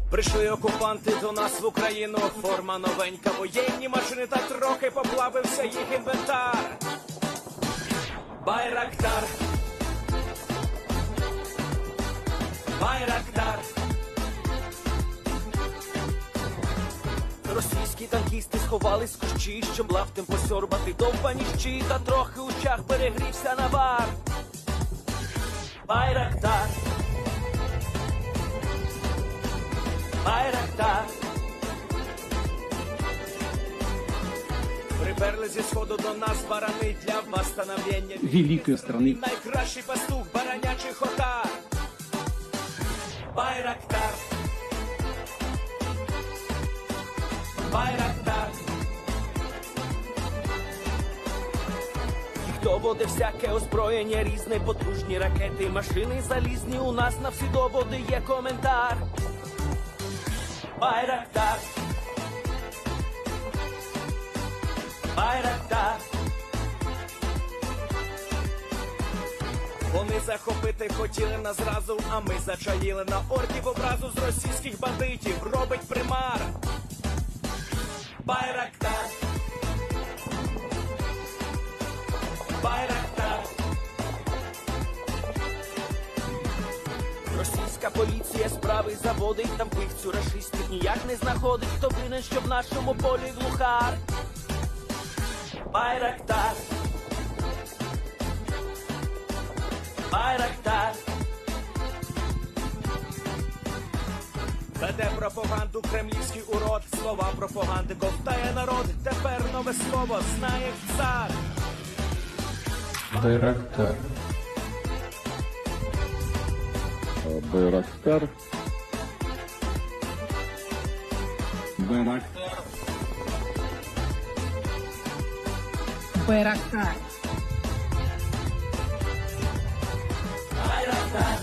Прийшли окупанти до нас в Україну, форма новенька, воєнні машини та трохи поплавився їх інвентар. Байрактар, Байрактар. Російські танкісти сховались в кущі, щоб лаптем посьорбати довбані щі, та трохи у чах перегрівся навар. Байрактар, Байрактар. Приперли зі сходу до нас барани для восстановлення великої страни. Найкращий пастух баранячих отар. Байрактар, Байрактар. Їх доводи всяке озброєння різне, потужні ракети, машини залізні, у нас на всі доводи є коментар. Байрактар, Байрактар. Вони захопити хотіли нас зразу, а ми зачаїли на орків образу з російських бандитів, робить примар. Байрактар, Байрактар. Російська поліція справи заводить, там пивцю рашистів ніяк не знаходить, хто винен, що в нашому полі глухар. Байрактар, Байрактар. Веде пропаганду кремлівський урод, слова пропаганди ковтає народ, тепер нове слово знає цар. Байрактар. Байрактар. Байрактар. Байрактар. Байрактар.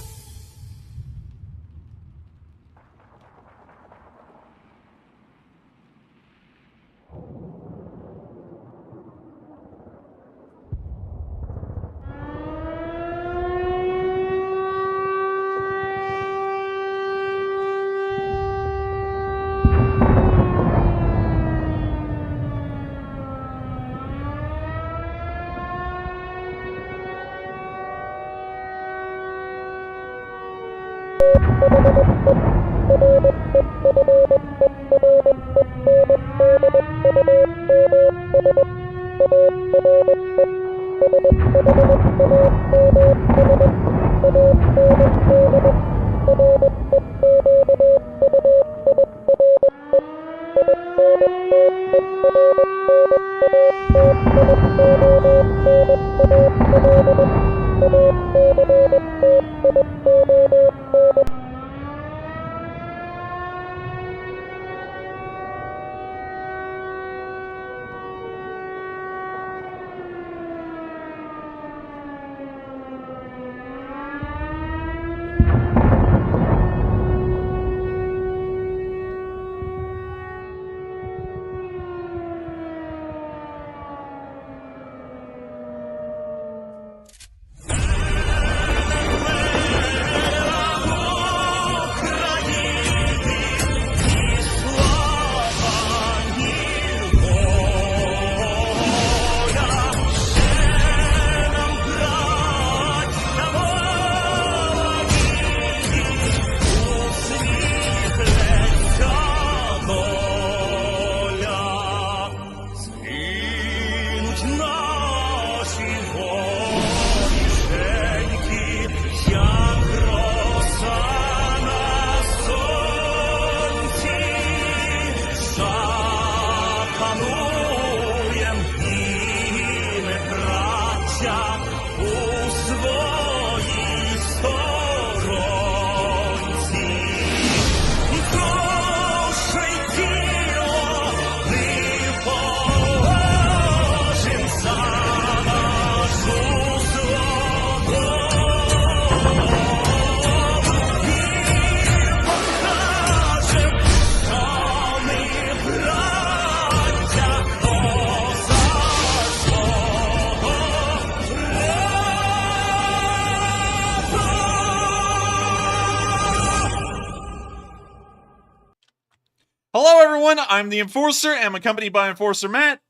everyone, I'm the Enforcer, and I'm accompanied by Enforcer Matt.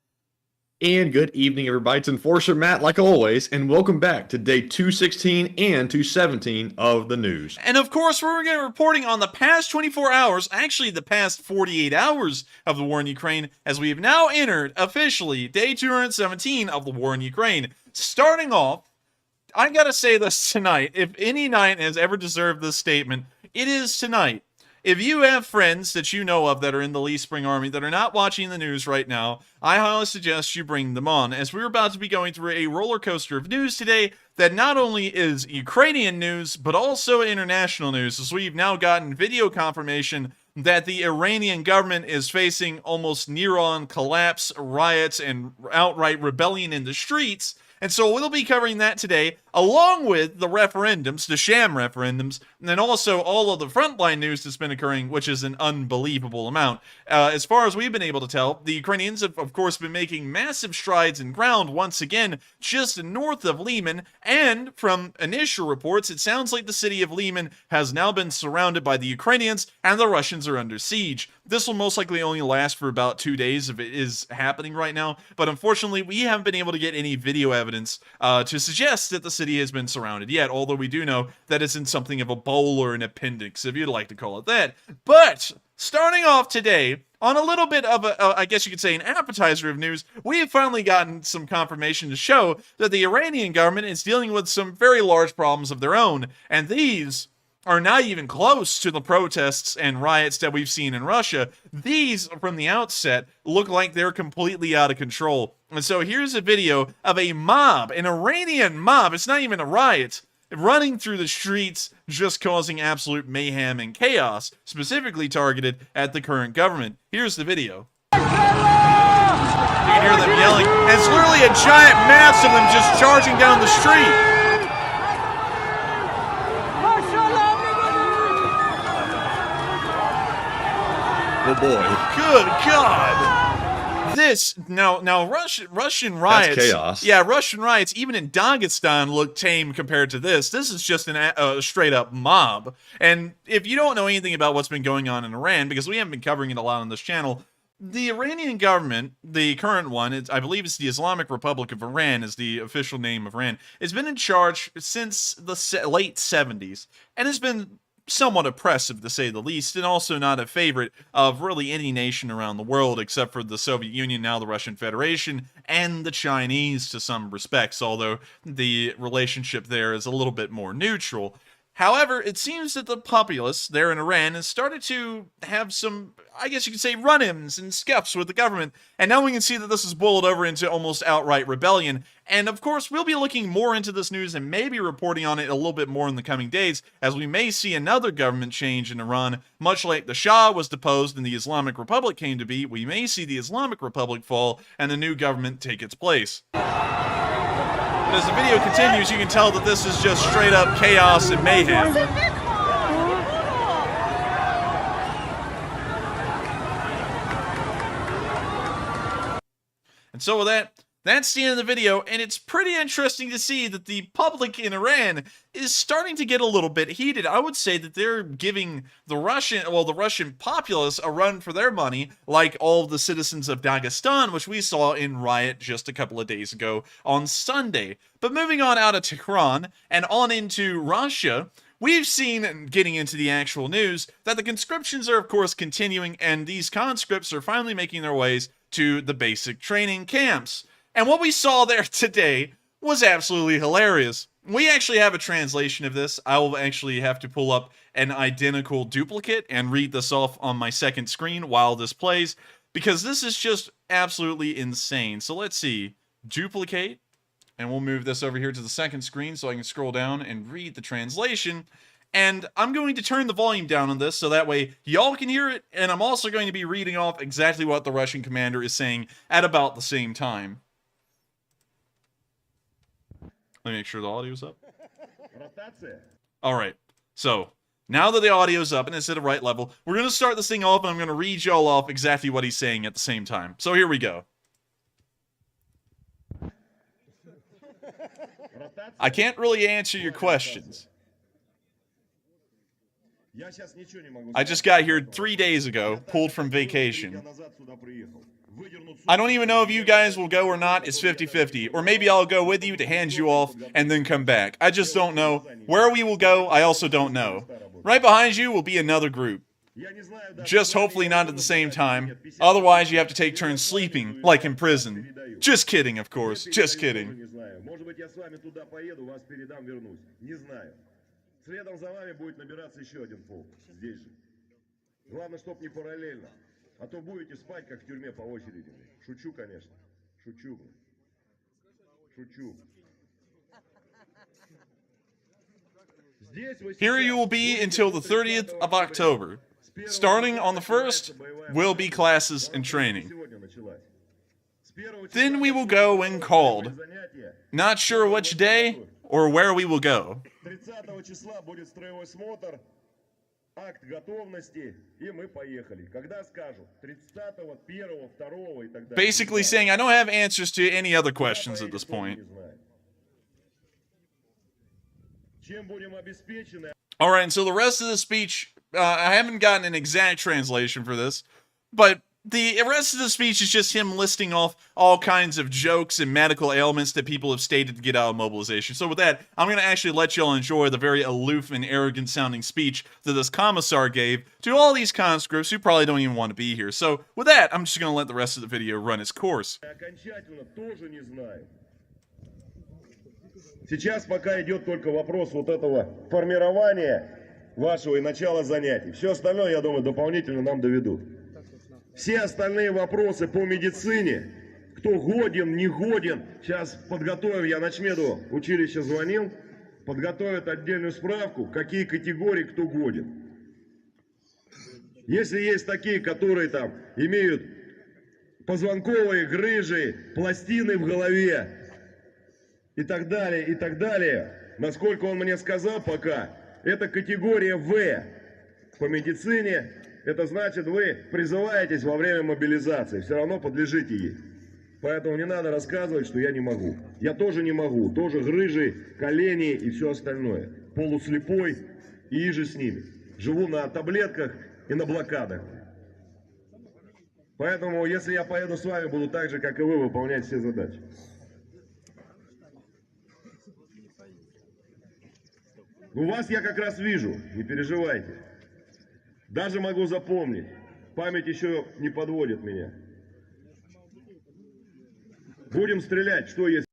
And good evening, everybody. It's Enforcer Matt, like always, and welcome back to day 216 and 217 of the news. And of course, we're going to be reporting on the past 24 hours, actually the past 48 hours of the war in Ukraine, as we have now entered, officially, day 217 of the war in Ukraine. Starting off, I gotta say this tonight, if any night has ever deserved this statement, it is tonight. If you have friends that you know of that are in the Lee Spring Army that are not watching the news right now, I highly suggest you bring them on, as we're about to be going through a roller coaster of news today that not only is Ukrainian news, but also international news, as we've now gotten video confirmation that the Iranian government is facing almost near-on collapse, riots, and outright rebellion in the streets. And so we'll be covering that today, along with the referendums, the sham referendums, and then also all of the frontline news that's been occurring, which is an unbelievable amount. As far as we've been able to tell, the Ukrainians have, of course, been making massive strides in ground once again, just north of Lyman, and from initial reports, it sounds like the city of Lyman has now been surrounded by the Ukrainians, and the Russians are under siege. This will most likely only last for about 2 days if it is happening right now, but unfortunately, we haven't been able to get any video evidence to suggest that the city has been surrounded yet, although we do know that it's in something of a bowl or an appendix, if you'd like to call it that. But starting off today, on a little bit of I guess you could say an appetizer of news, we have finally gotten some confirmation to show that the Iranian government is dealing with some very large problems of their own, and these are not even close to the protests and riots that we've seen in Russia. These, from the outset, look like they're completely out of control. And so here's a video of a mob, an Iranian mob, it's not even a riot, running through the streets, just causing absolute mayhem and chaos, specifically targeted at the current government. Here's the video. You can hear them yelling, and it's literally a giant mass of them just charging down the street. Oh boy. Good God. This, now Russian riots. That's chaos. Yeah, Russian riots, even in Dagestan, look tame compared to this. This is just a straight up mob. And if you don't know anything about what's been going on in Iran, because we haven't been covering it a lot on this channel, the Iranian government, the current one, I believe it's the Islamic Republic of Iran is the official name of Iran, has been in charge since the late 70s, and has been somewhat oppressive, to say the least, and also not a favorite of really any nation around the world except for the Soviet Union, now the Russian Federation, and the Chinese to some respects, although the relationship there is a little bit more neutral. However, it seems that the populace there in Iran has started to have some, I guess you could say, run-ins and scuffs with the government, and now we can see that this has boiled over into almost outright rebellion. And of course, we'll be looking more into this news and maybe reporting on it a little bit more in the coming days, as we may see another government change in Iran. Much like the Shah was deposed and the Islamic Republic came to be, we may see the Islamic Republic fall and the new government take its place. But as the video continues, you can tell that this is just straight up chaos and mayhem. And so with that, that's the end of the video, and it's pretty interesting to see that the public in Iran is starting to get a little bit heated. I would say that they're giving the Russian populace a run for their money, like all of the citizens of Dagestan, which we saw in riot just a couple of days ago on Sunday. But moving on out of Tehran and on into Russia, we've seen, getting into the actual news, that the conscriptions are of course continuing, and these conscripts are finally making their ways to the basic training camps. And what we saw there today was absolutely hilarious. We actually have a translation of this. I will actually have to pull up an identical duplicate and read this off on my second screen while this plays, because this is just absolutely insane. So let's see. Duplicate. And we'll move this over here to the second screen so I can scroll down and read the translation. And I'm going to turn the volume down on this so that way y'all can hear it, and I'm also going to be reading off exactly what the Russian commander is saying at about the same time. Let me make sure the audio's up. Alright, so now that the audio's up and it's at the right level, we're going to start this thing off, and I'm going to read y'all off exactly what he's saying at the same time. So here we go. I can't really answer your questions. I just got here 3 days ago, pulled from vacation. I don't even know if you guys will go or not. It's 50-50. Or maybe I'll go with you to hand you off and then come back. I just don't know. Where we will go, I also don't know. Right behind you will be another group. Just hopefully not at the same time. Otherwise, you have to take turns sleeping, like in prison. Just kidding, of course. Just kidding. Следом за вами будет набираться еще один полк, здесь же. Главное, чтоб не параллельно, а то будете спать, как в тюрьме, по очереди. Шучу, конечно. Шучу. Шучу. Here you will be until the 30th of October. Starting on the 1st, will be classes and training. Then we will go when called. Not sure which day or where we will go. 30 числа будет строевой смотр, акт готовности, и мы поехали. Когда скажут? 30-го, 1-го, 2-го и так далее. Basically saying I don't have answers to any other questions at this point. Чем будем обеспечены? Alright, and so the rest of the speech, I haven't gotten an exact translation for this, but the rest of the speech is just him listing off all kinds of jokes and medical ailments that people have stated to get out of mobilization. So with that, I'm going to actually let y'all enjoy the very aloof and arrogant sounding speech that this commissar gave to all these conscripts who probably don't even want to be here. So with that, I'm just going to let the rest of the video run its course. Окончательно тоже не знаю. Сейчас пока идет только вопрос вот этого формирования вашего и начала занятий. Все остальное, я думаю, дополнительно нам доведут. Все остальные вопросы по медицине, кто годен, не годен, сейчас подготовим, я начмеду училище звонил, подготовят отдельную справку, какие категории кто годен. Если есть такие, которые там имеют позвонковые грыжи, пластины в голове и так далее, насколько он мне сказал пока, это категория В по медицине. Это значит, вы призываетесь во время мобилизации, все равно подлежите ей. Поэтому не надо рассказывать, что я не могу. Я тоже не могу, тоже грыжи, колени и все остальное. Полуслепой и же с ними. Живу на таблетках и на блокадах. Поэтому, если я поеду с вами, буду так же, как и вы, выполнять все задачи. У вас я как раз вижу, не переживайте. Даже могу запомнить. Память еще не подводит меня. Будем стрелять, что есть.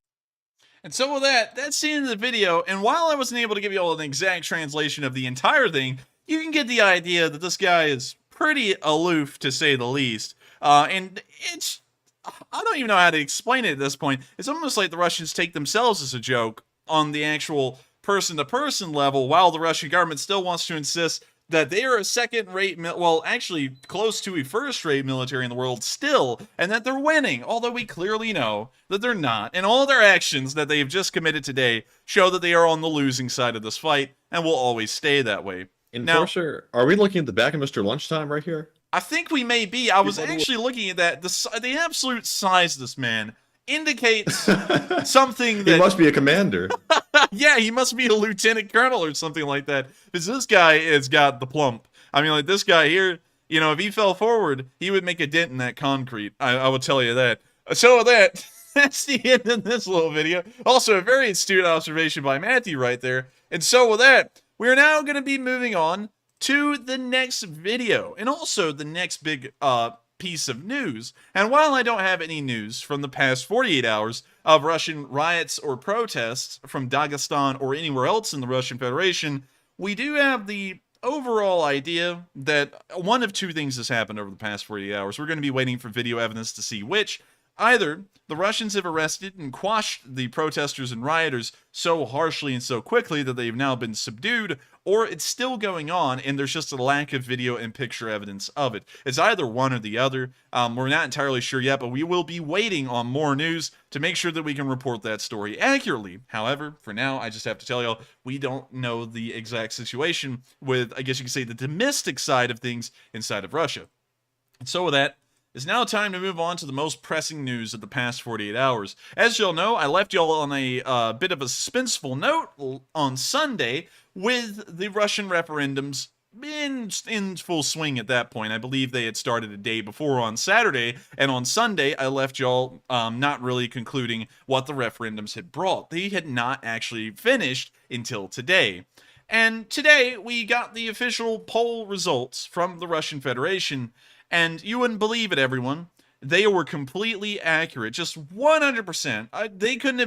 And so with that, that's the end of the video, and while I wasn't able to give you all an exact translation of the entire thing, you can get the idea that this guy is pretty aloof, to say the least. And it's... I don't even know how to explain it at this point. It's almost like the Russians take themselves as a joke on the actual person-to-person level, while the Russian government still wants to insist that they are a second-rate, well, actually close to a first-rate military in the world still, and that they're winning, although we clearly know that they're not. And all their actions that they have just committed today show that they are on the losing side of this fight, and will always stay that way. Enforcer, are we looking at the back of Mr. Lunchtime right here? I think we may be. I was actually looking at that. The absolute size of this man indicates something that... He must be a commander. Yeah, he must be a lieutenant colonel or something like that. Because this guy has got the plump. I mean, like, this guy here, you know, if he fell forward, he would make a dent in that concrete. I will tell you that. So with that, that's the end of this little video. Also, a very astute observation by Matthew right there. And so with that, we're now going to be moving on to the next video. And also the next big piece of news. And while I don't have any news from the past 48 hours of Russian riots or protests from Dagestan or anywhere else in the Russian Federation, we do have the overall idea that one of two things has happened over the past 48 hours. We're going to be waiting for video evidence to see which. Either the Russians have arrested and quashed the protesters and rioters so harshly and so quickly that they've now been subdued, or it's still going on and there's just a lack of video and picture evidence of it. It's either one or the other. We're not entirely sure yet, but we will be waiting on more news to make sure that we can report that story accurately. However, for now, I just have to tell y'all, we don't know the exact situation with, I guess you could say, the domestic side of things inside of Russia. And so with that, it's now time to move on to the most pressing news of the past 48 hours. As you'll know, I left y'all on a bit of a suspenseful note on Sunday with the Russian referendums in full swing at that point. I believe they had started a day before on Saturday, and on Sunday I left y'all not really concluding what the referendums had brought. They had not actually finished until today. And today we got the official poll results from the Russian Federation, and you wouldn't believe it, everyone. They were completely accurate, just 100%. They couldn't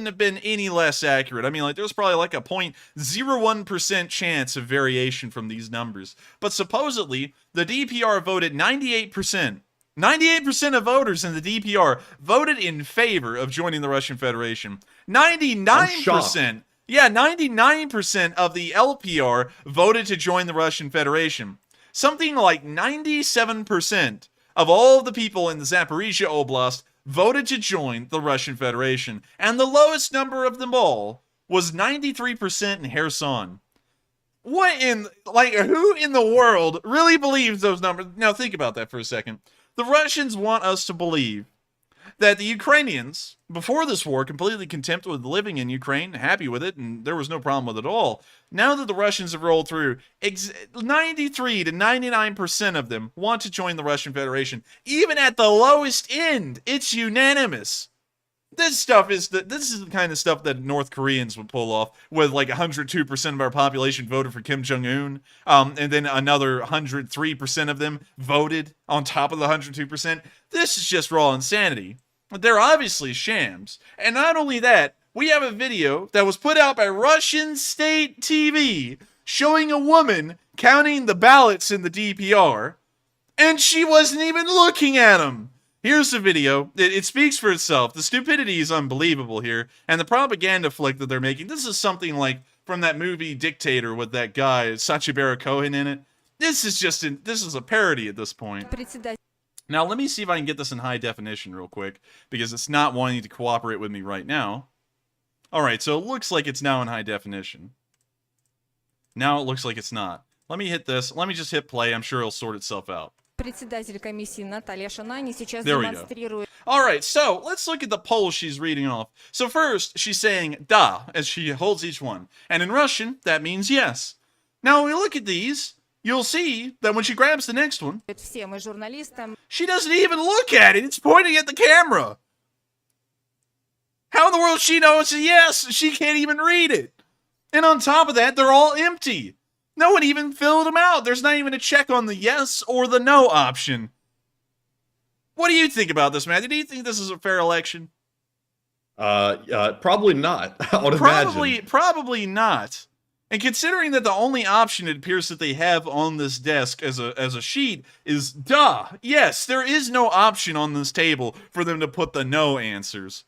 have been any less accurate. I mean, like, there's probably like a 0.01% chance of variation from these numbers. But supposedly, the DPR voted 98%. 98% of voters in the DPR voted in favor of joining the Russian Federation. 99%. Yeah, 99% of the LPR voted to join the Russian Federation. Something like 97% of all of the people in the Zaporizhia Oblast voted to join the Russian Federation, and the lowest number of them all was 93% in Kherson. What in, like, who in the world really believes those numbers? Now think about that for a second. The Russians want us to believe that the Ukrainians, before this war, completely content with living in Ukraine, happy with it, and there was no problem with it at all. Now that the Russians have rolled through, 93 to 99% of them want to join the Russian Federation. Even at the lowest end, it's unanimous. This is the kind of stuff that North Koreans would pull off, with like 102% of our population voted for Kim Jong-un, and then another 103% of them voted on top of the 102%. This is just raw insanity. They're obviously shams. And not only that, we have a video that was put out by Russian state TV showing a woman counting the ballots in the DPR, and she wasn't even looking at them. Here's the video. It speaks for itself. The stupidity is unbelievable here, and the propaganda flick that they're making. This is something like from that movie Dictator with that guy Sacha Baron Cohen in it. This is a parody at this point. Now let me see if I can get this in high definition real quick, because it's not wanting to cooperate with me right now. All right, so it looks like it's now in high definition. Now it looks like it's not. Let me hit this. Let me just hit play. I'm sure it'll sort itself out. There we go. All right, so let's look at the poll she's reading off. So first, she's saying "da" as she holds each one. And in Russian, that means yes. Now, when we look at these, you'll see that when she grabs the next one, she doesn't even look at it. It's pointing at the camera. How in the world she knows it's a yes? She can't even read it. And on top of that, they're all empty. No one even filled them out. There's not even a check on the yes or the no option. What do you think about this, Matthew? Do you think this is a fair election? Probably not. I would imagine. Probably not. And considering that the only option it appears that they have on this desk as a sheet is "duh." Yes, there is no option on this table for them to put the no answers.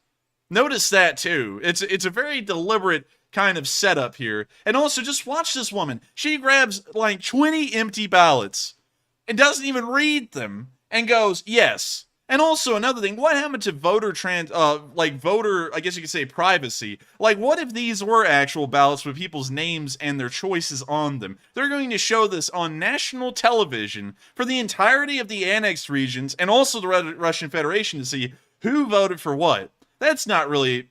Notice that too. It's a very deliberate kind of setup here. And also, just watch this woman. She grabs like 20 empty ballots and doesn't even read them and goes yes. And also another thing, what happened to voter, I guess you could say privacy? Like, what if these were actual ballots with people's names and their choices on them? They're going to show this on national television for the entirety of the annexed regions and also the Russian Federation to see who voted for what. That's not really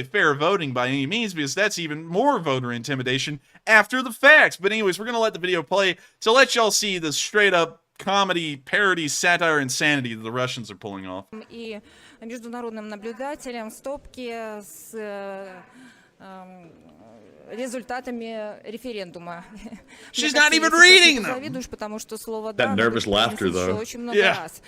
fair voting by any means, because that's even more voter intimidation after the fact. But anyways, we're going to let the video play to let y'all see the straight up comedy, parody, satire, insanity that the Russians are pulling off. И международным наблюдателям стопки с результатами референдума. She's not even reading them. Завидуешь, потому что слово That nervous laughter, though. Очень много раз.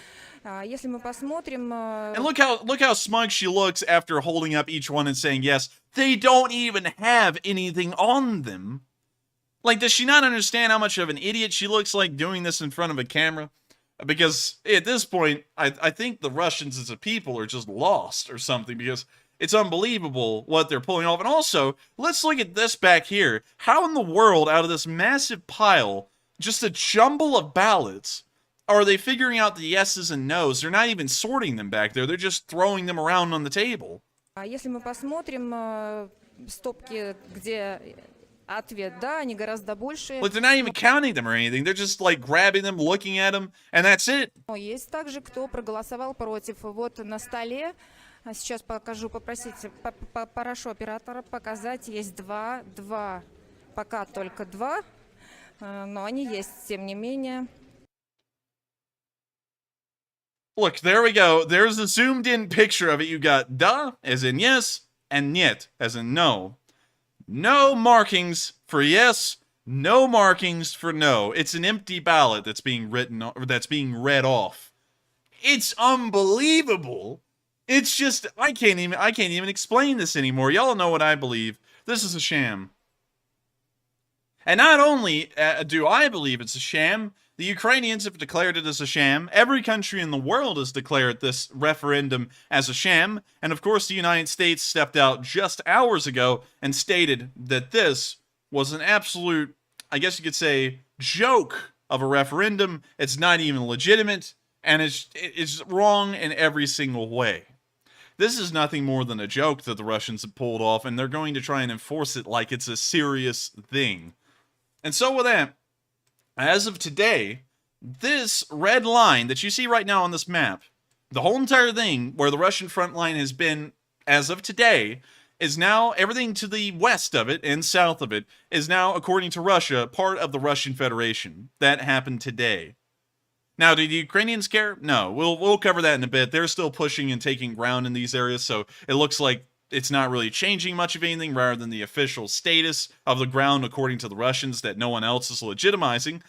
Если мы посмотрим... And look how smug she looks after holding up each one and saying yes. They don't even have anything on them. Like, does she not understand how much of an idiot she looks like doing this in front of a camera? Because at this point, I think the Russians as a people are just lost or something, because it's unbelievable what they're pulling off. And also, let's look at this back here. How in the world, out of this massive pile, just a jumble of ballots, are they figuring out the yeses and nos? They're not even sorting them back there. They're just throwing them around on the table. Если мы посмотрим стопки, где ответ «да», они гораздо больше. Like, they're not even counting them or anything. They're just, like, grabbing them, looking at them, and that's it. Есть также, кто проголосовал против. Вот на столе, сейчас покажу, попрошу оператора показать, есть два, пока только два. но они есть, тем не менее. Look, there we go. There's a zoomed in picture of it. You got da, as in yes, and niet, as in no. No markings for yes, no markings for no. It's an empty ballot that's being read off. It's unbelievable. It's just I can't even explain this anymore. Y'all know what I believe. This is a sham. And not only do I believe it's a sham, the Ukrainians have declared it as a sham. Every country in the world has declared this referendum as a sham. And of course, the United States stepped out just hours ago and stated that this was an absolute, I guess you could say, joke of a referendum. It's not even legitimate, and it's wrong in every single way. This is nothing more than a joke that the Russians have pulled off, and they're going to try and enforce it like it's a serious thing. And so with that, as of today, this red line that you see right now on this map, the whole entire thing where the Russian front line has been as of today, is now everything to the west of it and south of it is now, according to Russia, part of the Russian Federation. That happened today. Now, do the Ukrainians care? No, we'll cover that in a bit. They're still pushing and taking ground in these areas, so it looks like it's not really changing much of anything rather than the official status of the ground according to the Russians that no one else is legitimizing.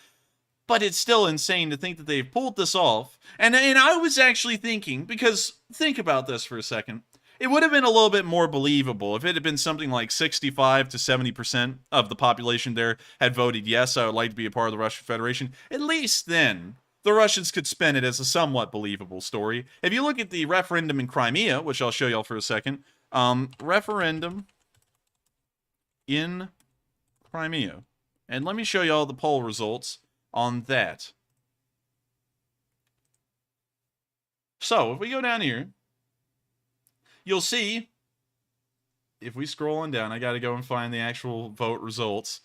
But it's still insane to think that they've pulled this off. And I was actually thinking, because think about this for a second, it would have been a little bit more believable if it had been something like 65 to 70% of the population there had voted yes, I would like to be a part of the Russian Federation. At least then, the Russians could spin it as a somewhat believable story. If you look at the referendum in Crimea, which I'll show y'all for a second, referendum in Crimea. And let me show y'all the poll results on that. So, if we go down here, you'll see, if we scroll on down, I gotta go and find the actual vote results.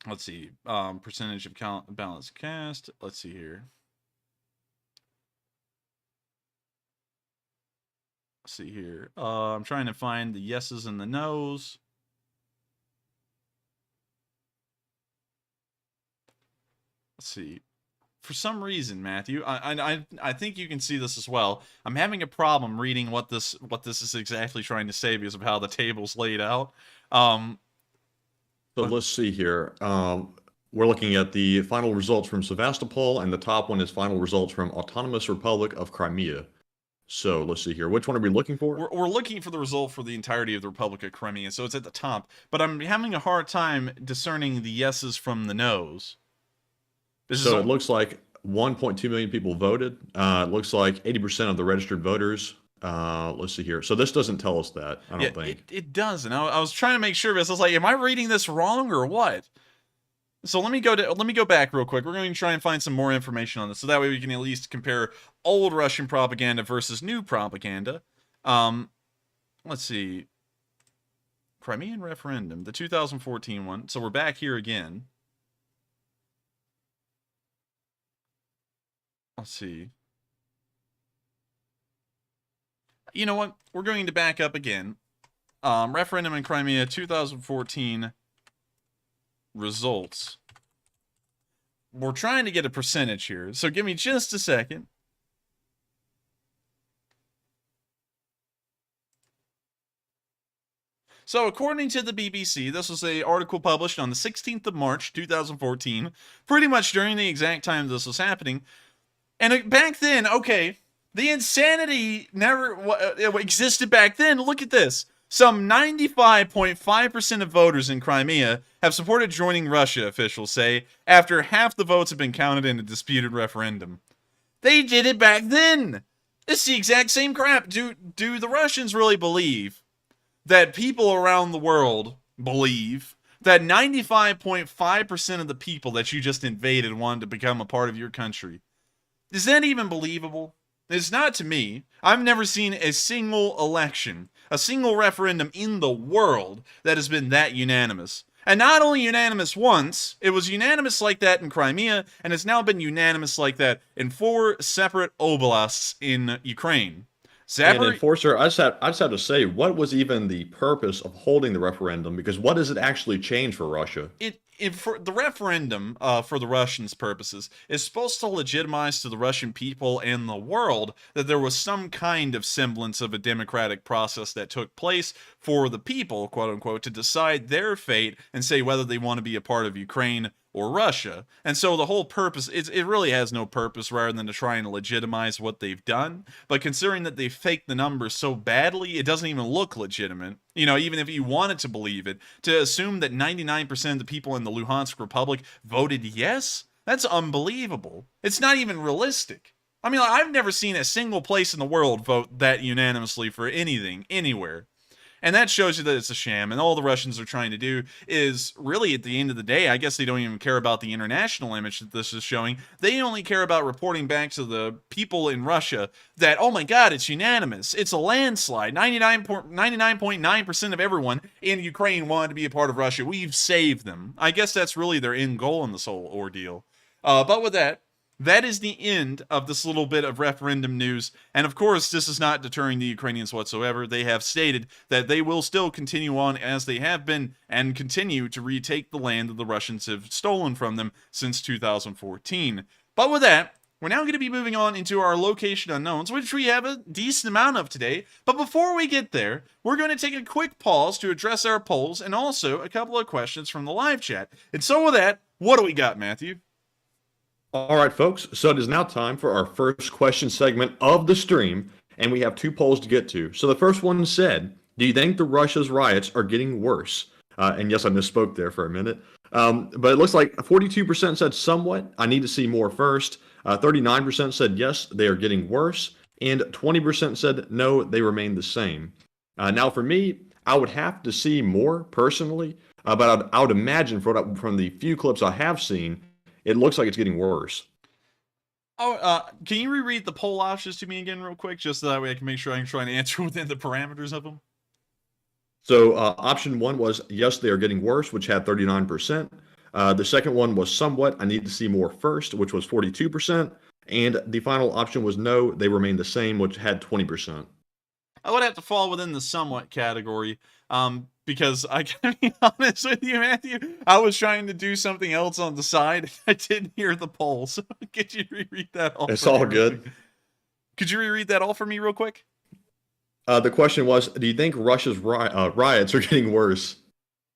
Let's see, percentage of ballots cast. Let's see here. Let's see here. I'm trying to find the yeses and the nos. Let's see. For some reason, Matthew, I think you can see this as well. I'm having a problem reading what this is exactly trying to say because of how the table's laid out. So let's see here. We're looking at the final results from Sevastopol, and the top one is final results from Autonomous Republic of Crimea. So let's see here. Which one are we looking for? We're looking for the result for the entirety of the Republic of Crimea, so it's at the top. But I'm having a hard time discerning the yeses from the nos. So it looks like 1.2 million people voted. It looks like 80% of the registered voters. Let's see here. So this doesn't tell us that, I don't think. It doesn't. I was trying to make sure, because I was like, am I reading this wrong or what? So let me go back real quick. We're going to try and find some more information on this, so that way we can at least compare old Russian propaganda versus new propaganda. Let's see. Crimean referendum, the 2014 one. So we're back here again. Let's see. You know what? We're going to back up again. Referendum in Crimea 2014 results. We're trying to get a percentage here, so give me just a second. So according to the BBC, this was an article published on the 16th of March 2014, pretty much during the exact time this was happening. And back then, okay, the insanity never existed back then. Look at this. Some 95.5% of voters in Crimea have supported joining Russia, officials say, after half the votes have been counted in a disputed referendum. They did it back then. It's the exact same crap. Do the Russians really believe that people around the world believe that 95.5% of the people that you just invaded wanted to become a part of your country? Is that even believable? It's not to me. I've never seen a single election, a single referendum in the world that has been that unanimous. And not only unanimous once, it was unanimous like that in Crimea, and it's now been unanimous like that in 4 separate oblasts in Ukraine. And Zapper, Enforcer, I just have to say, what was even the purpose of holding the referendum? Because what does it actually change for Russia? it for the referendum, for the Russians' purposes, is supposed to legitimize to the Russian people and the world that there was some kind of semblance of a democratic process that took place for the people, quote unquote, to decide their fate and say whether they want to be a part of Ukraine or Russia. And so the whole purpose, it really has no purpose rather than to try and legitimize what they've done. But considering that they faked the numbers so badly, it doesn't even look legitimate. You know, even if you wanted to believe it, to assume that 99% of the people in the Luhansk Republic voted yes, that's unbelievable. It's not even realistic. I mean, I've never seen a single place in the world vote that unanimously for anything, anywhere. And that shows you that it's a sham, and all the Russians are trying to do is, really, at the end of the day, I guess they don't even care about the international image that this is showing. They only care about reporting back to the people in Russia that, oh my god, it's unanimous. It's a landslide. 99.9% of everyone in Ukraine wanted to be a part of Russia. We've saved them. I guess that's really their end goal in this whole ordeal. But with that, that is the end of this little bit of referendum news. And of course, this is not deterring the Ukrainians whatsoever. They have stated that they will still continue on as they have been and continue to retake the land that the Russians have stolen from them since 2014. But with that, we're now going to be moving on into our location unknowns, which we have a decent amount of today. But before we get there, we're going to take a quick pause to address our polls and also a couple of questions from the live chat. And so with that, what do we got, Matthew? All right, folks. So it is now time for our first question segment of the stream, and we have two polls to get to. So the first one said, do you think the Russia's riots are getting worse? And yes, I misspoke there for a minute. But it looks like 42% said somewhat. I need to see more first. 39% said yes, they are getting worse. And 20% said no, they remain the same. Now, for me, I would have to see more personally, but I would imagine from the few clips I have seen, it looks like it's getting worse. Oh, can you reread the poll options to me again real quick, just so that way I can make sure I can try and answer within the parameters of them? So option one was yes, they are getting worse, which had 39%. The second one was somewhat, I need to see more first, which was 42%. And the final option was no, they remain the same, which had 20%. I would have to fall within the somewhat category, because I gotta be honest with you, Matthew, I was trying to do something else on the side. I didn't hear the poll, so could you reread that all? It's all good. Could you reread that all for me real quick? The question was, do you think Russia's riots are getting worse?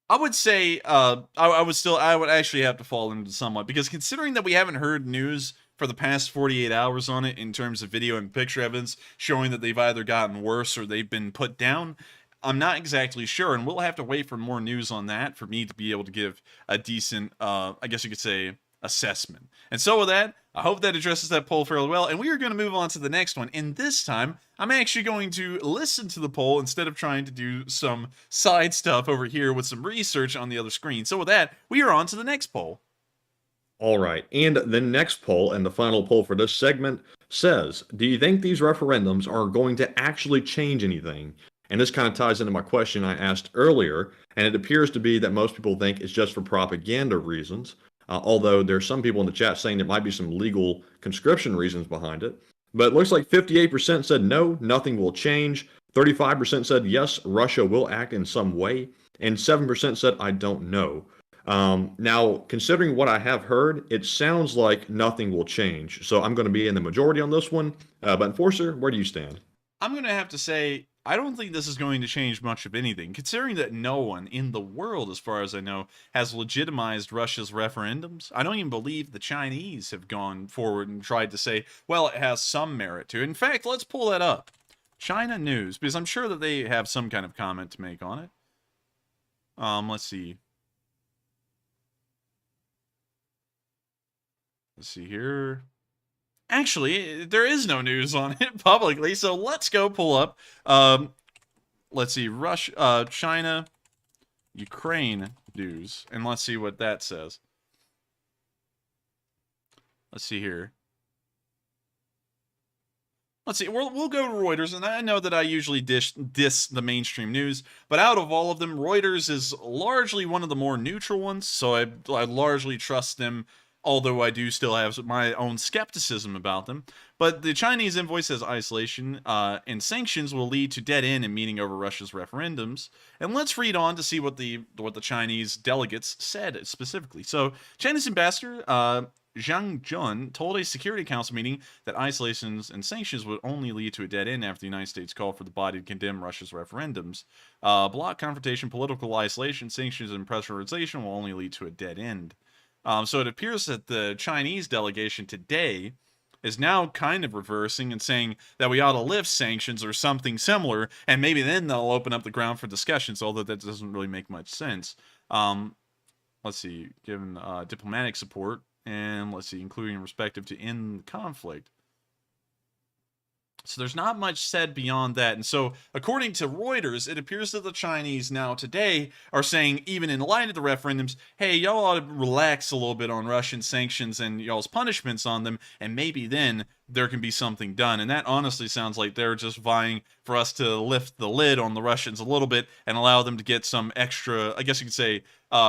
I would say, I would actually have to fall into somewhat, because considering that we haven't heard news for the past 48 hours on it in terms of video and picture evidence showing that they've either gotten worse or they've been put down, I'm not exactly sure, and we'll have to wait for more news on that for me to be able to give a decent, I guess you could say, assessment. And so with that, I hope that addresses that poll fairly well, and we are going to move on to the next one. And this time, I'm actually going to listen to the poll instead of trying to do some side stuff over here with some research on the other screen. So with that, we are on to the next poll. All right, and the next poll, and the final poll for this segment, says, do you think these referendums are going to actually change anything? And this kind of ties into my question I asked earlier, and it appears to be that most people think it's just for propaganda reasons, although there's some people in the chat saying there might be some legal conscription reasons behind it. But it looks like 58% said no, nothing will change, 35% said yes, Russia will act in some way, and 7% said I don't know. Now, considering what I have heard, it sounds like nothing will change. So I'm going to be in the majority on this one. But Enforcer, where do you stand? I'm going to have to say, I don't think this is going to change much of anything, considering that no one in the world, as far as I know, has legitimized Russia's referendums. I don't even believe the Chinese have gone forward and tried to say, well, it has some merit to it. In fact, let's pull that up. China News, because I'm sure that they have some kind of comment to make on it. Let's see. Let's see here. Actually, there is no news on it publicly, so let's go pull up. Let's see, China, Ukraine news, and let's see what that says. Let's see here. Let's see, we'll go to Reuters, and I know that I usually diss the mainstream news, but out of all of them, Reuters is largely one of the more neutral ones, so I largely trust them although I do still have my own skepticism about them. But the Chinese envoy says isolation and sanctions will lead to dead end and meeting over Russia's referendums. And let's read on to see what the Chinese delegates said specifically. So, Chinese ambassador Zhang Jun told a Security Council meeting that isolations and sanctions would only lead to a dead end after the United States called for the body to condemn Russia's referendums. Bloc confrontation, political isolation, sanctions, and pressurization will only lead to a dead end. So it appears that the Chinese delegation today is now kind of reversing and saying that we ought to lift sanctions or something similar, and maybe then they'll open up the ground for discussions, although that doesn't really make much sense. Let's see, given diplomatic support, and let's see, including respective to end the conflict. So there's not much said beyond that. And so, according to Reuters, it appears that the Chinese now today are saying, even in light of the referendums, hey, y'all ought to relax a little bit on Russian sanctions and y'all's punishments on them, and maybe then there can be something done. And that honestly sounds like they're just vying for us to lift the lid on the Russians a little bit and allow them to get some extra, I guess you could say,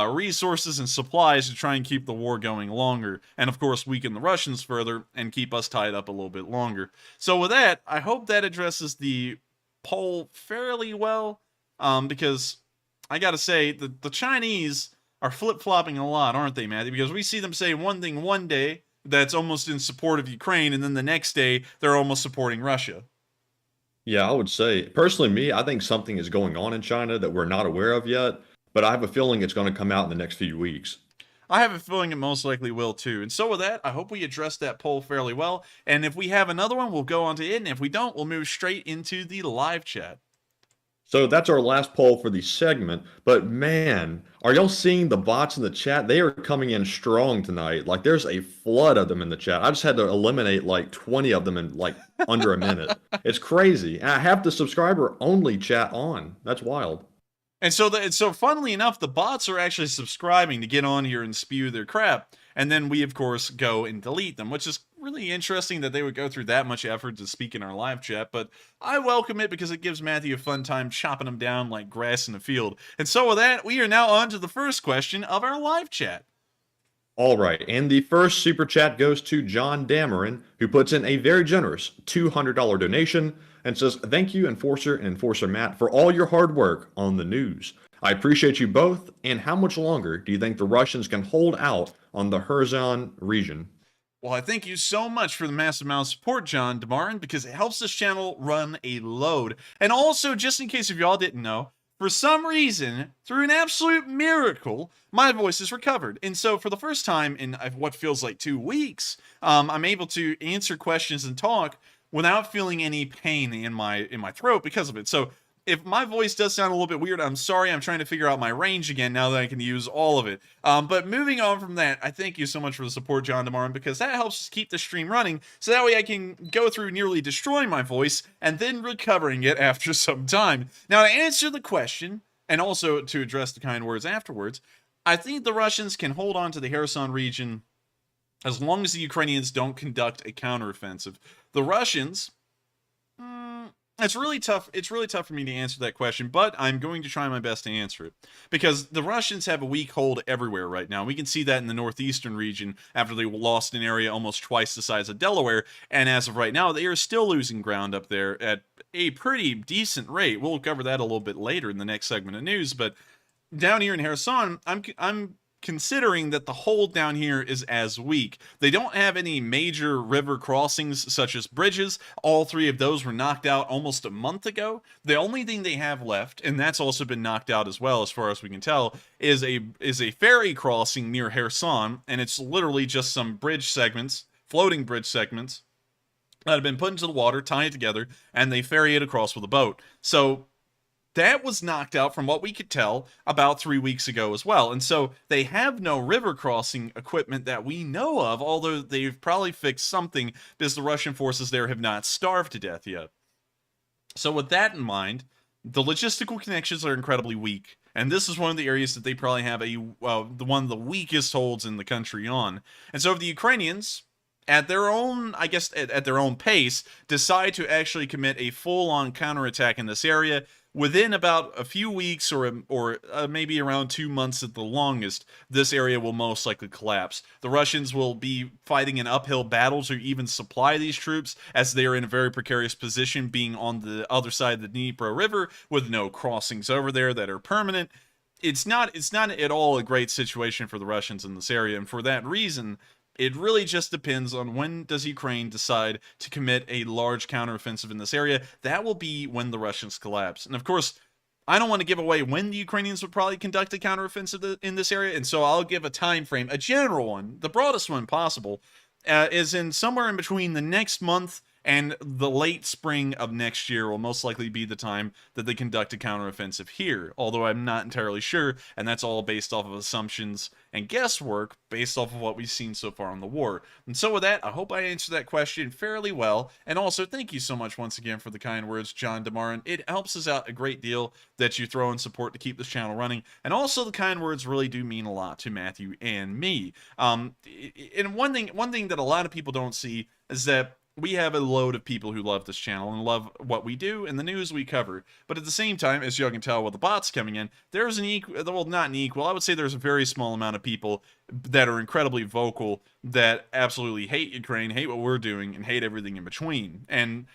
resources and supplies to try and keep the war going longer. And of course, weaken the Russians further and keep us tied up a little bit longer. So with that, I hope that addresses the poll fairly well, because I gotta say, the Chinese are flip-flopping a lot, aren't they, Matthew? Because we see them say one thing one day that's almost in support of Ukraine, and then the next day they're almost supporting Russia. Yeah, I would say, personally, I think something is going on in China that we're not aware of yet, but I have a feeling it's going to come out in the next few weeks. I have a feeling it most likely will too. And so with that, I hope we addressed that poll fairly well. And if we have another one, we'll go on to it. And if we don't, we'll move straight into the live chat. So that's our last poll for the segment. But man, are y'all seeing the bots in the chat? They are coming in strong tonight. Like there's a flood of them in the chat. I just had to eliminate like 20 of them in like under a minute. It's crazy. And I have the subscriber only chat on. That's wild. And so, funnily enough, the bots are actually subscribing to get on here and spew their crap. And then we, of course, go and delete them, which is really interesting that they would go through that much effort to speak in our live chat. But I welcome it because it gives Matthew a fun time chopping them down like grass in a field. And so with that, we are now on to the first question of our live chat. All right, and the first super chat goes to John Dameron, who puts in a very generous $200 donation and says, "Thank you, Enforcer and Enforcer Matt, for all your hard work on the news. I appreciate you both, and how much longer do you think the Russians can hold out on the Kherson region?" Well, I thank you so much for the massive amount of support, John Dameron, because it helps this channel run a load. And also, just in case if y'all didn't know, for some reason, through an absolute miracle, my voice is recovered. And so for the first time in what feels like 2 weeks, I'm able to answer questions and talk without feeling any pain in my throat because of it. So if my voice does sound a little bit weird, I'm sorry. I'm trying to figure out my range again now that I can use all of it. But moving on from that, I thank you so much for the support, John DeMarn, because that helps us keep the stream running. So that way I can go through nearly destroying my voice and then recovering it after some time. Now, to answer the question, and also to address the kind words afterwards, I think the Russians can hold on to the Kherson region as long as the Ukrainians don't conduct a counteroffensive. The Russians... It's really tough. It's really tough for me to answer that question, but I'm going to try my best to answer it. Because the Russians have a weak hold everywhere right now. We can see that in the northeastern region after they lost an area almost twice the size of Delaware. And as of right now, they are still losing ground up there at a pretty decent rate. We'll cover that a little bit later in the next segment of news. But down here in Kherson, I'm considering that the hold down here is as weak. They don't have any major river crossings such as bridges. All three of those were knocked out almost a month ago. The only thing they have left, and that's also been knocked out as well as far as we can tell, is a ferry crossing near Kherson, and it's literally just some bridge segments, floating bridge segments, that have been put into the water, tied together, and they ferry it across with a boat. So that was knocked out from what we could tell about 3 weeks ago as well. And so they have no river crossing equipment that we know of, although they've probably fixed something because the Russian forces there have not starved to death yet. So with that in mind, the logistical connections are incredibly weak. And this is one of the areas that they probably have one of the weakest holds in the country on. And so if the Ukrainians, at their own, at their own pace, decide to actually commit a full-on counterattack in this area, within about a few weeks or maybe around 2 months at the longest, this area will most likely collapse. The Russians will be fighting an uphill battle to even supply these troops, as they are in a very precarious position, being on the other side of the Dnipro River with no crossings over there that are permanent. It's not at all a great situation for the Russians in this area, and for that reason, it really just depends on when does Ukraine decide to commit a large counteroffensive in this area. That will be when the Russians collapse. And of course, I don't want to give away when the Ukrainians would probably conduct a counteroffensive in this area, and so I'll give a time frame, a general one, the broadest one possible, is in somewhere in between the next month and the late spring of next year will most likely be the time that they conduct a counteroffensive here, although I'm not entirely sure, and that's all based off of assumptions and guesswork based off of what we've seen so far in the war. And so with that, I hope I answered that question fairly well, and also thank you so much once again for the kind words, John DeMarin. It helps us out a great deal that you throw in support to keep this channel running, and also the kind words really do mean a lot to Matthew and me. And one thing that a lot of people don't see is that we have a load of people who love this channel and love what we do and the news we cover. But at the same time, as you can tell with the bots coming in, there's an equal, well, not an equal, I would say there's a very small amount of people that are incredibly vocal that absolutely hate Ukraine, hate what we're doing, and hate everything in between. And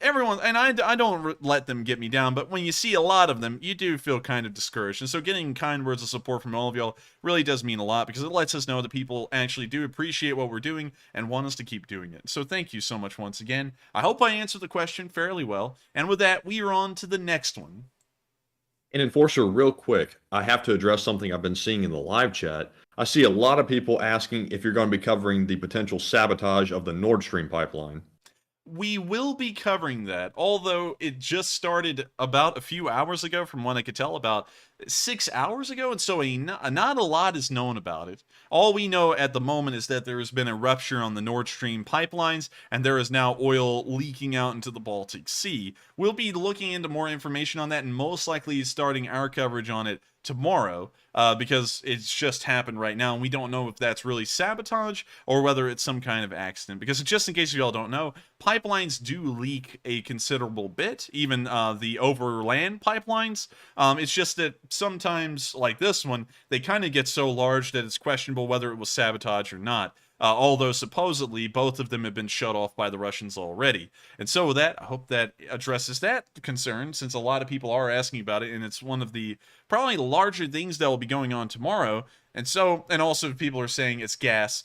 everyone, and I don't let them get me down, but when you see a lot of them, you do feel kind of discouraged. And so getting kind words of support from all of y'all really does mean a lot, because it lets us know that people actually do appreciate what we're doing and want us to keep doing it. So thank you so much once again. I hope I answered the question fairly well. And with that, we are on to the next one. And Enforcer, real quick, I have to address something I've been seeing in the live chat. I see a lot of people asking if you're going to be covering the potential sabotage of the Nord Stream pipeline. We will be covering that, although it just started about a few hours ago, from what I could tell, about 6 hours ago, and so not a lot is known about it. All we know at the moment is that there has been a rupture on the Nord Stream pipelines, and there is now oil leaking out into the Baltic Sea. We'll be looking into more information on that, and most likely starting our coverage on it tomorrow, because it's just happened right now, and we don't know if that's really sabotage or whether it's some kind of accident. Because just in case you all don't know, pipelines do leak a considerable bit, even the overland pipelines. It's just that sometimes, like this one, they kind of get so large that it's questionable whether it was sabotage or not. Although supposedly both of them have been shut off by the Russians already. And so with that, I hope that addresses that concern, since a lot of people are asking about it, and it's one of the probably larger things that will be going on tomorrow. And so, and also people are saying it's gas,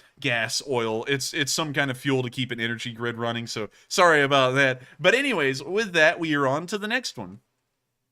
oil, it's some kind of fuel to keep an energy grid running, so sorry about that. But anyways, with that, we are on to the next one.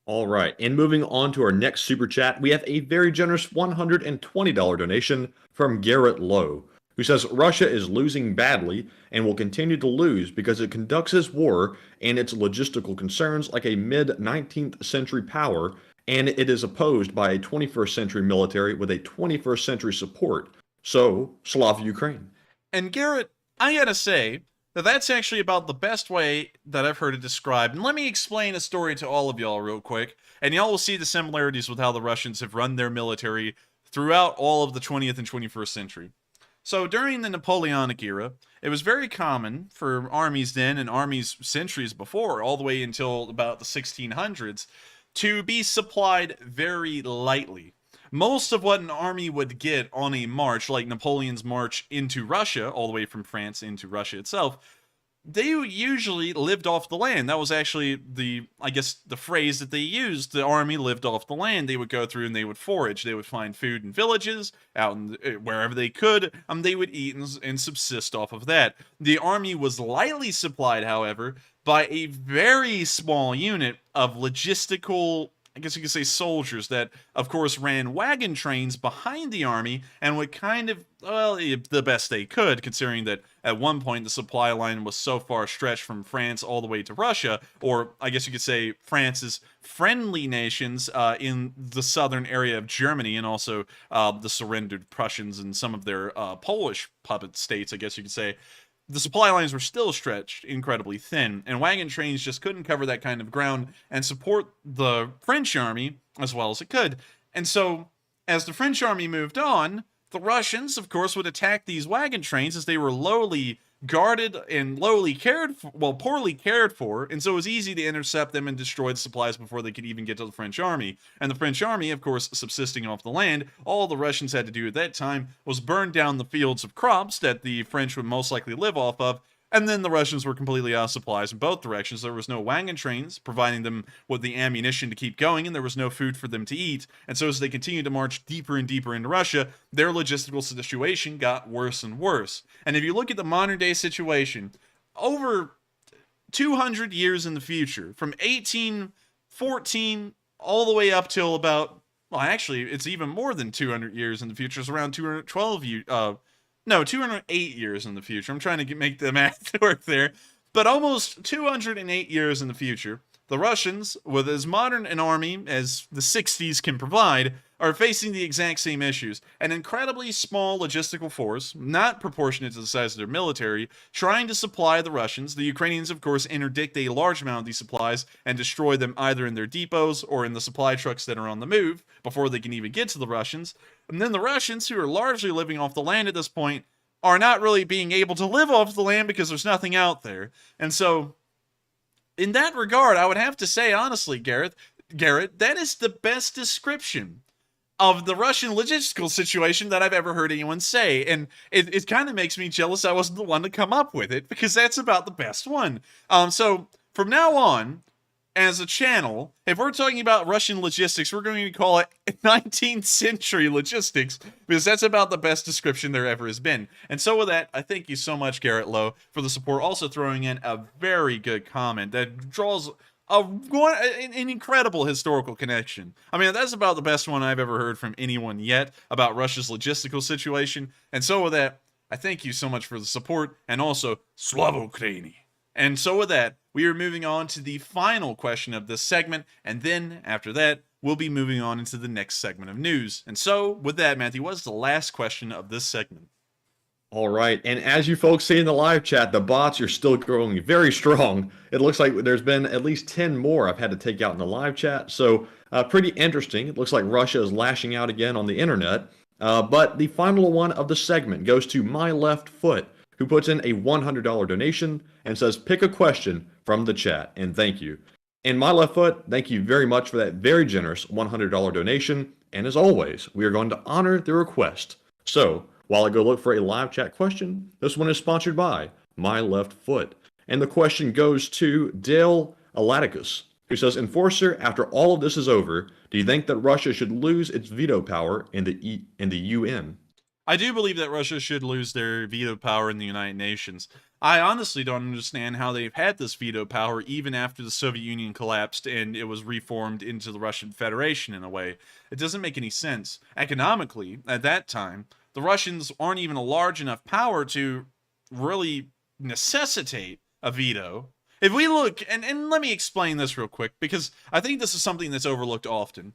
All right, and moving on to our next super chat, we have a very generous $120 donation from Garrett Lowe, who says Russia is losing badly and will continue to lose because it conducts its war and its logistical concerns like a mid-19th century power, and it is opposed by a 21st century military with a 21st century support. So, Slava Ukraine. And Garrett, I gotta say that that's actually about the best way that I've heard it described. And let me explain a story to all of y'all real quick, and y'all will see the similarities with how the Russians have run their military throughout all of the 20th and 21st century. So during the Napoleonic era, it was very common for armies then and armies centuries before, all the way until about the 1600s, to be supplied very lightly. Most of what an army would get on a march, like Napoleon's march into Russia, all the way from France into Russia itself, they usually lived off the land. That was actually I guess the phrase that they used. The army lived off the land. They would go through and they would forage. They would find food in villages, out in wherever they could. They would eat and subsist off of that. The army was lightly supplied, however, by a very small unit of logistical, I guess you could say, soldiers that, of course, ran wagon trains behind the army and would kind of, well, the best they could, considering that at one point the supply line was so far stretched from France all the way to Russia, or I guess you could say France's friendly nations in the southern area of Germany, and also the surrendered Prussians and some of their Polish puppet states, I guess you could say. The supply lines were still stretched incredibly thin, and wagon trains just couldn't cover that kind of ground and support the French army as well as it could. And so, as the French army moved on, the Russians, of course, would attack these wagon trains as they were lowly guarded and lowly cared for, well, poorly cared for, and so it was easy to intercept them and destroy the supplies before they could even get to the French army. And the French army, of course, subsisting off the land, all the Russians had to do at that time was burn down the fields of crops that the French would most likely live off of, and then the Russians were completely out of supplies in both directions. There was no wagon trains providing them with the ammunition to keep going, and there was no food for them to eat. And so as they continued to march deeper and deeper into Russia, their logistical situation got worse and worse. And if you look at the modern day situation, over 200 years in the future, from 1814 all the way up till about, well, actually, it's even more than 200 years in the future. It's around 212 years, 208 years in the future. I'm trying to make the math work there. But almost 208 years in the future, the Russians, with as modern an army as the 60s can provide, are facing the exact same issues. An incredibly small logistical force, not proportionate to the size of their military, trying to supply the Russians. The Ukrainians, of course, interdict a large amount of these supplies and destroy them either in their depots or in the supply trucks that are on the move before they can even get to the Russians. And then the Russians, who are largely living off the land at this point, are not really being able to live off the land because there's nothing out there. And so, in that regard, I would have to say, honestly, Garrett, that is the best description of the Russian logistical situation that I've ever heard anyone say. And it kind of makes me jealous I wasn't the one to come up with it, because that's about the best one. So, from now on, as a channel, if we're talking about Russian logistics, we're going to call it 19th century logistics, because that's about the best description there ever has been. And so with that, I thank you so much, Garrett Lowe, for the support, also throwing in a very good comment that draws an incredible historical connection. I mean, that's about the best one I've ever heard from anyone yet about Russia's logistical situation. And so with that, I thank you so much for the support, and also, Slava Ukraini. And so with that, we are moving on to the final question of this segment, and then, after that, we'll be moving on into the next segment of news. And so, with that, Matthew, what's the last question of this segment? All right, and as you folks see in the live chat, the bots are still growing very strong. It looks like there's been at least 10 more I've had to take out in the live chat, so pretty interesting. It looks like Russia is lashing out again on the internet. But the final one of the segment goes to My Left Foot, who puts in a $100 donation and says, pick a question from the chat, and thank you. And My Left Foot, thank you very much for that very generous $100 donation, and as always, we are going to honor the request. So, while I go look for a live chat question, this one is sponsored by My Left Foot. And the question goes to Dale Alaticus, who says, Enforcer, after all of this is over, do you think that Russia should lose its veto power in the UN? I do believe that Russia should lose their veto power in the United Nations. I honestly don't understand how they've had this veto power even after the Soviet Union collapsed and it was reformed into the Russian Federation in a way. It doesn't make any sense. Economically, at that time, the Russians aren't even a large enough power to really necessitate a veto. If we look, and let me explain this real quick, because I think this is something that's overlooked often.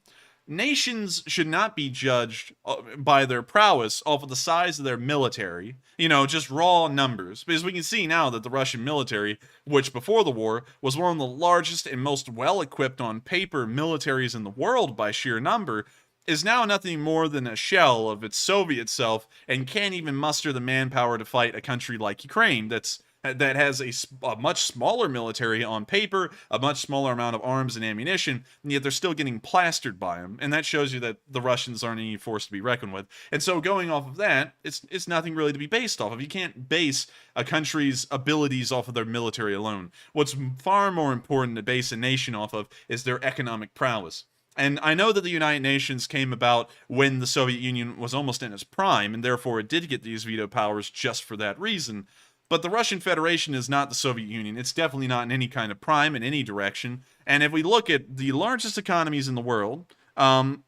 Nations should not be judged by their prowess off of the size of their military, just raw numbers. Because we can see now that the Russian military, which before the war was one of the largest and most well-equipped on paper militaries in the world by sheer number, is now nothing more than a shell of its Soviet self and can't even muster the manpower to fight a country like Ukraine that has a much smaller military on paper, a much smaller amount of arms and ammunition, and yet they're still getting plastered by them. And that shows you that the Russians aren't any force to be reckoned with. And so going off of that, it's nothing really to be based off of. You can't base a country's abilities off of their military alone. What's far more important to base a nation off of is their economic prowess. And I know that the United Nations came about when the Soviet Union was almost in its prime, and therefore it did get these veto powers just for that reason. But the Russian Federation is not the Soviet Union. It's definitely not in any kind of prime in any direction. And if we look at the largest economies in the world, national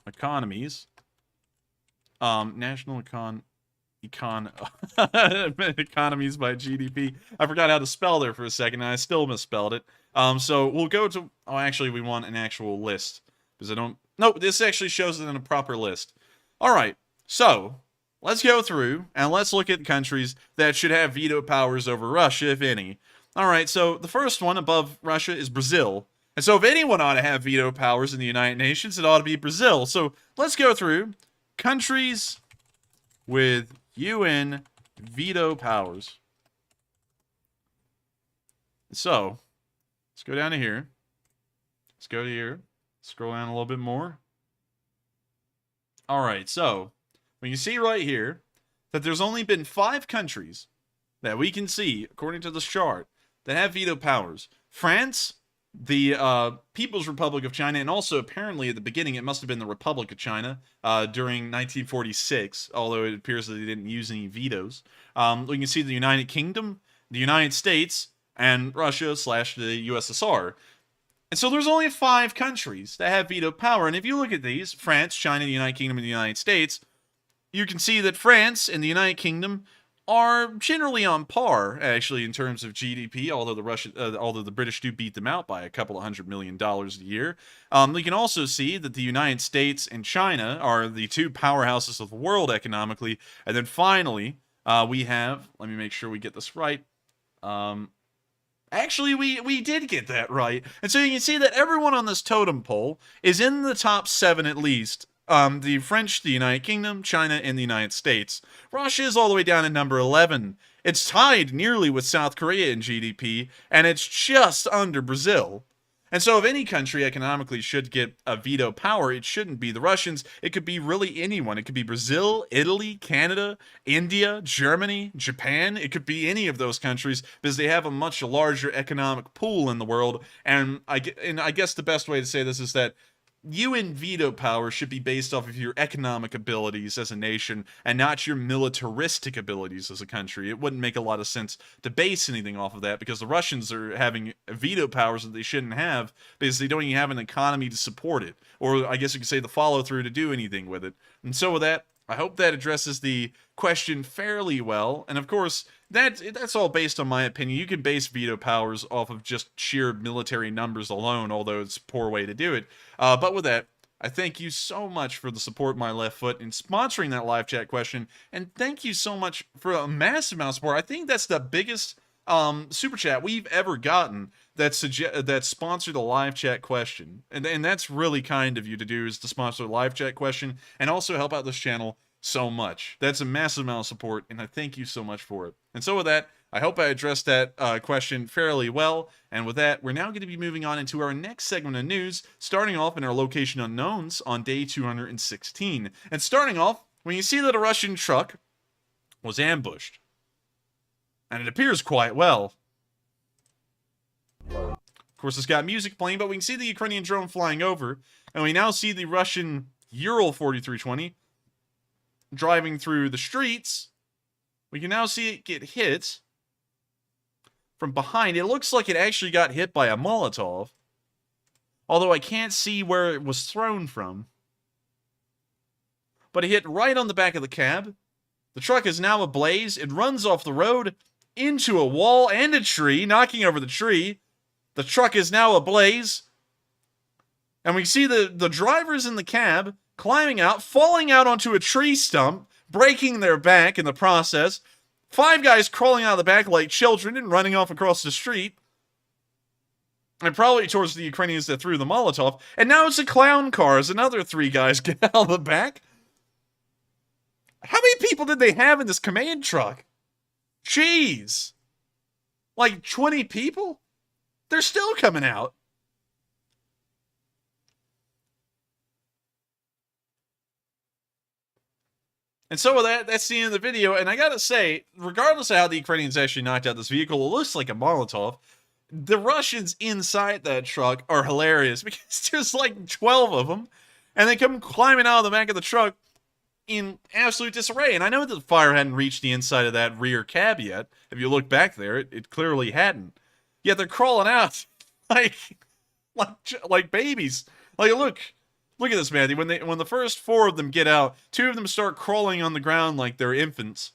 economies, economies by GDP. I forgot how to spell there for a second, and I still misspelled it. So we'll go to, actually we want an actual list, because this actually shows it in a proper list. All right. So, let's go through, and let's look at countries that should have veto powers over Russia, if any. Alright, so the first one above Russia is Brazil. And so if anyone ought to have veto powers in the United Nations, it ought to be Brazil. So, let's go through countries with UN veto powers. So, let's go down to here. Let's go to here. Scroll down a little bit more. Alright, so, when you see right here that there's only been 5 countries that we can see, according to this chart, that have veto powers. France, the People's Republic of China, and also apparently at the beginning it must have been the Republic of China during 1946, although it appears that they didn't use any vetoes. We can see the United Kingdom, the United States, and Russia / the USSR. And so there's only 5 countries that have veto power, and if you look at these, France, China, the United Kingdom, and the United States, you can see that France and the United Kingdom are generally on par, actually, in terms of GDP, although the British do beat them out by a couple of $100 million a year. We can also see that the United States and China are the 2 powerhouses of the world economically. And then finally, we have, let me make sure we get this right. Actually, we did get that right. And so you can see that everyone on this totem pole is in the top 7 at least. The French, the United Kingdom, China, and the United States. Russia is all the way down at number 11. It's tied nearly with South Korea in GDP, and it's just under Brazil. And so if any country economically should get a veto power, it shouldn't be the Russians. It could be really anyone. It could be Brazil, Italy, Canada, India, Germany, Japan. It could be any of those countries because they have a much larger economic pool in the world. And I guess the best way to say this is that UN veto power should be based off of your economic abilities as a nation and not your militaristic abilities as a country. It wouldn't make a lot of sense to base anything off of that because the Russians are having veto powers that they shouldn't have because they don't even have an economy to support it. Or I guess you could say the follow-through to do anything with it. And so with that, I hope that addresses the question fairly well. And of course, that's all based on my opinion. You can base veto powers off of just sheer military numbers alone, although it's a poor way to do it. But with that, I thank you so much for the support, my left foot, in sponsoring that live chat question. And thank you so much for a massive amount of support. I think that's the biggest super chat we've ever gotten that sponsored a live chat question, and that's really kind of you to do, is to sponsor a live chat question and also help out this channel so much. That's a massive amount of support, and I thank you so much for it. And so with that, I hope I addressed that question fairly well. And with that, we're now going to be moving on into our next segment of news, starting off in our location unknowns on day 216. And starting off, when you see that a Russian truck was ambushed, and it appears quite well. Of course, it's got music playing, but we can see the Ukrainian drone flying over, and we now see the Russian Ural 4320 driving through the streets. We can now see it get hit from behind. It looks like it actually got hit by a Molotov, although I can't see where it was thrown from. But it hit right on the back of the cab. The truck is now ablaze. It runs off the road into a wall and a tree, knocking over the tree. The truck is now ablaze. And we see the drivers in the cab climbing out, falling out onto a tree stump, breaking their back in the process. 5 guys crawling out of the back like children and running off across the street. And probably towards the Ukrainians that threw the Molotov. And now it's a clown car as another 3 guys get out of the back. How many people did they have in this command truck? Jeez. Like 20 people? They're still coming out. And so with that, that's the end of the video. And I gotta say, regardless of how the Ukrainians actually knocked out this vehicle, it looks like a Molotov. The Russians inside that truck are hilarious because there's like 12 of them. And they come climbing out of the back of the truck in absolute disarray. And I know that the fire hadn't reached the inside of that rear cab yet. If you look back there, it clearly hadn't. Yet they're crawling out like babies. Like, look at this, Matthew. When the first 4 of them get out, 2 of them start crawling on the ground like they're infants.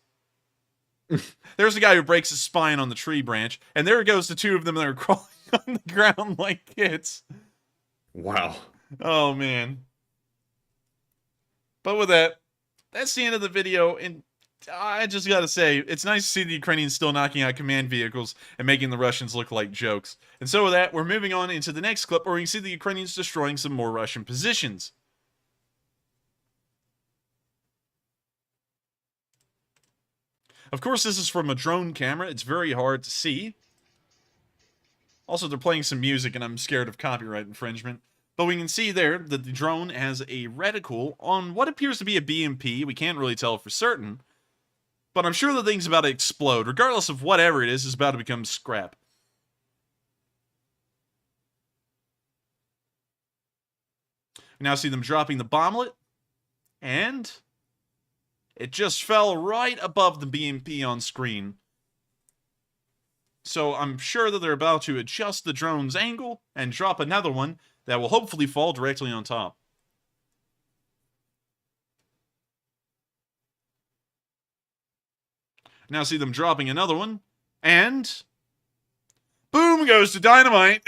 There's a guy who breaks his spine on the tree branch, and there goes the 2 of them that are crawling on the ground like kids. Wow. Oh, man. But with that, that's the end of the video, and I just gotta say, it's nice to see the Ukrainians still knocking out command vehicles and making the Russians look like jokes. And so with that, we're moving on into the next clip where we can see the Ukrainians destroying some more Russian positions. Of course, this is from a drone camera. It's very hard to see. Also, they're playing some music, and I'm scared of copyright infringement. But we can see there that the drone has a reticle on what appears to be a BMP. We can't really tell for certain. But I'm sure the thing's about to explode. Regardless of whatever it is about to become scrap. We now see them dropping the bomblet. And it just fell right above the BMP on screen. So I'm sure that they're about to adjust the drone's angle and drop another one that will hopefully fall directly on top. Now see them dropping another one, and boom goes the dynamite.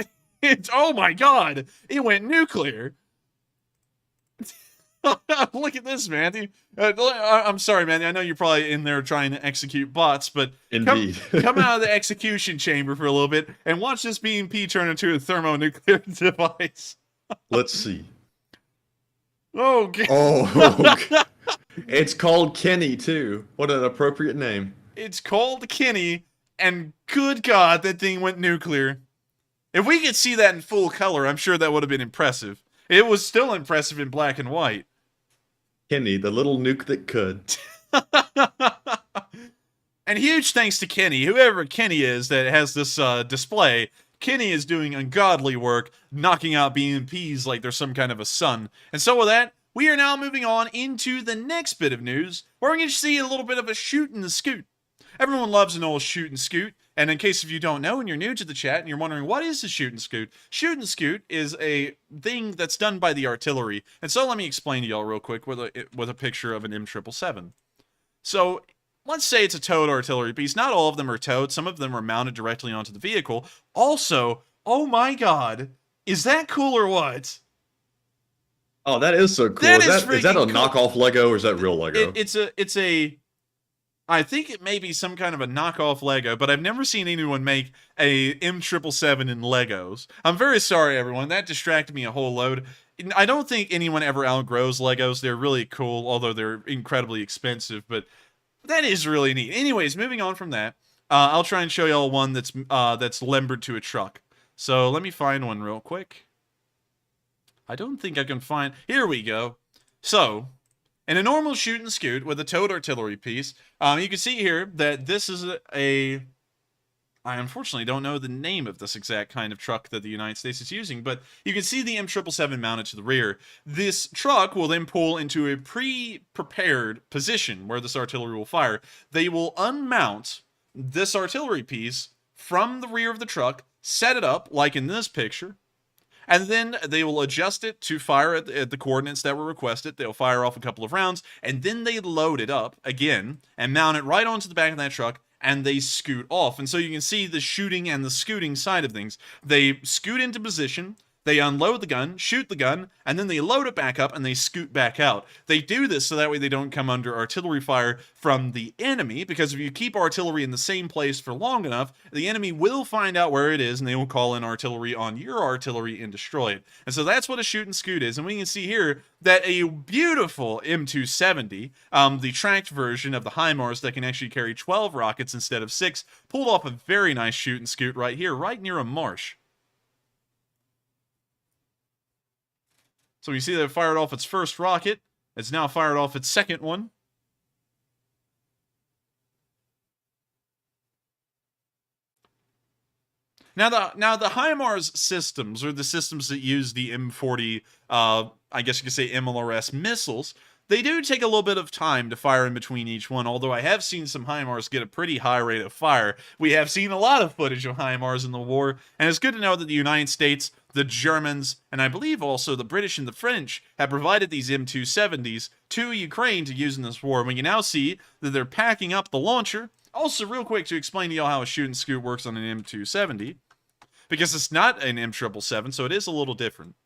Oh my god, it went nuclear. Look at this, Matthew. I'm sorry, man. I know you're probably in there trying to execute bots, but Indeed. come out of the execution chamber for a little bit and watch this BMP turn into a thermonuclear device. Let's see. Oh, God. Oh, it's called Kenny, too. What an appropriate name. It's called Kenny, and good God, that thing went nuclear. If we could see that in full color, I'm sure that would have been impressive. It was still impressive in black and white. Kenny, the little nuke that could. And huge thanks to Kenny, whoever Kenny is that has this display. Kenny is doing ungodly work, knocking out BMPs like they're some kind of a sun. And so with that, we are now moving on into the next bit of news, where we're going to see a little bit of a shoot and a scoot. Everyone loves an old shoot and scoot. And in case if you don't know and you're new to the chat and you're wondering what is a shoot and scoot, shoot and scoot is a thing that's done by the artillery. And so let me explain to y'all real quick with a picture of an M777. So let's say it's a towed artillery piece. Not all of them are towed. Some of them are mounted directly onto the vehicle. Also, oh my god, is that cool or what? Oh, that is so cool. That Is that a cool. knockoff Lego or is that real Lego? It's a I think it may be some kind of a knockoff Lego, but I've never seen anyone make a M777 in Legos. I'm very sorry, everyone. That distracted me a whole load. I don't think anyone ever outgrows Legos. They're really cool, although they're incredibly expensive, but that is really neat. Anyways, moving on from that, I'll try and show y'all one that's limbered to a truck. So let me find one real quick. I don't think I can find... Here we go. So, in a normal shoot and scoot with a towed artillery piece, you can see here that this is I unfortunately don't know the name of this exact kind of truck that the United States is using, but you can see the M777 mounted to the rear. This truck will then pull into a pre-prepared position where this artillery will fire. They will unmount this artillery piece from the rear of the truck, set it up like in this picture, and then they will adjust it to fire at the coordinates that were requested. They'll fire off a couple of rounds, and then they load it up again and mount it right onto the back of that truck, and they scoot off. And so you can see the shooting and the scooting side of things. They scoot into position, they unload the gun, shoot the gun, and then they load it back up and they scoot back out. They do this so that way they don't come under artillery fire from the enemy, because if you keep artillery in the same place for long enough, the enemy will find out where it is and they will call in artillery on your artillery and destroy it. And so that's what a shoot and scoot is. And we can see here that a beautiful M270, the tracked version of the HIMARS that can actually carry 12 rockets instead of 6, pulled off a very nice shoot and scoot right here, right near a marsh. So you see that it fired off its first rocket. It's now fired off its second one. Now the HIMARS systems, or the systems that use the M40, I guess you could say MLRS missiles, they do take a little bit of time to fire in between each one, although I have seen some HIMARS get a pretty high rate of fire. We have seen a lot of footage of HIMARS in the war, and it's good to know that the United States, the Germans, and I believe also the British and the French have provided these M270s to Ukraine to use in this war. And we can now see that they're packing up the launcher. Also, real quick to explain to y'all how a shoot and scoot works on an M270, because it's not an M777, so it is a little different.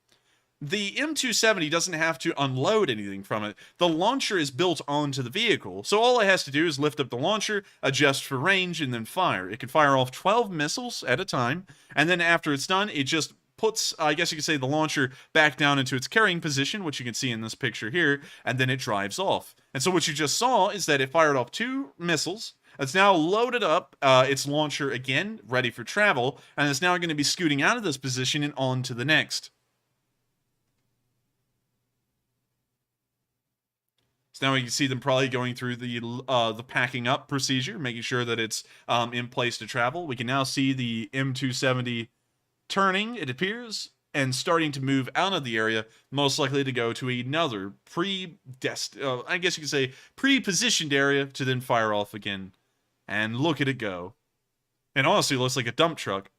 The M270 doesn't have to unload anything from it. The launcher is built onto the vehicle, so all it has to do is lift up the launcher, adjust for range, and then fire. It can fire off 12 missiles at a time, and then after it's done, it just puts, I guess you could say, the launcher back down into its carrying position, which you can see in this picture here, and then it drives off. And so what you just saw is that it fired off 2 missiles, It's now loaded up its launcher again, ready for travel, and it's now going to be scooting out of this position and on to the next. So now we can see them probably going through the packing up procedure, making sure that it's in place to travel. We can now see the M270 turning, it appears, and starting to move out of the area, most likely to go to another I guess you could say pre-positioned area to then fire off again. And look at it go. And honestly, it looks like a dump truck.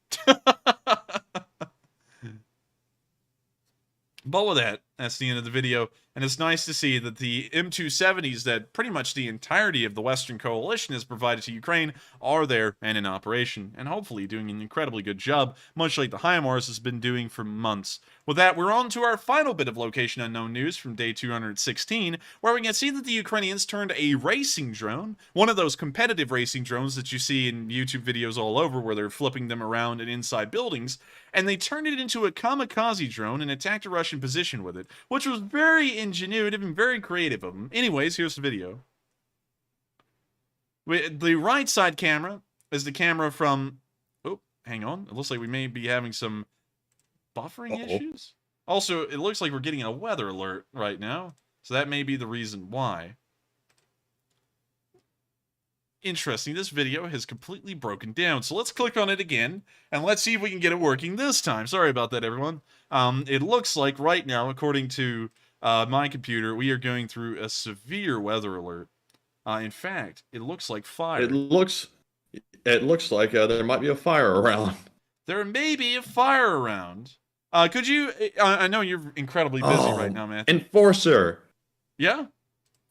But with that, that's the end of the video, and it's nice to see that the M270s that pretty much the entirety of the Western Coalition has provided to Ukraine are there and in operation, and hopefully doing an incredibly good job, much like the HIMARS has been doing for months. With that, we're on to our final bit of Location Unknown news from day 216, where we can see that the Ukrainians turned a racing drone, one of those competitive racing drones that you see in YouTube videos all over where they're flipping them around and inside buildings, and they turned it into a kamikaze drone and attacked a Russian position with it, which was very ingenuitive and very creative of them. Anyways, here's the video. The right side camera is the camera from... Oh, hang on. It looks like we may be having some buffering issues. Also, it looks like we're getting a weather alert right now, so that may be the reason why. Interesting, this video has completely broken down, so let's click on it again, and let's see if we can get it working this time. Sorry about that, everyone. It looks like right now, according to my computer, we are going through a severe weather alert. In fact, it looks like fire. It looks like there might be a fire around. There may be a fire around. Could you... I know you're incredibly busy right now, man. Enforcer! Yeah?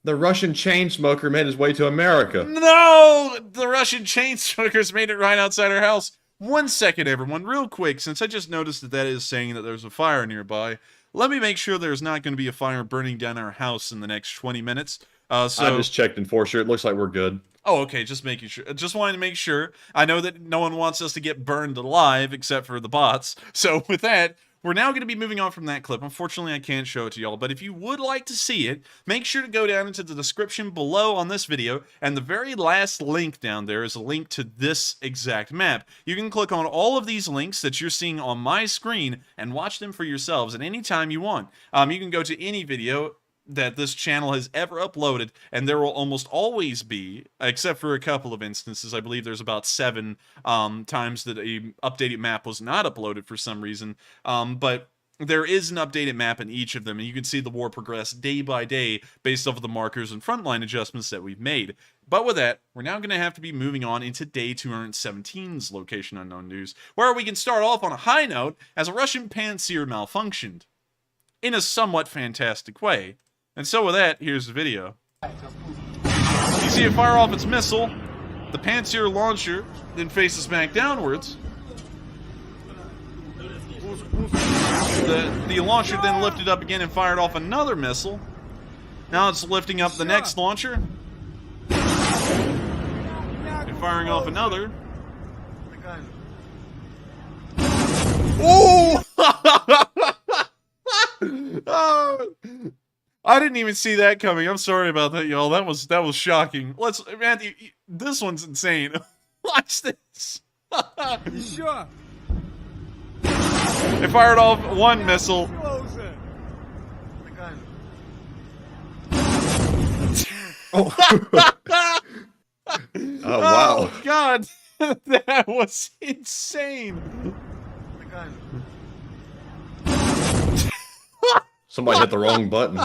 The Russian chain smoker made his way to America. No! The Russian chain smokers made it right outside our house. 1 second, everyone, real quick, since I just noticed that that is saying that there's a fire nearby. Let me make sure there's not going to be a fire burning down our house in the next 20 minutes. I just checked Enforcer. It looks like we're good. Oh, okay, just making sure. Just wanted to make sure. I know that no one wants us to get burned alive except for the bots. So with that, we're now going to be moving on from that clip. Unfortunately, I can't show it to y'all, but if you would like to see it, make sure to go down into the description below on this video, and the very last link down there is a link to this exact map. You can click on all of these links that you're seeing on my screen and watch them for yourselves at any time you want. You can go to any video that this channel has ever uploaded, and there will almost always be, except for a couple of instances, I believe there's about 7 times that a updated map was not uploaded for some reason, but there is an updated map in each of them, and you can see the war progress day by day based off of the markers and frontline adjustments that we've made. But with that, we're now going to have to be moving on into day 217's Location Unknown news, where we can start off on a high note as a Russian Pantsir malfunctioned in a somewhat fantastic way. And so with that, here's the video. You see it fire off its missile. The Pantsir launcher then faces back downwards. The launcher then lifted up again and fired off another missile. Now it's lifting up the next launcher. And firing off another. Oh! Oh! I didn't even see that coming. I'm sorry about that, y'all. That was shocking. Matthew, this one's insane. Watch this. Sure. It fired off one missile. Oh. Oh, wow. Oh, God. That was insane. Somebody hit the wrong button.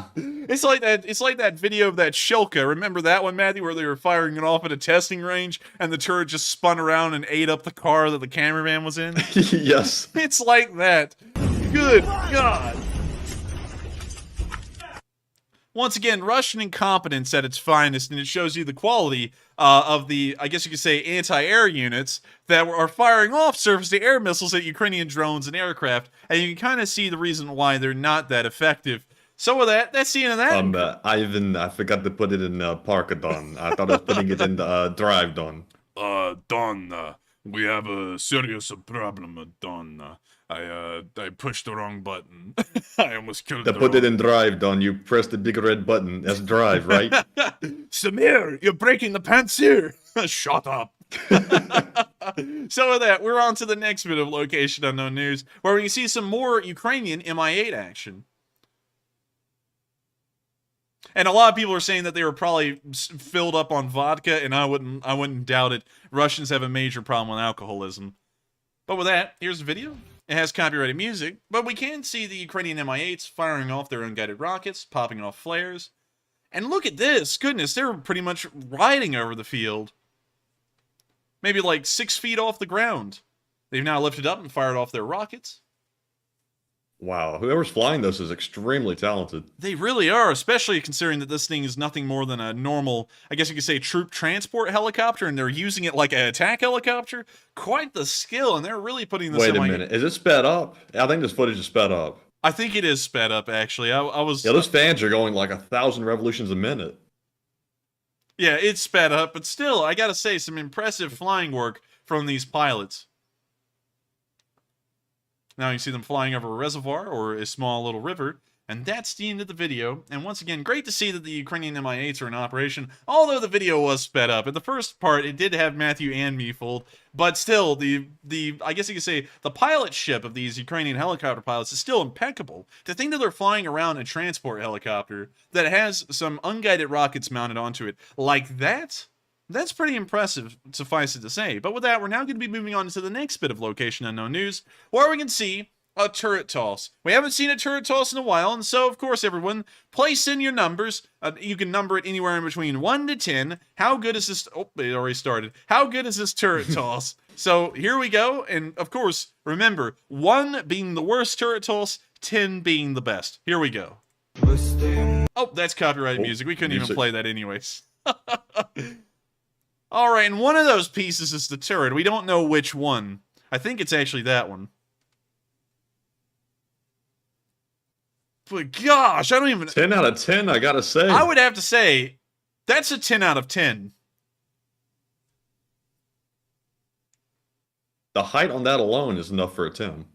It's like that video of that Shilka. Remember that one, Matthew, where they were firing it off at a testing range and the turret just spun around and ate up the car that the cameraman was in? Yes. It's like that. Good God. Once again, Russian incompetence at its finest, and it shows you the quality of the, I guess you could say, anti-air units that are firing off surface-to-air missiles at Ukrainian drones and aircraft, and you can kind of see the reason why they're not that effective. So with that, that's the end of that. Ivan, I forgot to put it in park Don. I thought I was putting it in the drive Don. Don, we have a serious problem, Don. I pushed the wrong button. I almost killed To put it in drive, Don, you press the big red button. That's drive, right? Samir, you're breaking the Pantsir. Shut up. So with that, we're on to the next bit of Location Unknown News, where we can see some more Ukrainian Mi-8 action. And a lot of people are saying that they were probably filled up on vodka, and I wouldn't doubt it. Russians have a major problem with alcoholism. But with that, here's the video. It has copyrighted music, but we can see the Ukrainian Mi-8s firing off their unguided rockets, popping off flares. And look at this. Goodness, they're pretty much riding over the field. Maybe like 6 feet off the ground. They've now lifted up and fired off their rockets. Wow, whoever's flying this is extremely talented. They really are, especially considering that this thing is nothing more than a normal, I guess you could say, troop transport helicopter, and they're using it like an attack helicopter. Quite the skill, and they're really putting this Wait a minute, is it sped up? I think this footage is sped up. I think it is sped up, actually. I was... Yeah, those fans are going like 1,000 revolutions a minute. Yeah, it's sped up, but still, I gotta say, some impressive flying work from these pilots. Now you see them flying over a reservoir or a small little river, and that's the end of the video. And once again, great to see that the Ukrainian Mi-8s are in operation, although the video was sped up. In the first part, it did have Matthew and me fooled, but still, the I guess you could say, the pilot ship of these Ukrainian helicopter pilots is still impeccable. To think that they're flying around a transport helicopter that has some unguided rockets mounted onto it like that, that's pretty impressive, suffice it to say. But with that, we're now going to be moving on to the next bit of Location Unknown News, where we can see a turret toss. We haven't seen a turret toss in a while, and so, of course, everyone, place in your numbers. You can number it anywhere in between 1 to 10. How good is this? Oh, it already started. How good is this turret toss? So here we go, and of course, remember, 1 being the worst turret toss, 10 being the best. Here we go. Oh, that's copyrighted music. We couldn't even play that anyways. All right, and one of those pieces is the turret. We don't know which one. I think it's actually that one. But gosh, I don't even... 10 out of 10, I gotta say. I would have to say, that's a 10 out of 10. The height on that alone is enough for a 10.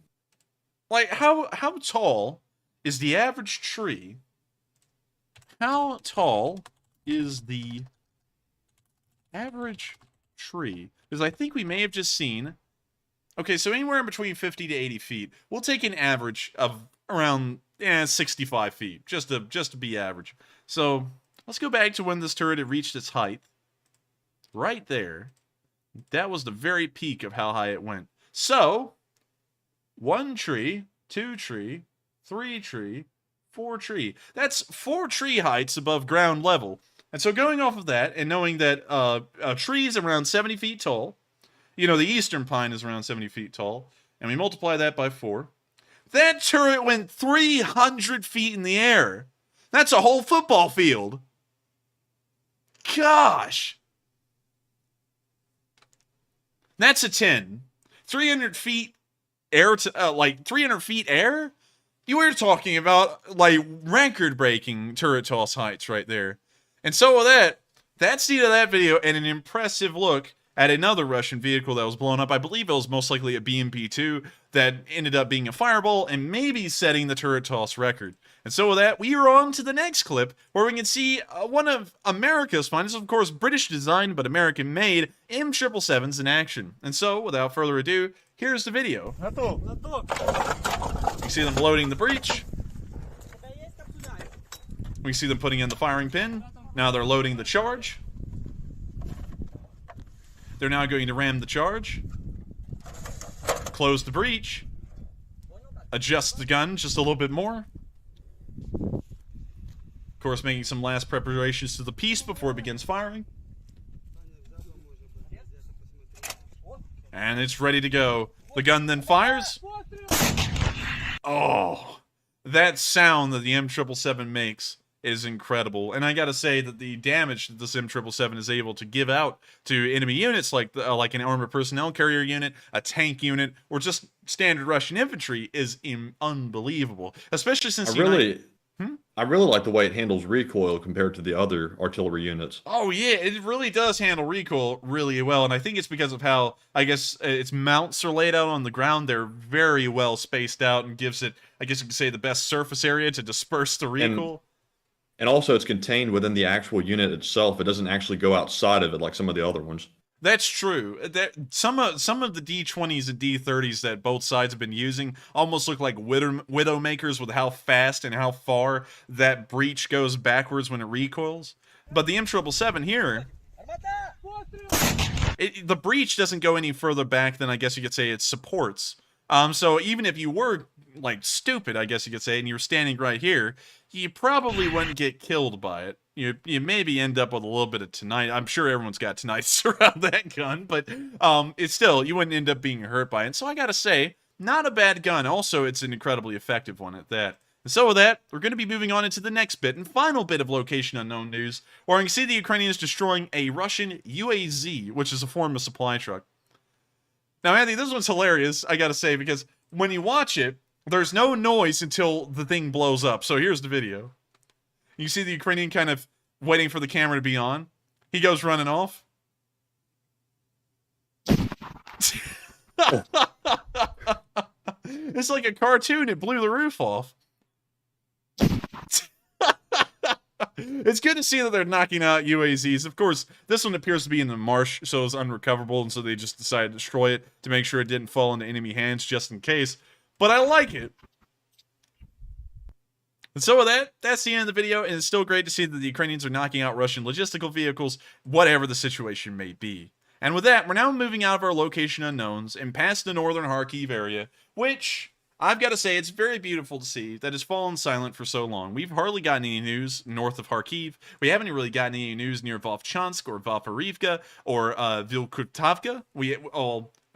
Like, how tall is the average tree? How tall is the average tree? Because I think we may have just seen... Okay, so anywhere in between 50 to 80 feet. We'll take an average of around 65 feet, just to be average. So let's go back to when this turret had reached its height. Right there. That was the very peak of how high it went. So 1 tree, 2 tree, 3 tree, 4 tree. That's 4 tree heights above ground level. And so going off of that, and knowing that a tree is around 70 feet tall, you know, the eastern pine is around 70 feet tall, and we multiply that by 4, that turret went 300 feet in the air. That's a whole football field. Gosh. That's a 10. 300 feet air, like 300 feet air? You were talking about, like, record-breaking turret toss heights right there. And so with that's the end of that video, and an impressive look at another Russian vehicle that was blown up. I believe it was most likely a BMP-2 that ended up being a fireball and maybe setting the turret toss record. And so with that, we are on to the next clip where we can see one of America's finest, of course, British designed but American made M777s in action. And so, without further ado, here's the video. You see them loading the breech. We see them putting in the firing pin. Now they're loading the charge. They're now going to ram the charge. Close the breech. Adjust the gun just a little bit more. Of course, making some last preparations to the piece before it begins firing. And it's ready to go. The gun then fires. Oh, that sound that the M777 makes is incredible. And I gotta say that the damage that this M777 is able to give out to enemy units like an armored personnel carrier unit, a tank unit, or just standard Russian infantry is unbelievable. Especially since I really like the way it handles recoil compared to the other artillery units. Oh yeah, it really does handle recoil really well, and I think it's because of how, I guess, its mounts are laid out on the ground. They're very well spaced out and gives it, I guess you could say, the best surface area to disperse the recoil. And also, it's contained within the actual unit itself. It doesn't actually go outside of it like some of the other ones. That's true. That some of the D20s and D30s that both sides have been using almost look like Widowmakers with how fast and how far that breach goes backwards when it recoils. But the M777 here, the breach doesn't go any further back than I guess you could say it supports. So even if you were like stupid, I guess you could say, and you were standing right here, you probably wouldn't get killed by it. You maybe end up with a little bit of tonight. I'm sure everyone's got tinnitus around that gun, but it's still, you wouldn't end up being hurt by it. So I gotta say, not a bad gun. Also, it's an incredibly effective one at that. And so with that, we're going to be moving on into the next bit and final bit of location unknown news, where you can see the Ukrainians destroying a Russian UAZ, which is a form of supply truck. Now, Anthony, this one's hilarious, I gotta say, because when you watch it, there's no noise until the thing blows up. So here's the video. You see the Ukrainian kind of waiting for the camera to be on. He goes running off. It's like a cartoon. It blew the roof off. It's good to see that they're knocking out UAZs. Of course, this one appears to be in the marsh, so it's unrecoverable, and so they just decided to destroy it to make sure it didn't fall into enemy hands just in case. But I like it. And so with that, that's the end of the video, and it's still great to see that the Ukrainians are knocking out Russian logistical vehicles, whatever the situation may be. And with that, we're now moving out of our location unknowns and past the northern Kharkiv area, which, I've got to say, it's very beautiful to see that has fallen silent for so long. We've hardly gotten any news north of Kharkiv. We haven't really gotten any news near Vovchansk or Vaporivka or Vilkutavka.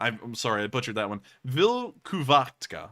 I'm sorry, I butchered that one. Vilkuvatka.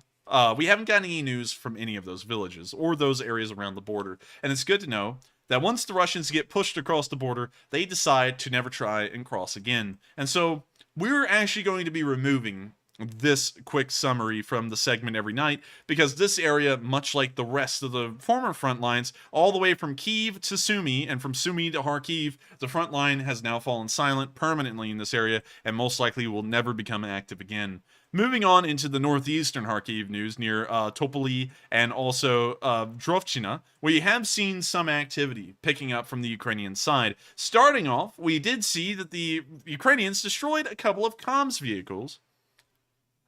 We haven't gotten any news from any of those villages or those areas around the border. And it's good to know that once the Russians get pushed across the border, they decide to never try and cross again. And so we're actually going to be removing this quick summary from the segment every night, because this area, much like the rest of the former front lines, all the way from Kyiv to Sumy and from Sumy to Kharkiv, the front line has now fallen silent permanently in this area and most likely will never become active again. Moving on into the northeastern Kharkiv news near Topoly and also Drovchina, we have seen some activity picking up from the Ukrainian side. Starting off, we did see that the Ukrainians destroyed a couple of comms vehicles.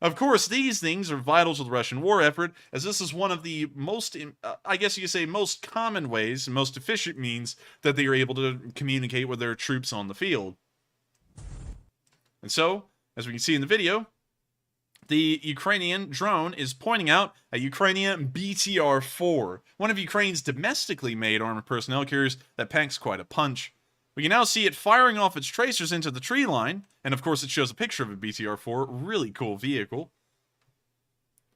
Of course, these things are vital to the Russian war effort, as this is one of the most, I guess you could say, most common ways and most efficient means that they are able to communicate with their troops on the field. And so, as we can see in the video, the Ukrainian drone is pointing out a Ukrainian BTR-4, one of Ukraine's domestically made armored personnel carriers that packs quite a punch. We can now see it firing off its tracers into the tree line, and of course it shows a picture of a BTR-4, really cool vehicle.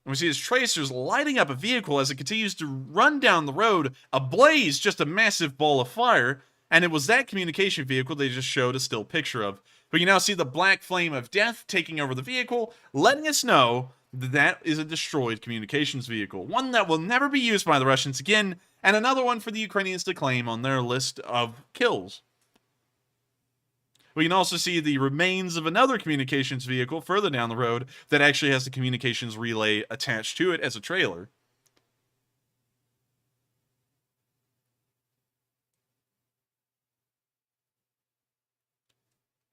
And we see its tracers lighting up a vehicle as it continues to run down the road, ablaze, just a massive ball of fire, and it was that communication vehicle they just showed a still picture of. We can now see the black flame of death taking over the vehicle, letting us know that that is a destroyed communications vehicle, one that will never be used by the Russians again, and another one for the Ukrainians to claim on their list of kills. We can also see the remains of another communications vehicle further down the road that actually has the communications relay attached to it as a trailer.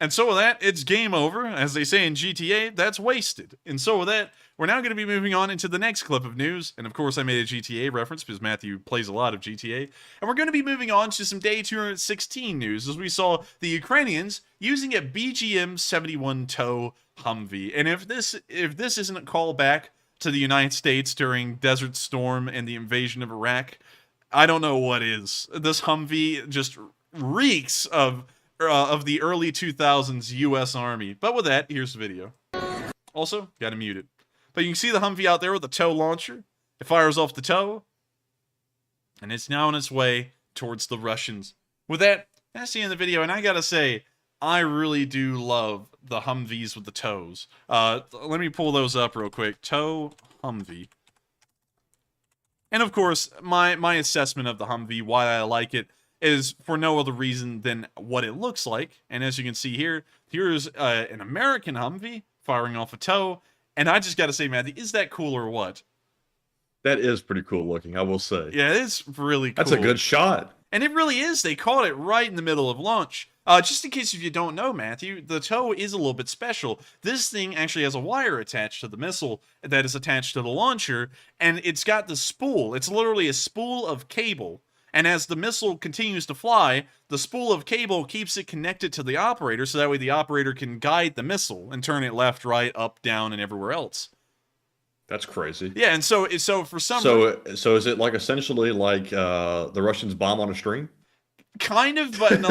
And so with that, it's game over. As they say in GTA, that's wasted. And so with that, we're now going to be moving on into the next clip of news. And of course, I made a GTA reference because Matthew plays a lot of GTA. And we're going to be moving on to some day 216 news, as we saw the Ukrainians using a BGM-71 tow Humvee. And if this isn't a callback to the United States during Desert Storm and the invasion of Iraq, I don't know what is. This Humvee just reeks of the early 2000s U.S. Army. But with that, here's the video. Also, gotta mute it. But you can see the Humvee out there with the tow launcher. It fires off the tow, and it's now on its way towards the Russians. With that, that's the end of the video, and I gotta say, I really do love the Humvees with the tows. Let me pull those up real quick. Tow Humvee. And of course, my assessment of the Humvee, why I like it, is for no other reason than what it looks like. And as you can see here, here's an American Humvee firing off a tow. And I just got to say, Matthew, is that cool or what? That is pretty cool looking, I will say. Yeah, it's really cool. That's a good shot. And it really is. They caught it right in the middle of launch. Just in case if you don't know, Matthew, the TOW is a little bit special. This thing actually has a wire attached to the missile that is attached to the launcher, and it's got the spool. It's literally a spool of cable. And as the missile continues to fly, the spool of cable keeps it connected to the operator, so that way the operator can guide the missile and turn it left, right, up, down, and everywhere else. That's crazy. Yeah, and so for some So is it like essentially like the Russians bomb on a string? kind of, but in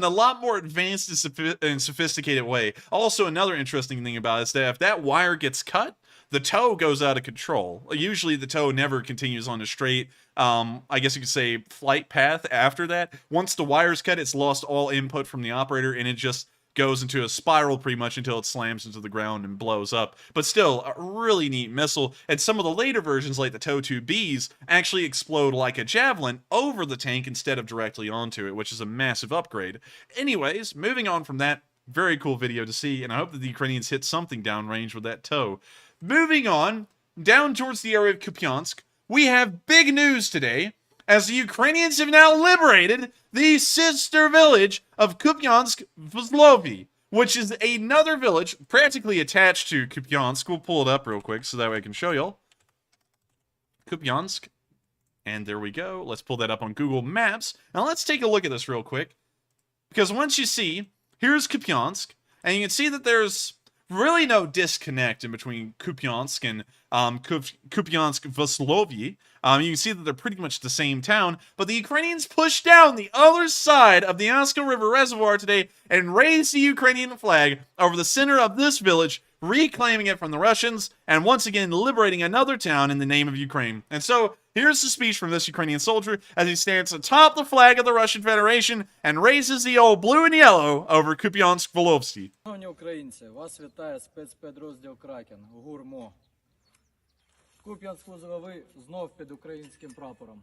a lot more advanced and sophisticated way. Also, another interesting thing about it is that if that wire gets cut, the TOW goes out of control. Usually the TOW never continues on a straight, I guess you could say, flight path after that. Once the wire's cut, it's lost all input from the operator, and it just goes into a spiral pretty much until it slams into the ground and blows up. But still, a really neat missile, and some of the later versions, like the TOW-2Bs, actually explode like a javelin over the tank instead of directly onto it, which is a massive upgrade. Anyways, moving on from that, very cool video to see, and I hope that the Ukrainians hit something downrange with that TOW. Moving on, down towards the area of Kupiansk, we have big news today, as the Ukrainians have now liberated the sister village of Kupiansk-Vzlovy, which is another village practically attached to Kupiansk. We'll pull it up real quick so that way I can show y'all. Kupiansk. And there we go. Let's pull that up on Google Maps. Now let's take a look at this real quick. Because once you see, here's Kupiansk, and you can see that there's really no disconnect in between Kupiansk and Kupiansk-Vzlovy. You can see that they're pretty much the same town, but the Ukrainians pushed down the other side of the Oska River Reservoir today and raised the Ukrainian flag over the center of this village, reclaiming it from the Russians, and once again liberating another town in the name of Ukraine. And so, here's the speech from this Ukrainian soldier as he stands atop the flag of the Russian Federation and raises the old blue and yellow over Kupiansk-Vzlovy. Шановні українці, вас вітає спецпідрозділ Кракен, ГУРМО. Куп'янськ-Лозовий знов під українським прапором.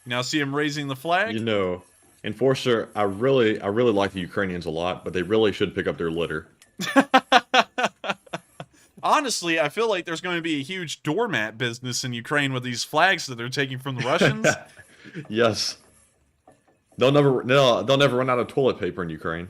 Now see him raising the flag? You know, Enforcer, I really like the Ukrainians a lot, but they really should pick up their litter. Honestly, I feel like there's going to be a huge doormat business in Ukraine with these flags that they're taking from the Russians. Yes. They'll never run out of toilet paper in Ukraine.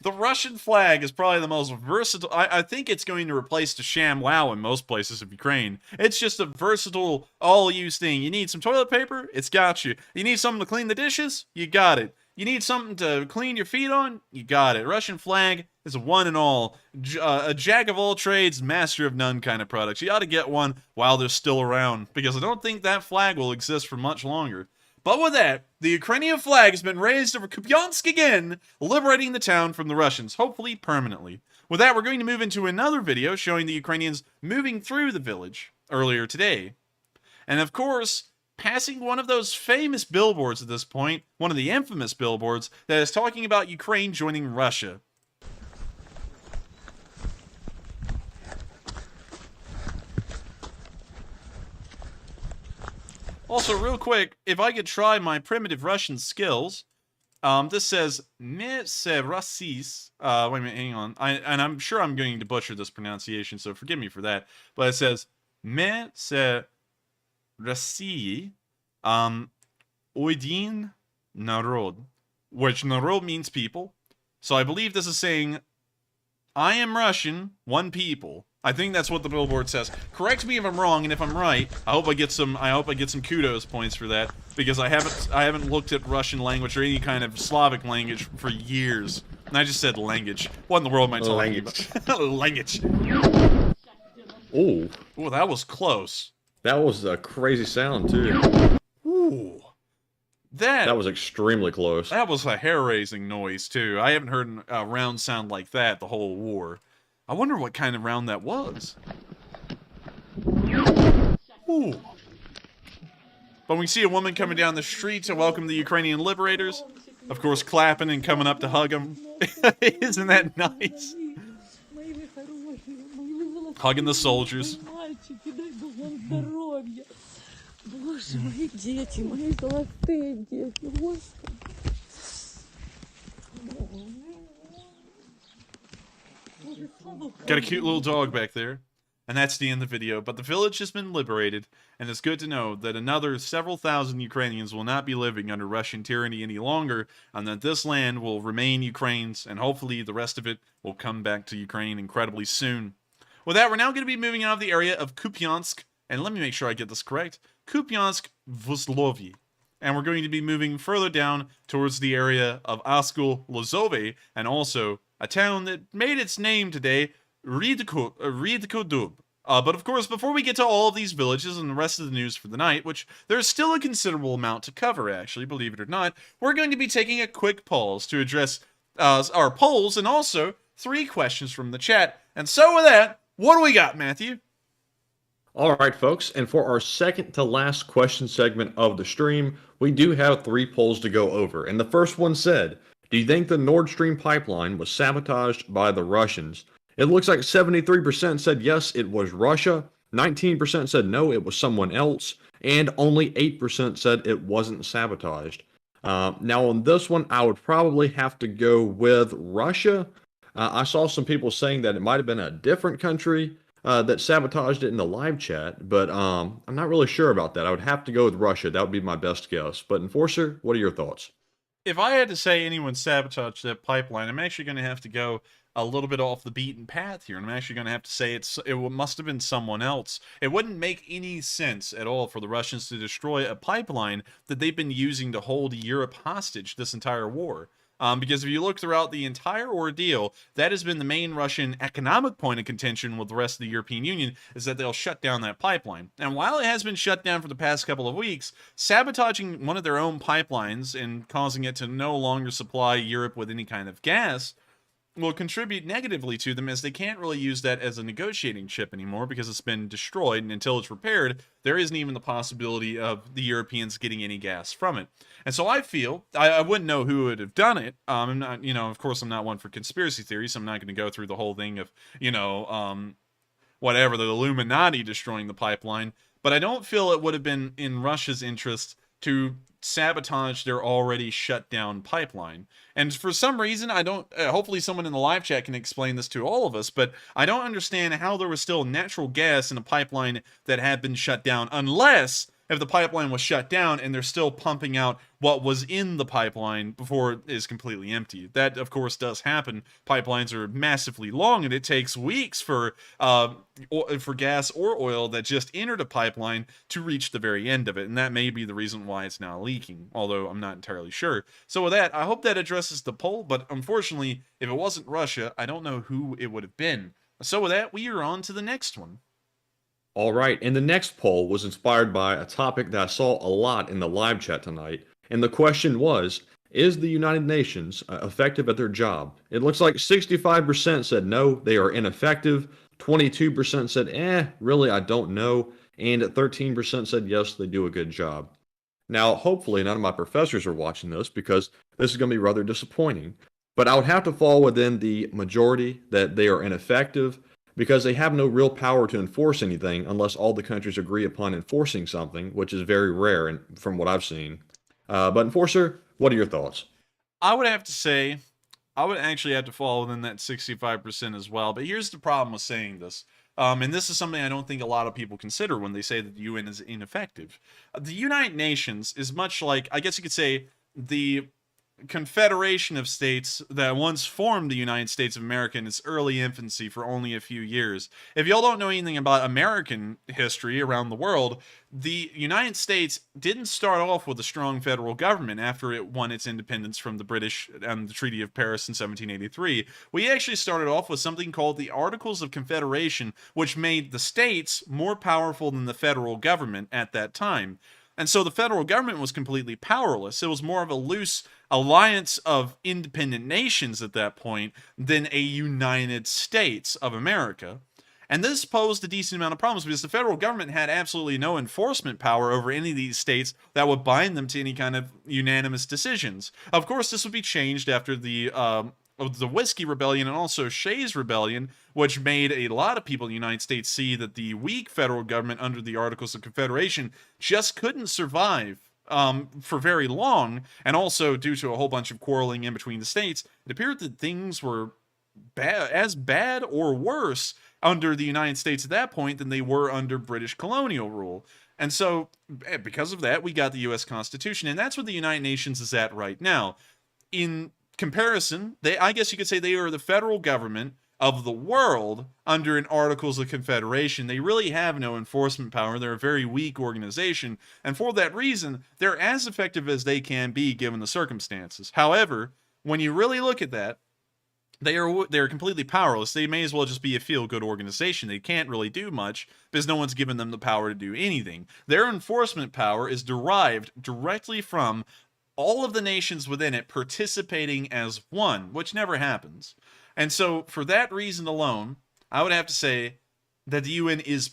The Russian flag is probably the most versatile. I think it's going to replace the sham wow in most places of Ukraine. It's just a versatile, all-use thing. You need some toilet paper? It's got you. You need something to clean the dishes? You got it. You need something to clean your feet on? You got it. Russian flag is a one and all. A jack of all trades, master of none kind of product. You ought to get one while they're still around, because I don't think that flag will exist for much longer. But with that, the Ukrainian flag has been raised over Kupiansk again, liberating the town from the Russians, hopefully permanently. With that, we're going to move into another video showing the Ukrainians moving through the village earlier today. And of course, passing one of those famous billboards at this point, one of the infamous billboards, that is talking about Ukraine joining Russia. Also, real quick, if I could try my primitive Russian skills, this says "me se rasis." Wait a minute, hang on. And I'm sure I'm going to butcher this pronunciation, so forgive me for that. But it says "me se rasii один народ," which narod means people. So I believe this is saying, "I am Russian, one people." I think that's what the billboard says. Correct me if I'm wrong, and if I'm right, I hope I get some kudos points for that, because I haven't looked at Russian language or any kind of Slavic language for years. And I just said language. What in the world am I talking about? Language. Oh, that was close. that was a crazy sound too. Ooh. That was extremely close. That was a hair-raising noise too. I haven't heard a round sound like that the whole war. I wonder what kind of round that was. Ooh. But we see a woman coming down the street to welcome the Ukrainian liberators. Of course, clapping and coming up to hug them. Isn't that nice? Hugging the soldiers. Got a cute little dog back there. And that's the end of the video, but the village has been liberated, and it's good to know that another several thousand Ukrainians will not be living under Russian tyranny any longer, and that this land will remain Ukraine's, and hopefully the rest of it will come back to Ukraine incredibly soon. With that, we're now going to be moving out of the area of Kupiansk, and let me make sure I get this correct, Kupiansk-Vyslovyi. And we're going to be moving further down towards the area of Oskol-Lozove, and also a town that made its name today, Ridkodub. But of course, before we get to all of these villages and the rest of the news for the night, which there's still a considerable amount to cover, actually, believe it or not, we're going to be taking a quick pause to address our polls and also 3 questions from the chat. And so with that, what do we got, Matthew? All right, folks, and for our second to last question segment of the stream, we do have 3 polls to go over. And the first one said, do you think the Nord Stream pipeline was sabotaged by the Russians? It looks like 73% said yes, it was Russia, 19% said no, it was someone else, and only 8% said it wasn't sabotaged. Now on this one, I would probably have to go with Russia. I saw some people saying that it might have been a different country that sabotaged it in the live chat, but I'm not really sure about that. I would have to go with Russia. That would be my best guess. But Enforcer, what are your thoughts? If I had to say anyone sabotaged that pipeline, I'm actually going to have to go a little bit off the beaten path here, and I'm actually going to have to say it must have been someone else. It wouldn't make any sense at all for the Russians to destroy a pipeline that they've been using to hold Europe hostage this entire war. Because if you look throughout the entire ordeal, that has been the main Russian economic point of contention with the rest of the European Union, is that they'll shut down that pipeline. And while it has been shut down for the past couple of weeks, sabotaging one of their own pipelines and causing it to no longer supply Europe with any kind of gas will contribute negatively to them, as they can't really use that as a negotiating chip anymore because it's been destroyed, and until it's repaired, there isn't even the possibility of the Europeans getting any gas from it. And so I feel, I wouldn't know who would have done it. I'm not, of course I'm not one for conspiracy theories, so I'm not going to go through the whole thing of, whatever, the Illuminati destroying the pipeline, but I don't feel it would have been in Russia's interest to sabotage their already shut down pipeline. And for some reason, I don't, hopefully someone in the live chat can explain this to all of us, but I don't understand how there was still natural gas in a pipeline that had been shut down, unless if the pipeline was shut down and they're still pumping out what was in the pipeline before it is completely empty. That, of course, does happen. Pipelines are massively long, and it takes weeks for gas or oil that just entered a pipeline to reach the very end of it, and that may be the reason why it's now leaking, although I'm not entirely sure. So with that, I hope that addresses the poll, but unfortunately, if it wasn't Russia, I don't know who it would have been. So with that, we are on to the next one. All right, and the next poll was inspired by a topic that I saw a lot in the live chat tonight, and the question was, is the United Nations effective at their job? It looks like 65% said no, they are ineffective, 22% said, really, I don't know, and 13% said yes, they do a good job. Now, hopefully none of my professors are watching this, because this is going to be rather disappointing, but I would have to fall within the majority that they are ineffective, because they have no real power to enforce anything unless all the countries agree upon enforcing something, which is very rare and from what I've seen. But Enforcer, what are your thoughts? I would have to say, I would actually have to fall within that 65% as well. But here's the problem with saying this. And this is something I don't think a lot of people consider when they say that the UN is ineffective. The United Nations is much like, I guess you could say, the confederation of states that once formed the United States of America in its early infancy for only a few years. If y'all don't know anything about American history around the world, the United States didn't start off with a strong federal government after it won its independence from the British and the Treaty of Paris in 1783. We actually started off with something called the Articles of Confederation, which made the states more powerful than the federal government at that time. And so the federal government was completely powerless. It was more of a loose alliance of independent nations at that point than a United States of America. And this posed a decent amount of problems because the federal government had absolutely no enforcement power over any of these states that would bind them to any kind of unanimous decisions. Of course, this would be changed after the Whiskey Rebellion and also Shays Rebellion, which made a lot of people in the United States see that the weak federal government under the Articles of Confederation just couldn't survive for very long, and also due to a whole bunch of quarreling in between the states, it appeared that things were bad or worse under the United States at that point than they were under British colonial rule. And so, because of that, we got the U.S. Constitution, and that's what the United Nations is at right now. In comparison, I guess you could say they are the federal government of the world under an Articles of Confederation. They really have no enforcement power. They're a very weak organization, and for that reason, they're as effective as they can be given the circumstances. However, when you really look at that, they're completely powerless. They may as well just be a feel-good organization. They can't really do much because no one's given them the power to do anything. Their enforcement power is derived directly from all of the nations within it participating as one, which never happens. And so, for that reason alone, I would have to say that the UN is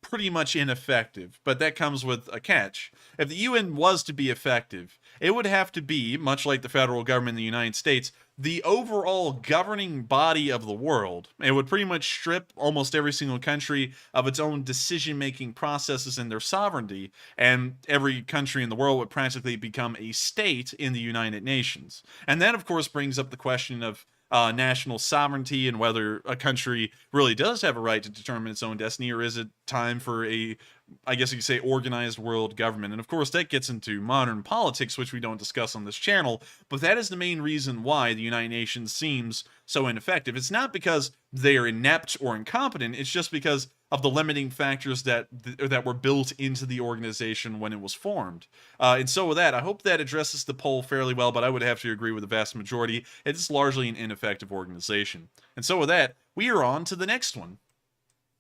pretty much ineffective, but that comes with a catch. If the UN was to be effective, it would have to be, much like the federal government in the United States, the overall governing body of the world. It would pretty much strip almost every single country of its own decision-making processes and their sovereignty, and every country in the world would practically become a state in the United Nations. And that, of course, brings up the question of national sovereignty and whether a country really does have a right to determine its own destiny, or is it time for a, I guess you could say, organized world government. And of course that gets into modern politics, which we don't discuss on this channel, but that is the main reason why the United Nations seems so ineffective. It's not because they are inept or incompetent, it's just because of the limiting factors that were built into the organization when it was formed. And so with that, I hope that addresses the poll fairly well, but I would have to agree with the vast majority. It's largely an ineffective organization. And so with that, we are on to the next one.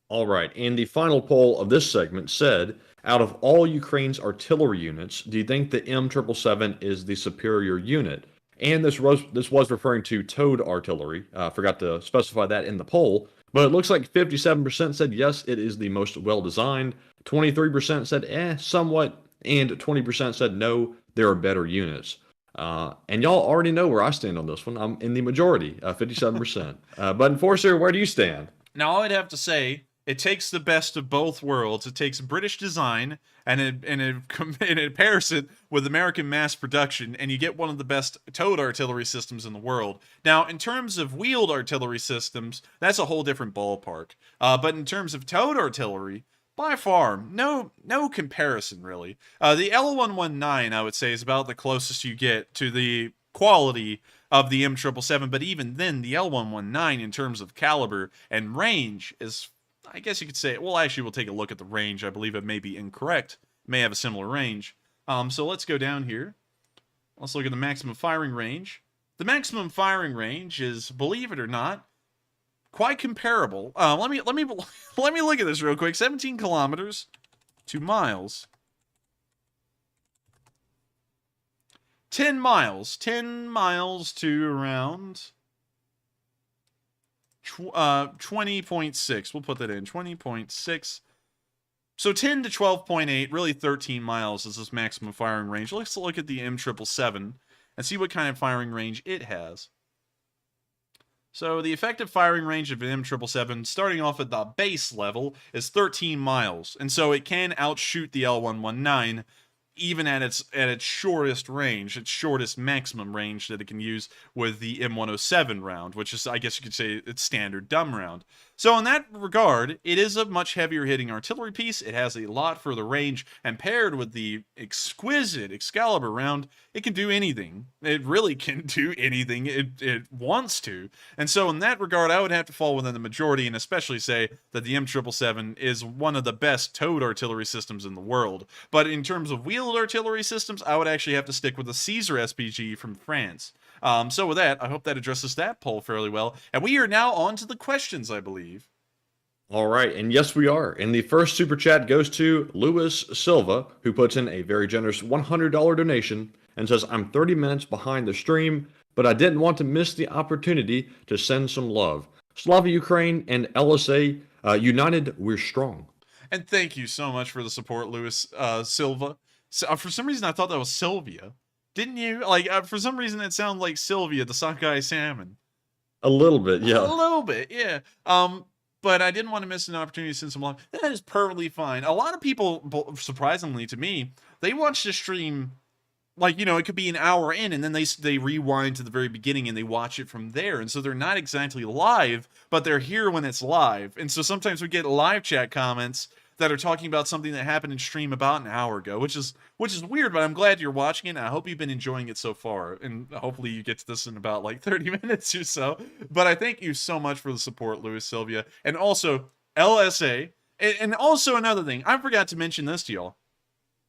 All right, and the final poll of this segment said, out of all Ukraine's artillery units, do you think the M777 is the superior unit? And this was referring to towed artillery. Forgot to specify that in the poll, but it looks like 57% said yes, it is the most well-designed, 23% said somewhat, and 20% said no, there are better units. And y'all already know where I stand on this one. I'm in the majority, 57%. But Enforcer, where do you stand? Now, I'd have to say, it takes the best of both worlds. It takes British design and it pairs it with American mass production, and you get one of the best towed artillery systems in the world. Now, in terms of wheeled artillery systems, that's a whole different ballpark. But in terms of towed artillery, by far, no comparison, really. The L119, I would say, is about the closest you get to the quality of the M777, but even then, the L119, in terms of caliber and range, is, I guess you could say, well, actually, we'll take a look at the range. I believe it may be incorrect. It may have a similar range. So let's go down here. Let's look at the maximum firing range. The maximum firing range is, believe it or not, quite comparable. Let me look at this real quick. 17 kilometers, 2 miles. 10 miles. 10 miles to around 20.6. We'll put that in. 20.6. So 10 to 12.8, really 13 miles is this maximum firing range. Let's look at the M777 and see what kind of firing range it has. So the effective firing range of an M777, starting off at the base level, is 13 miles. And so it can outshoot the L119 even at its shortest range, its shortest maximum range that it can use with the M107 round, which is, I guess you could say, its standard dumb round. So in that regard, it is a much heavier hitting artillery piece. It has a lot further range, and paired with the exquisite Excalibur round, it can do anything. It really can do anything it wants to. And so in that regard, I would have to fall within the majority, and especially say that the M777 is one of the best towed artillery systems in the world. But in terms of wheeled artillery systems, I would actually have to stick with the Caesar SPG from France. So with that, I hope that addresses that poll fairly well. And we are now on to the questions, I believe. All right, and yes, we are. And the first super chat goes to Luis Silva, who puts in a very generous $100 donation and says, I'm 30 minutes behind the stream, but I didn't want to miss the opportunity to send some love. Slava Ukraine and LSA, united, we're strong. And thank you so much for the support, Luis Silva. So, for some reason, I thought that was Sylvia. Didn't you? Like, for some reason, it sounded like Sylvia, the sockeye salmon. A little bit, yeah. A little bit, yeah. But I didn't want to miss an opportunity to send some love. That is perfectly fine. A lot of people, surprisingly to me, they watch the stream like, you know, it could be an hour in, and then they rewind to the very beginning and they watch it from there, and so they're not exactly live, but they're here when it's live. And so sometimes we get live chat comments that are talking about something that happened in stream about an hour ago, which is weird, but I'm glad you're watching it, and I hope you've been enjoying it so far, and hopefully you get to this in about like 30 minutes or so. But I thank you so much for the support, Louis Sylvia, and also LSA. And also another thing, I forgot to mention this to y'all.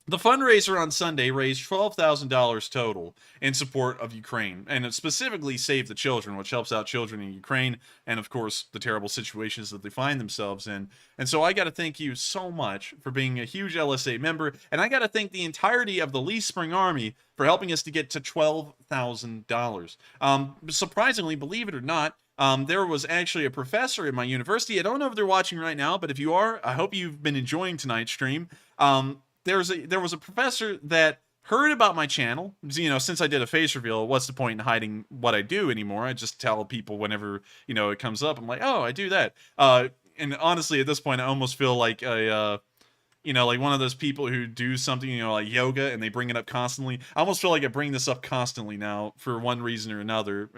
The fundraiser on Sunday raised $12,000 total in support of Ukraine, and it specifically Save the Children, which helps out children in Ukraine, and of course, the terrible situations that they find themselves in. And so I got to thank you so much for being a huge LSA member, and I got to thank the entirety of the Lee Spring Army for helping us to get to $12,000. Surprisingly, believe it or not, there was actually a professor at my university. I don't know if they're watching right now, but if you are, I hope you've been enjoying tonight's stream. There was a professor that heard about my channel. You know, since I did a face reveal, what's the point in hiding what I do anymore? I just tell people whenever, you know, it comes up. I'm like, oh, I do that. And honestly, at this point, I almost feel like you know, like one of those people who do something, you know, like yoga, and they bring it up constantly. I almost feel like I bring this up constantly now for one reason or another,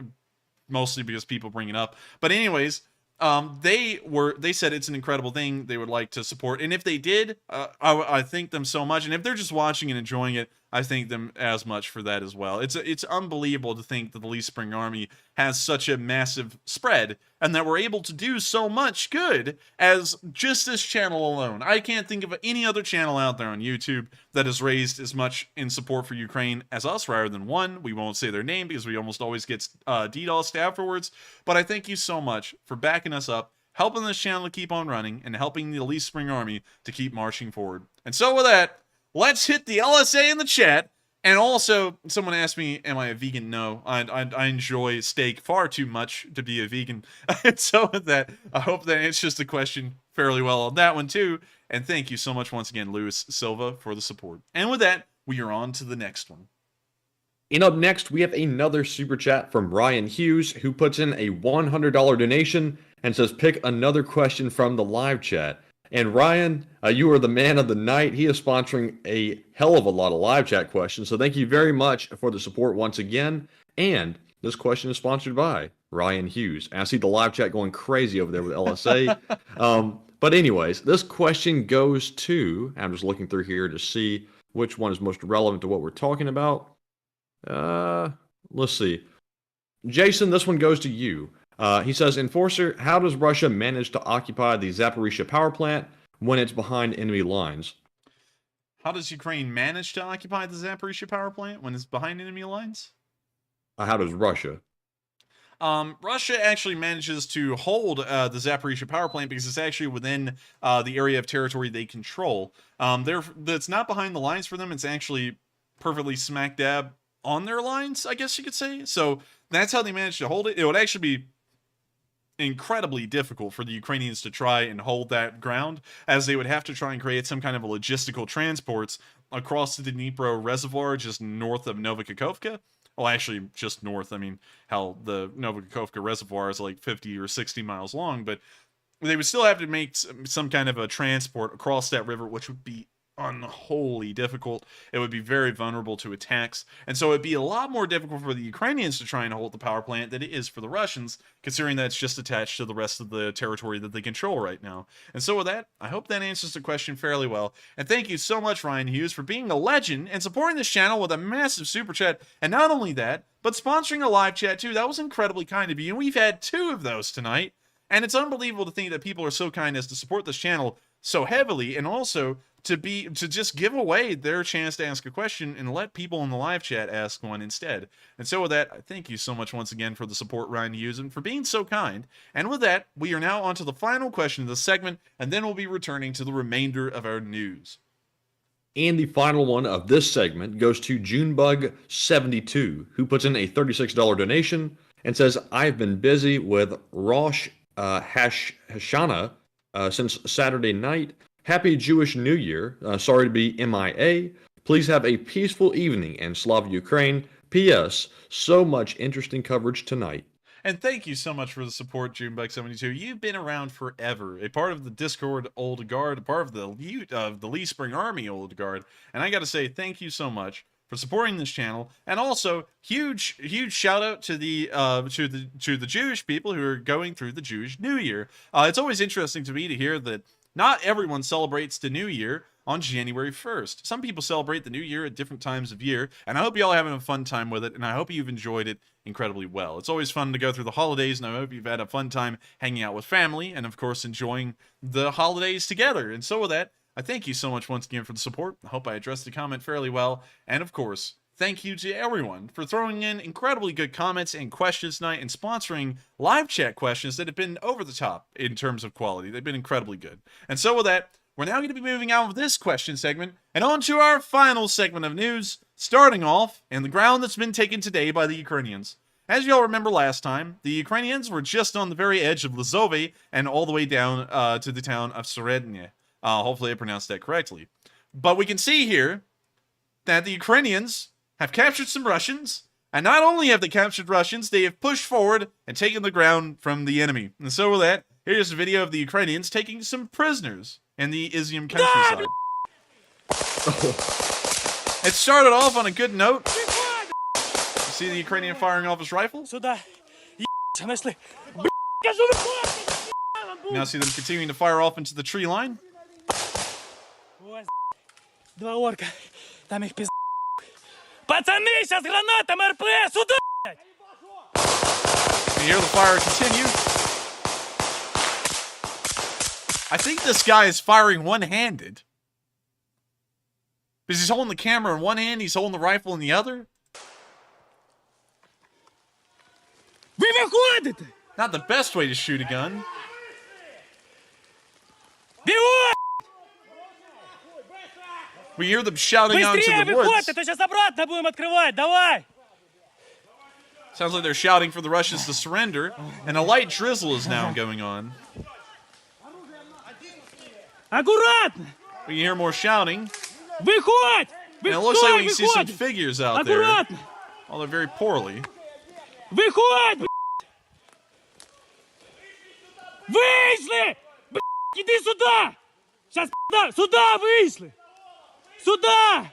mostly because people bring it up. But anyways, they said it's an incredible thing they would like to support, and if they did, I thank them so much. And if they're just watching and enjoying it, I thank them as much for that as well. It's unbelievable to think that the Lee Spring Army has such a massive spread, and that we're able to do so much good as just this channel alone. I can't think of any other channel out there on YouTube that has raised as much in support for Ukraine as us, rather than one. We won't say their name because we almost always get DDoSed afterwards. But I thank you so much for backing us up, helping this channel to keep on running, and helping the Lee Spring Army to keep marching forward. And so with that, let's hit the LSA in the chat. And also, someone asked me, am I a vegan? No, I enjoy steak far too much to be a vegan. And so with that, I hope that answers the question fairly well on that one too. And thank you so much once again, Luis Silva, for the support. And with that, we are on to the next one. And up next, we have another super chat from Ryan Hughes, who puts in a $100 donation and says, pick another question from the live chat. And Ryan, you are the man of the night. He is sponsoring a hell of a lot of live chat questions. So thank you very much for the support once again. And this question is sponsored by Ryan Hughes. I see the live chat going crazy over there with LSA. But anyways, this question goes to, I'm just looking through here to see which one is most relevant to what we're talking about. Let's see. Jason, this one goes to you. He says, Enforcer, how does Russia manage to occupy the Zaporizhia power plant when it's behind enemy lines? How does Ukraine manage to occupy the Zaporizhia power plant when it's behind enemy lines? How does Russia? Russia actually manages to hold the Zaporizhia power plant because it's actually within the area of territory they control. It's not behind the lines for them. It's actually perfectly smack dab on their lines, I guess you could say. So that's how they manage to hold it. It would actually be incredibly difficult for the Ukrainians to try and hold that ground, as they would have to try and create some kind of a logistical transports across the Dnipro Reservoir just north of Novokakhovka. Well, actually, just north. I mean, hell, the Novokakhovka Reservoir is like 50 or 60 miles long, but they would still have to make some kind of a transport across that river, which would be unholy difficult. It would be very vulnerable to attacks, and so it'd be a lot more difficult for the Ukrainians to try and hold the power plant than it is for the Russians, considering that it's just attached to the rest of the territory that they control right now. And so with that, I hope that answers the question fairly well, and thank you so much, Ryan Hughes, for being a legend and supporting this channel with a massive super chat. And not only that, but sponsoring a live chat too. That was incredibly kind of you, and we've had 2 of those tonight, and it's unbelievable to think that people are so kind as to support this channel so heavily, and also to just give away their chance to ask a question and let people in the live chat ask one instead. And so with that, I thank you so much once again for the support, Ryan Hughes, and for being so kind. And with that, we are now on to the final question of the segment, and then we'll be returning to the remainder of our news. And the final one of this segment goes to Junebug72, who puts in a $36 donation and says, I've been busy with Rosh Hashanah since Saturday night. Happy Jewish New Year. Sorry to be MIA. Please have a peaceful evening and Slava Ukraine. P.S. So much interesting coverage tonight. And thank you so much for the support, Junebug72. You've been around forever, a part of the Discord Old Guard, a part of the Lee Spring Army Old Guard. And I got to say, thank you so much for supporting this channel, and also huge shout out to the Jewish people who are going through the Jewish New Year. It's always interesting to me to hear that not everyone celebrates the New Year on January 1st. Some people celebrate the New Year at different times of year, and I hope you all having a fun time with it, and I hope you've enjoyed it incredibly well. It's always fun to go through the holidays, and I hope you've had a fun time hanging out with family, and of course enjoying the holidays together. And so with that, I thank you so much once again for the support. I hope I addressed the comment fairly well, and of course, thank you to everyone for throwing in incredibly good comments and questions tonight and sponsoring live chat questions that have been over the top in terms of quality. They've been incredibly good. And so with that, we're now going to be moving out of this question segment and on to our final segment of news, starting off in the ground that's been taken today by the Ukrainians. As you all remember last time, the Ukrainians were just on the very edge of Lozove and all the way down to the town of Serednye. Hopefully I pronounced that correctly. But we can see here that the Ukrainians have captured some Russians, and not only have they captured Russians, they have pushed forward and taken the ground from the enemy. And so with that, here's a video of the Ukrainians taking some prisoners in the Izium countryside. It started off on a good note. You see the Ukrainian firing off his rifle? Now see them continuing to fire off into the tree line. Пацаны, сейчас гранатом РП! Сюда! You hear the fire continue. I think this guy is firing one-handed. Because he's holding the camera in one hand, he's holding the rifle in the other. Вы выходите! Not the best way to shoot a gun. Бегут! We hear them shouting out into Быстрее the woods. выходите, то сейчас обратно будем открывать, давай! Sounds like they're shouting for the Russians to surrender, and a light drizzle is now going on. Аккуратно! We can hear more shouting, Выходь! and it looks like we can see some Выходь! figures out there. Аккуратно! Although very poorly. Выходь! Вышли! Иди сюда! Сейчас сюда вышли! Сюда!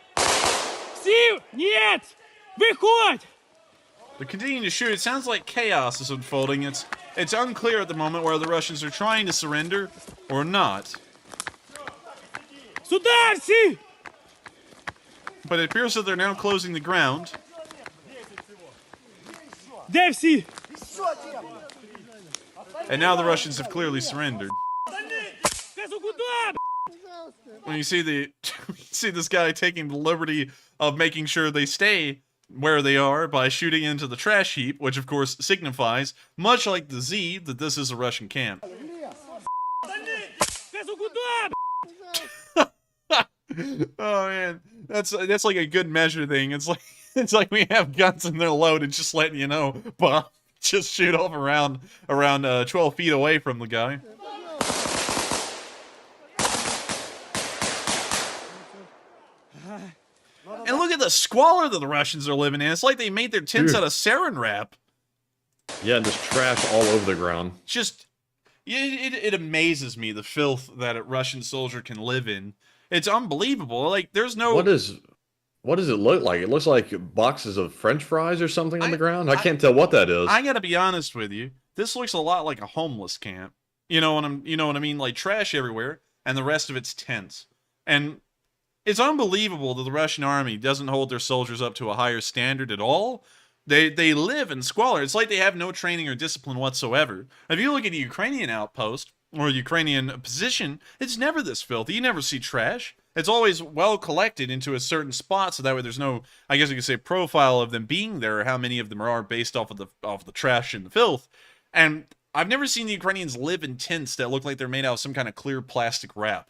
Все! Нет! Выходь! They're continuing to shoot. It sounds like chaos is unfolding. It's unclear at the moment whether the Russians are trying to surrender or not. Сюда все! But it appears that they're now closing the ground. Где все? And now the Russians have clearly surrendered. Куда? When you see this guy taking the liberty of making sure they stay where they are by shooting into the trash heap, which of course signifies, much like the Z, that this is a Russian camp. Oh man, that's like a good measure thing. It's like we have guns and they're loaded, just letting you know. But just shoot off around 12 feet away from the guy. And look at the squalor that the Russians are living in. It's like they made their tents out of sarin wrap. Yeah, and just trash all over the ground. Just, it amazes me the filth that a Russian soldier can live in. It's unbelievable. Like, there's no... What does it look like? It looks like boxes of French fries or something on the ground. I can't tell what that is. I gotta be honest with you. This looks a lot like a homeless camp. You know what I mean? Like trash everywhere, and the rest of it's tents. And it's unbelievable that the Russian army doesn't hold their soldiers up to a higher standard at all. They live in squalor. It's like they have no training or discipline whatsoever. If you look at a Ukrainian outpost or a Ukrainian position, it's never this filthy. You never see trash. It's always well collected into a certain spot, so that way there's no, I guess you could say, profile of them being there, or how many of them are based off of the trash and the filth. And I've never seen the Ukrainians live in tents that look like they're made out of some kind of clear plastic wrap.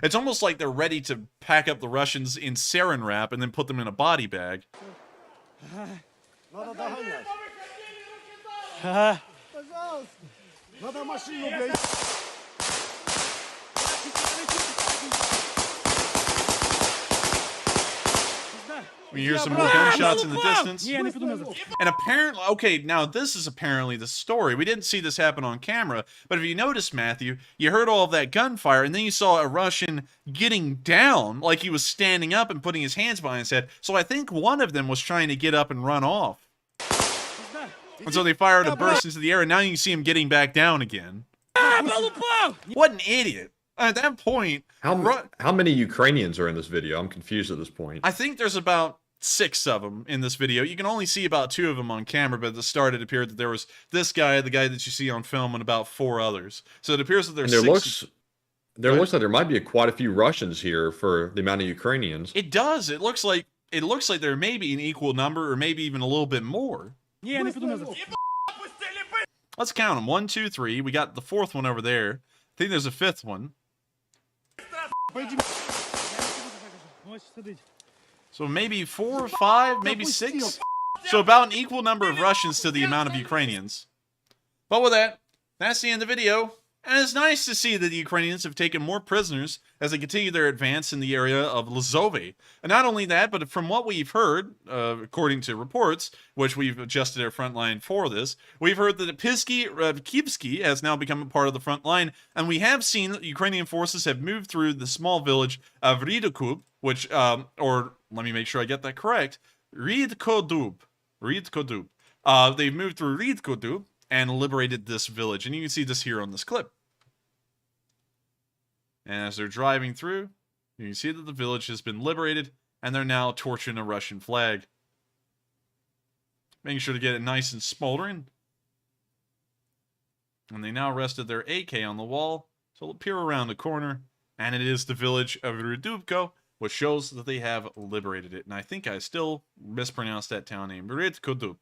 It's almost like they're ready to pack up the Russians in sarin wrap and then put them in a body bag. We hear some more gunshots in the distance. Ні, не піду назад. And apparently, okay, now this is apparently the story. We didn't see this happen on camera, but if you notice, Matthew, you heard all of that gunfire, and then you saw a Russian getting down, like he was standing up and putting his hands behind his head. So I think one of them was trying to get up and run off. And so they fired a burst into the air, and now you can see him getting back down again. What an idiot. At that point, How many Ukrainians are in this video? I'm confused at this point. I think there's about 6 of them in this video. You can only see about 2 of them on camera, but at the start it appeared that there was this guy, the guy that you see on film, and about 4 others. So it appears that there's And 6. there looks like there might be quite a few Russians here for the amount of Ukrainians. It does. It looks like there may be an equal number, or maybe even a little bit more. Ні, не піду назад. Let's count them. 1, 2, 3. We got the 4th one over there. I think there's a 5th one. Ось сидить. So maybe 4, 5, maybe 6. So about an equal number of Russians to the amount of Ukrainians. But with that, that's the end of the video. And it's nice to see that the Ukrainians have taken more prisoners as they continue their advance in the area of Lozove. And not only that, but from what we've heard, according to reports, which we've adjusted our front line for this, we've heard that Kivsky has now become a part of the front line, and we have seen that Ukrainian forces have moved through the small village of Rydkub, which, or let me make sure I get that correct, Rydkodub. They've moved through Rydkodub and liberated this village, and you can see this here on this clip. And as they're driving through, you can see that the village has been liberated, and they're now torching a Russian flag. Making sure to get it nice and smoldering. And they now rested their AK on the wall, so it'll peer around the corner, and it is the village of Rydubko, which shows that they have liberated it. And I think I still mispronounced that town name, Rydkodub.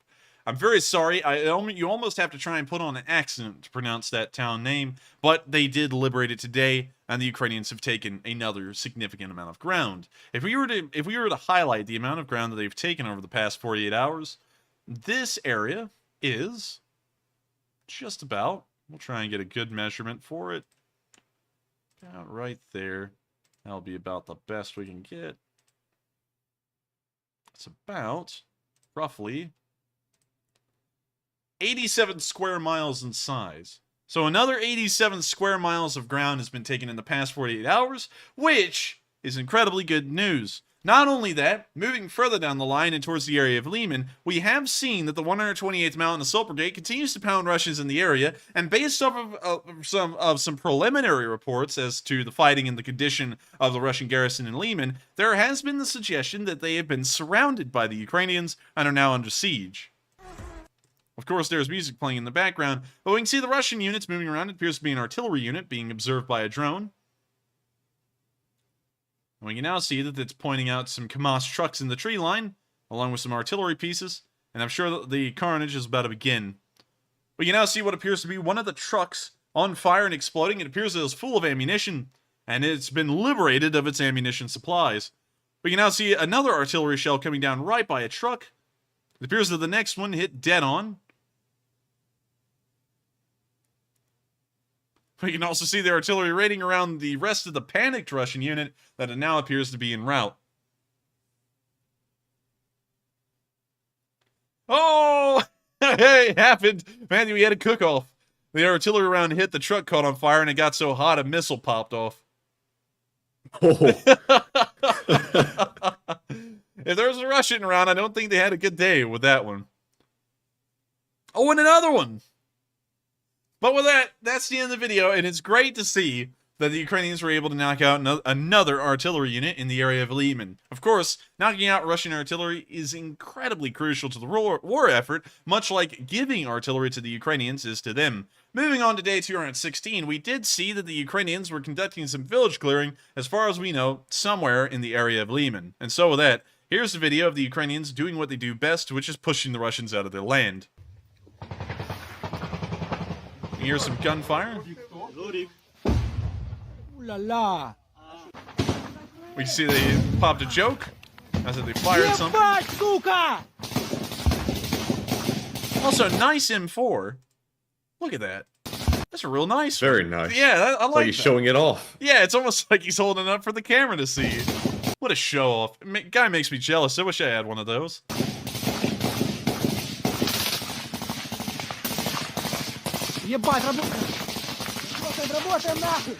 I'm very sorry. You almost have to try and put on an accent to pronounce that town name, but they did liberate it today, and the Ukrainians have taken another significant amount of ground. If we were to highlight the amount of ground that they've taken over the past 48 hours, this area is just about. We'll try and get a good measurement for it. About right there. That'll be about the best we can get. It's about roughly 87 square miles in size. So another 87 square miles of ground has been taken in the past 48 hours, which is incredibly good news. Not only that, moving further down the line and towards the area of Lyman, we have seen that the 128th Mountain Assault Brigade continues to pound Russians in the area, and based off of some preliminary reports as to the fighting and the condition of the Russian garrison in Lyman, there has been the suggestion that they have been surrounded by the Ukrainians and are now under siege. Of course, there's music playing in the background, but we can see the Russian units moving around. It appears to be an artillery unit being observed by a drone. And we can now see that it's pointing out some Kamaz trucks in the tree line, along with some artillery pieces, and I'm sure that the carnage is about to begin. We can now see what appears to be one of the trucks on fire and exploding. It appears that it was full of ammunition, and it's been liberated of its ammunition supplies. We can now see another artillery shell coming down right by a truck. It appears that the next one hit dead on. We can also see the artillery raiding around the rest of the panicked Russian unit that it now appears to be en route. Oh! Hey, it happened! Man, we had a cook-off. The artillery round hit the truck, caught on fire, and it got so hot a missile popped off. Oh. If there was a Russian around, I don't think they had a good day with that one. Oh, and another one! But with that, that's the end of the video, and it's great to see that the Ukrainians were able to knock out another artillery unit in the area of Lyman. Of course, knocking out Russian artillery is incredibly crucial to the war effort, much like giving artillery to the Ukrainians is to them. Moving on to day 216, we did see that the Ukrainians were conducting some village clearing, as far as we know, somewhere in the area of Lyman. And so with that, here's a video of the Ukrainians doing what they do best, which is pushing the Russians out of their land. You hear some gunfire. We can see they popped a joke. As if they fired something. Also, nice M4. Look at that. That's a real nice one. Very nice. Yeah, I like like he's that. showing it off. Yeah, it's almost like he's holding it up for the camera to see. What a show off. Guy makes me jealous. I wish I had one of those. Ебать, работаем! Работаем нахуй!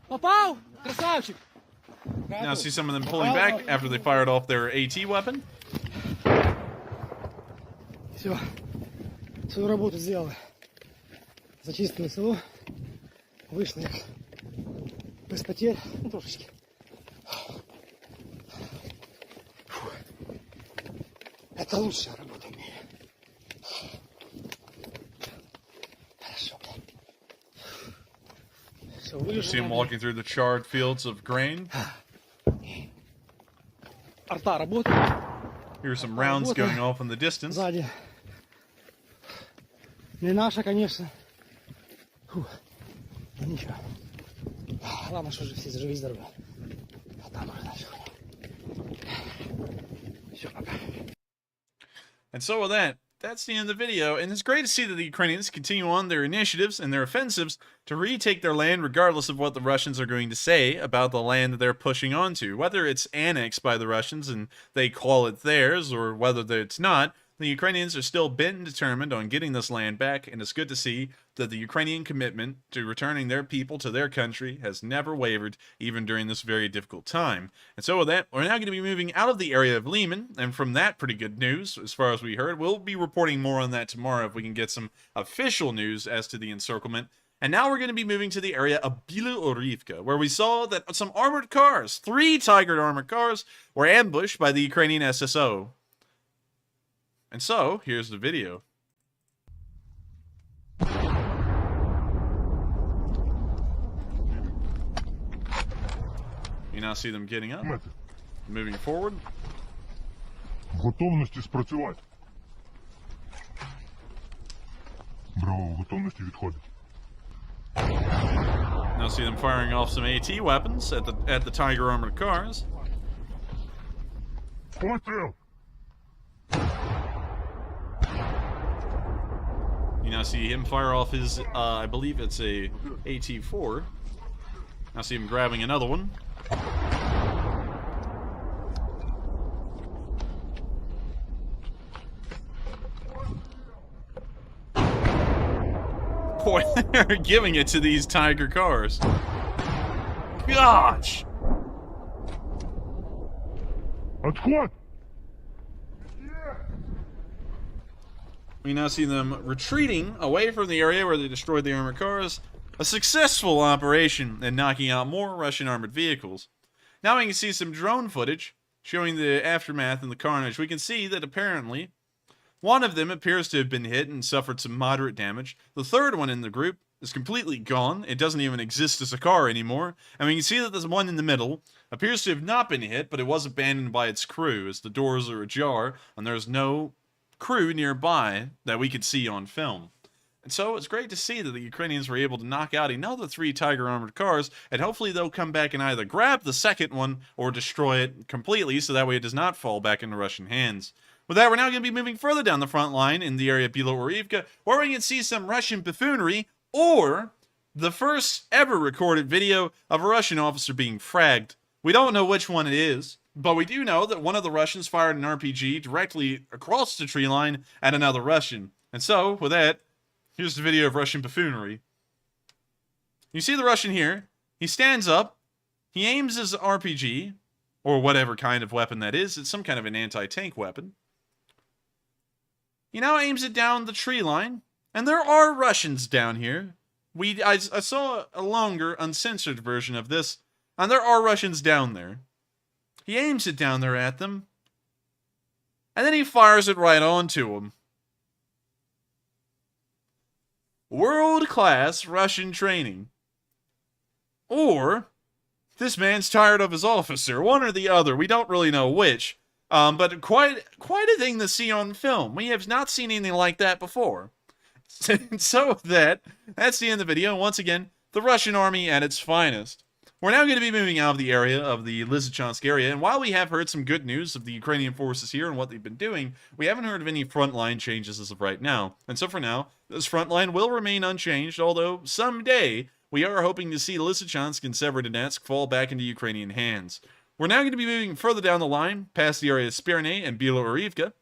Попал? Красавчик! Now see some of them pulling back after they fired off their AT weapon. Все. Свою работу сделали. Зачистили село. Вышли. Без потерь. Ну, трошечки. Фу. Это лучшая работа в мире. Хорошо. Все, вылезли. See him walking through the charred fields of grain. Арта работает. Here's some rounds going off in the distance. Сзади. Не наша, конечно. Фу. Ну, ничего. Главное, что же все живы-здоровы. А там уже дальше. Все, пока. And so with that, that's the end of the video, and it's great to see that the Ukrainians continue on their initiatives and their offensives to retake their land regardless of what the Russians are going to say about the land that they're pushing onto. Whether it's annexed by the Russians and they call it theirs, or whether it's not, the Ukrainians are still bent and determined on getting this land back, and it's good to see that the Ukrainian commitment to returning their people to their country has never wavered, even during this very difficult time. And so with that, we're now going to be moving out of the area of Lyman, and from that, pretty good news, as far as we heard. We'll be reporting more on that tomorrow if we can get some official news as to the encirclement. And now we're going to be moving to the area of Bielorivka, where we saw that some armored cars, 3 Tiger armored cars, were ambushed by the Ukrainian SSO. And so, here's the video. You now see them getting up, moving forward. В готовності спрацювати. Браво, в готовності відходить. Now see them firing off some AT weapons at the Tiger armored cars. Постріл! You now see him fire off his, I believe it's a AT-4. Now see him grabbing another one. Boy, they're giving it to these Tiger cars. Gosh! Отход! We now see them retreating away from the area where they destroyed the armored cars. A successful operation in knocking out more Russian armored vehicles. Now we can see some drone footage showing the aftermath and the carnage. We can see that apparently one of them appears to have been hit and suffered some moderate damage. The third one in the group is completely gone. It doesn't even exist as a car anymore. And we can see that there's one in the middle appears to have not been hit, but it was abandoned by its crew as the doors are ajar and there's no crew nearby that we could see on film. And so it's great to see that the Ukrainians were able to knock out another 3 Tiger armored cars, and hopefully they'll come back and either grab the second one or destroy it completely so that way it does not fall back into Russian hands. With that, we're now going to be moving further down the front line in the area of Bielorivka, where we can see some Russian buffoonery, or the first ever recorded video of a Russian officer being fragged. We don't know which one it is, but we do know that one of the Russians fired an RPG directly across the tree line at another Russian. And so, with that, here's the video of Russian buffoonery. You see the Russian here. He stands up. He aims his RPG, or whatever kind of weapon that is. It's some kind of an anti-tank weapon. He now aims it down the tree line. And there are Russians down here. I saw a longer, uncensored version of this. And there are Russians down there. He aims it down there at them. And then he fires it right onto them. World-class Russian training. Or, this man's tired of his officer. One or the other. We don't really know which. But quite a thing to see on film. We have not seen anything like that before. So that's the end of the video. Once again, the Russian army at its finest. We're now going to be moving out of the area of the Lysychansk area, and while we have heard some good news of the Ukrainian forces here and what they've been doing, we haven't heard of any frontline changes as of right now. And so for now, this front line will remain unchanged, although someday we are hoping to see Lysychansk and Severodonetsk fall back into Ukrainian hands. We're now going to be moving further down the line, past the area of Spirne and Bielorivka.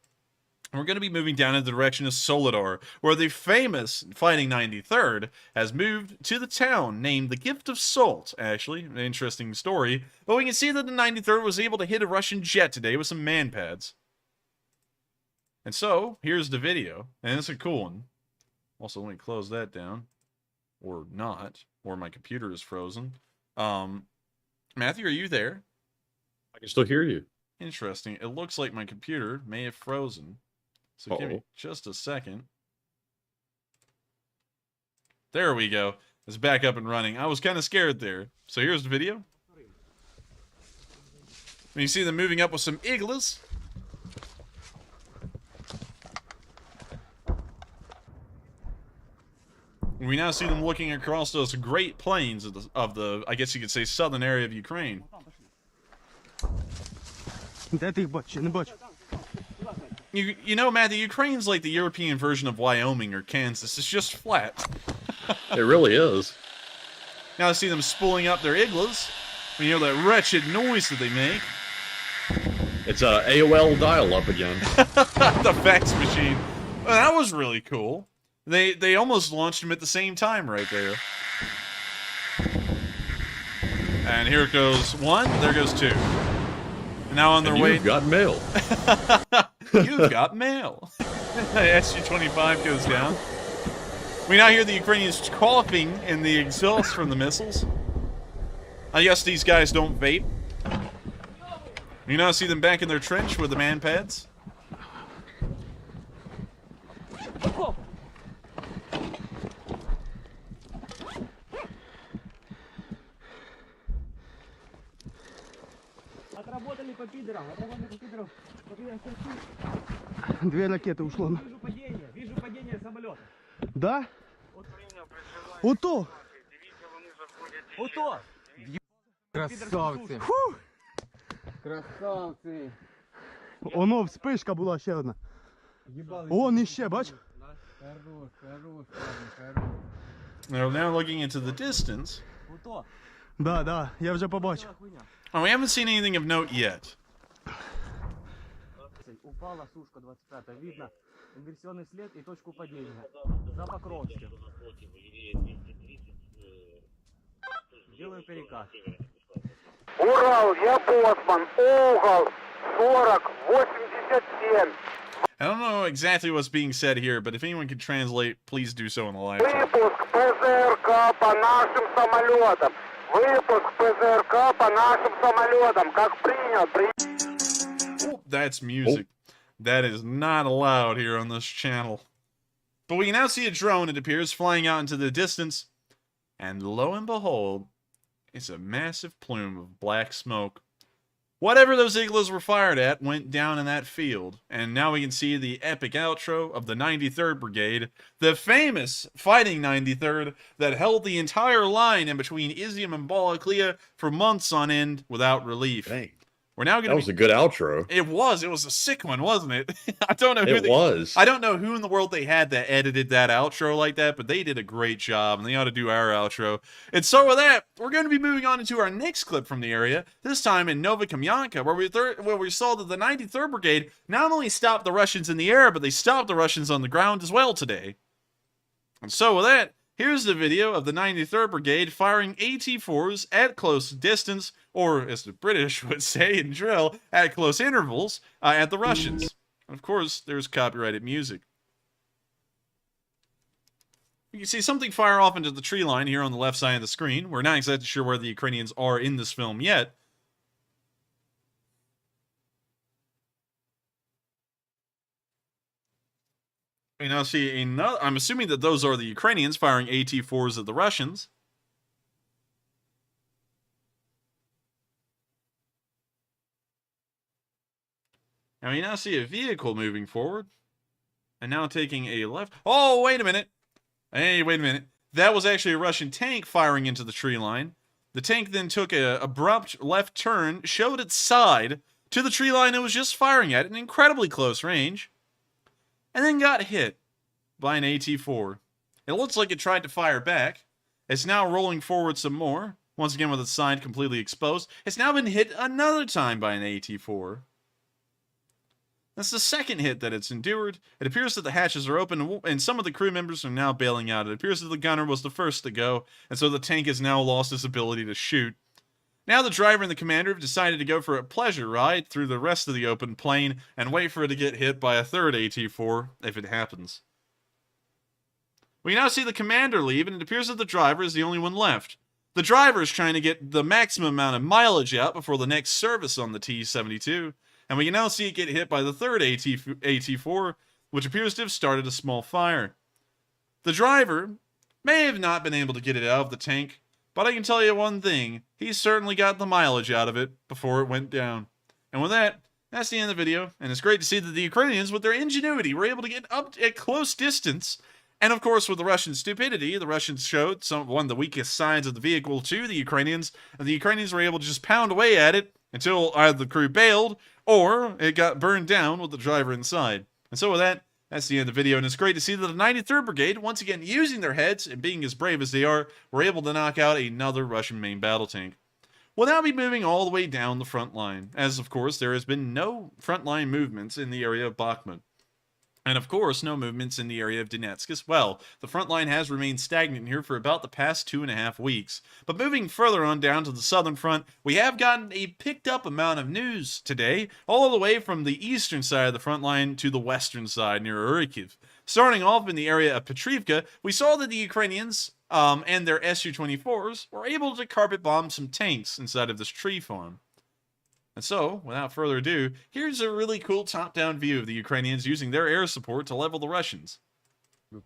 We're going to be moving down in the direction of Soledar, where the famous Fighting 93rd has moved to the town named the Gift of Salt, actually. An interesting story. But we can see that the 93rd was able to hit a Russian jet today with some man-pads. And so, here's the video. And it's a cool one. Also, let me close that down. Or not. Or my computer is frozen. Matthew, are you there? I can still hear you. Interesting. It looks like my computer may have frozen. So give me just a second. There we go. It's back up and running. I was kind of scared there. So here's the video. When you see them moving up with some iglas. We now see them looking across those great plains of the, I guess you could say, southern area of Ukraine. You know, Matt, the Ukraine's like the European version of Wyoming or Kansas. It's just flat. It really is. Now I see them spooling up their igloos. You know that wretched noise that they make. It's a AOL dial-up again. The fax machine. Well, that was really cool. They almost launched them at the same time right there. And here goes one, there goes two. And now on their way... You've got mail. You've got mail. SU-25 goes down. We now hear the Ukrainians coughing in the exhaust from the missiles. I guess these guys don't vape. You now see them back in their trench with the man pads. Две ракеты ушло. Вижу падение самолета. Да? Ото! Ото! Красавці! Фу! Красавці! Оно, вспишка була ще одна. Он іще, бач? Now looking into the distance. Да, я вже побачив. Oh, we haven't seen anything of note yet. Упала сушка 25, видно инверсионный след и точку падения. За Покровским. Делаю перекат. Урал, я боцман, угол 40-87. I don't know exactly what's being said here, but if anyone can translate, please do so in the live chat. Выпуск ПЗРК по нашим самолетам. Выпуск ПЗРК по нашим самолетам. Как принял. Oh, that's music. That is not allowed here on this channel. But we can now see a drone, it appears, flying out into the distance. And lo and behold, it's a massive plume of black smoke. Whatever those igloos were fired at went down in that field. And now we can see the epic outro of the 93rd Brigade, the famous Fighting 93rd that held the entire line in between Izium and Balaklia for months on end without relief. Dang. We're now going to That was a good outro. It was a sick one, wasn't it? I don't know who It was. I don't know who in the world they had that edited that outro like that, but they did a great job, and they ought to do our outro. And so with that, we're going to be moving on into our next clip from the area, this time in Novokamyanka, where we saw that the 93rd Brigade not only stopped the Russians in the air, but they stopped the Russians on the ground as well today. And so with that, here's the video of the 93rd Brigade firing AT-4s at close distance, or as the British would say in drill, at close intervals, at the Russians. And of course, there's copyrighted music. You can see something fire off into the tree line here on the left side of the screen. We're not exactly sure where the Ukrainians are in this film yet. We now see another. I'm assuming that those are the Ukrainians firing AT-4s at the Russians. And we now see a vehicle moving forward. And now taking a left. Oh, wait a minute. Hey, wait a minute. That was actually a Russian tank firing into the tree line. The tank then took an abrupt left turn, showed its side to the tree line it was just firing at an incredibly close range, and then got hit by an AT-4. It looks like it tried to fire back. It's now rolling forward some more, once again with its side completely exposed. It's now been hit another time by an AT-4. That's the second hit that it's endured. It appears that the hatches are open, and some of the crew members are now bailing out. It appears that the gunner was the first to go, and so the tank has now lost its ability to shoot. Now the driver and the commander have decided to go for a pleasure ride through the rest of the open plain and wait for it to get hit by a third AT-4, if it happens. We now see the commander leave, and it appears that the driver is the only one left. The driver is trying to get the maximum amount of mileage out before the next service on the T-72, and we can now see it get hit by the third AT-4, which appears to have started a small fire. The driver may have not been able to get it out of the tank, but I can tell you one thing, he certainly got the mileage out of it before it went down. And with that, that's the end of the video, and it's great to see that the Ukrainians, with their ingenuity, were able to get up at close distance. And of course, with the Russian stupidity, the Russians showed one of the weakest sides of the vehicle to the Ukrainians, and the Ukrainians were able to just pound away at it until either the crew bailed, or it got burned down with the driver inside. And so with that, that's the end of the video, and it's great to see that the 93rd Brigade, once again using their heads and being as brave as they are, were able to knock out another Russian main battle tank. We'll now be moving all the way down the front line, as of course there has been no front line movements in the area of Bakhmut. And of course, no movements in the area of Donetsk as well. The front line has remained stagnant here for about the past 2.5 weeks. But moving further on down to the southern front, we have gotten a picked up amount of news today, all the way from the eastern side of the front line to the western side near Kharkiv. Starting off in the area of Petrivka, we saw that the Ukrainians and their Su-24s were able to carpet bomb some tanks inside of this tree farm. And so, without further ado, here's a really cool top-down view of the Ukrainians using their air support to level the Russians. Of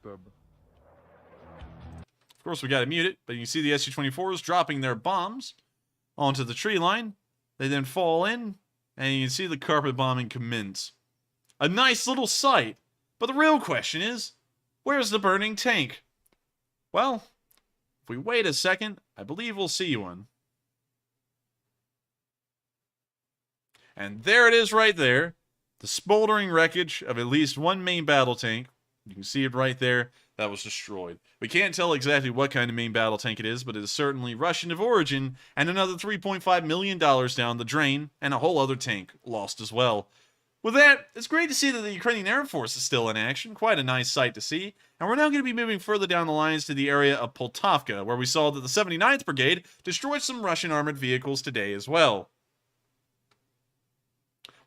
course, we gotta mute it, but you can see the Su-24s dropping their bombs onto the tree line. They then fall in, and you can see the carpet bombing commence. A nice little sight, but the real question is, where's the burning tank? Well, if we wait a second, I believe we'll see one. And there it is right there, the smoldering wreckage of at least one main battle tank. You can see it right there, that was destroyed. We can't tell exactly what kind of main battle tank it is, but it is certainly Russian of origin, and another $3.5 million down the drain, and a whole other tank lost as well. With that, it's great to see that the Ukrainian Air Force is still in action, quite a nice sight to see, and we're now going to be moving further down the lines to the area of Poltavka, where we saw that the 79th Brigade destroyed some Russian armored vehicles today as well.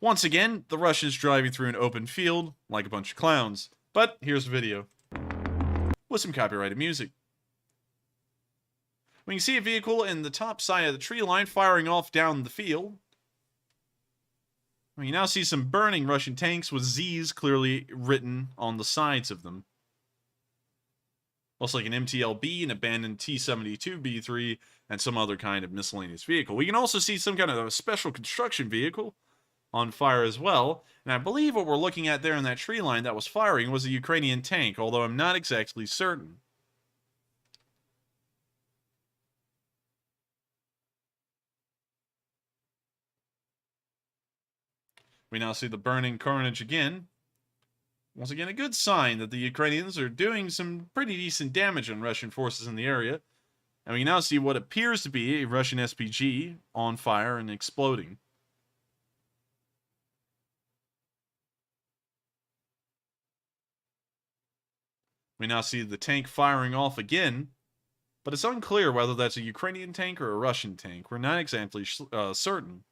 Once again, the Russians driving through an open field like a bunch of clowns. But here's the video with some copyrighted music. We can see a vehicle in the top side of the tree line firing off down the field. We now see some burning Russian tanks with Z's clearly written on the sides of them. Looks like an MTLB, an abandoned T-72B3, and some other kind of miscellaneous vehicle. We can also see some kind of a special construction vehicle on fire as well, and I believe what we're looking at there in that tree line that was firing was a Ukrainian tank, although I'm not exactly certain. We now see the burning Carnage again. Once again, a good sign that the Ukrainians are doing some pretty decent damage on Russian forces in the area, and we now see what appears to be a Russian SPG on fire and exploding. We now see the tank firing off again, but it's unclear whether that's a Ukrainian tank or a Russian tank. We're not exactly certain.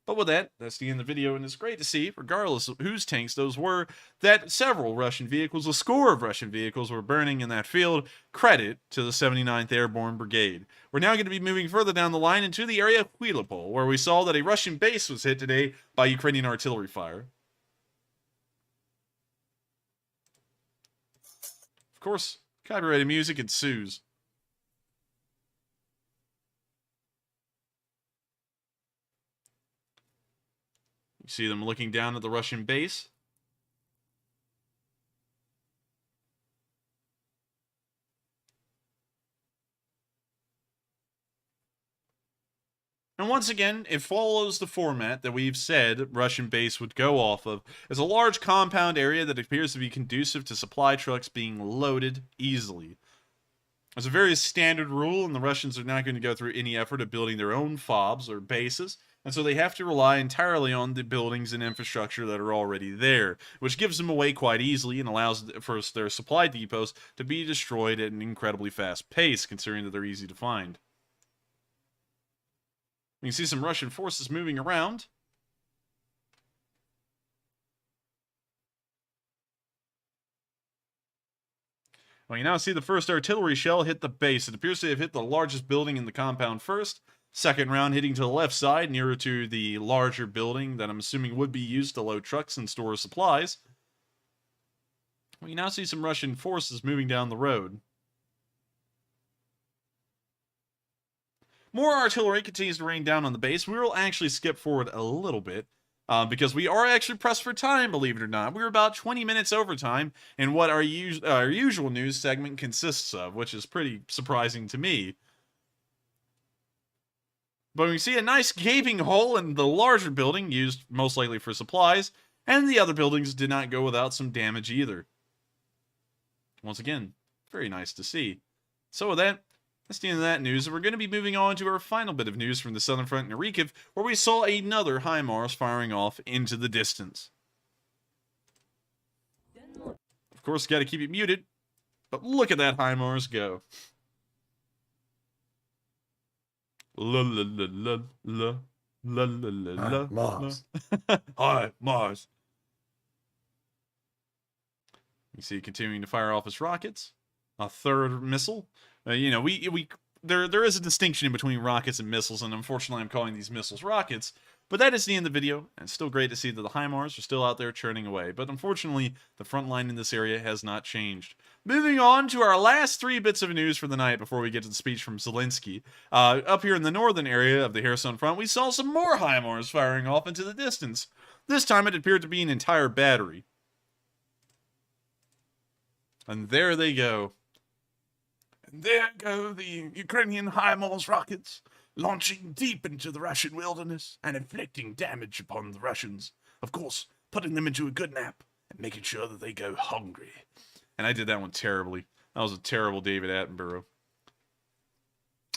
But with that, that's the end of the video, and it's great to see, regardless of whose tanks those were, that several Russian vehicles, a score of Russian vehicles, were burning in that field. Credit to the 79th Airborne Brigade. We're now going to be moving further down the line into the area of Huilopol, where we saw that a Russian base was hit today by Ukrainian artillery fire. Of course, copyrighted music ensues. You see them looking down at the Russian base. And once again, it follows the format that we've said Russian base would go off of. It's a large compound area that appears to be conducive to supply trucks being loaded easily. It's a very standard rule, and the Russians are not going to go through any effort of building their own FOBs or bases, and so they have to rely entirely on the buildings and infrastructure that are already there, which gives them away quite easily and allows for their supply depots to be destroyed at an incredibly fast pace, considering that they're easy to find. You can see some Russian forces moving around. Well, you now see the first artillery shell hit the base. It appears to have hit the largest building in the compound first. Second round hitting to the left side, nearer to the larger building that I'm assuming would be used to load trucks and store supplies. We now see some Russian forces moving down the road. More artillery continues to rain down on the base. We will actually skip forward a little bit. Because we are actually pressed for time, believe it or not. We're about 20 minutes over time in what our usual news segment consists of, which is pretty surprising to me. But we see a nice gaping hole in the larger building, used most likely for supplies, and the other buildings did not go without some damage either. Once again, very nice to see. So with that, that's the end of that news, and we're going to be moving on to our final bit of news from the Southern Front in Kharkiv, where we saw another HIMARS firing off into the distance. Of course, got to keep it muted, but look at that HIMARS go. La la la la la la la la la. Mars. Hi, Mars. You see it continuing to fire off its rockets. A third missile. You know, there is a distinction in between rockets and missiles, and unfortunately I'm calling these missiles rockets. But that is the end of the video, and it's still great to see that the HIMARS are still out there churning away. But unfortunately, the front line in this area has not changed. Moving on to our last 3 bits of news for the night before we get to the speech from Zelensky. Up here in the northern area of the Kherson front, we saw some more HIMARS firing off into the distance. This time it appeared to be an entire battery. And there they go. And there go the Ukrainian HIMARS rockets, launching deep into the Russian wilderness and inflicting damage upon the Russians. Of course, putting them into a good nap and making sure that they go hungry. And I did that one terribly. That was a terrible David Attenborough.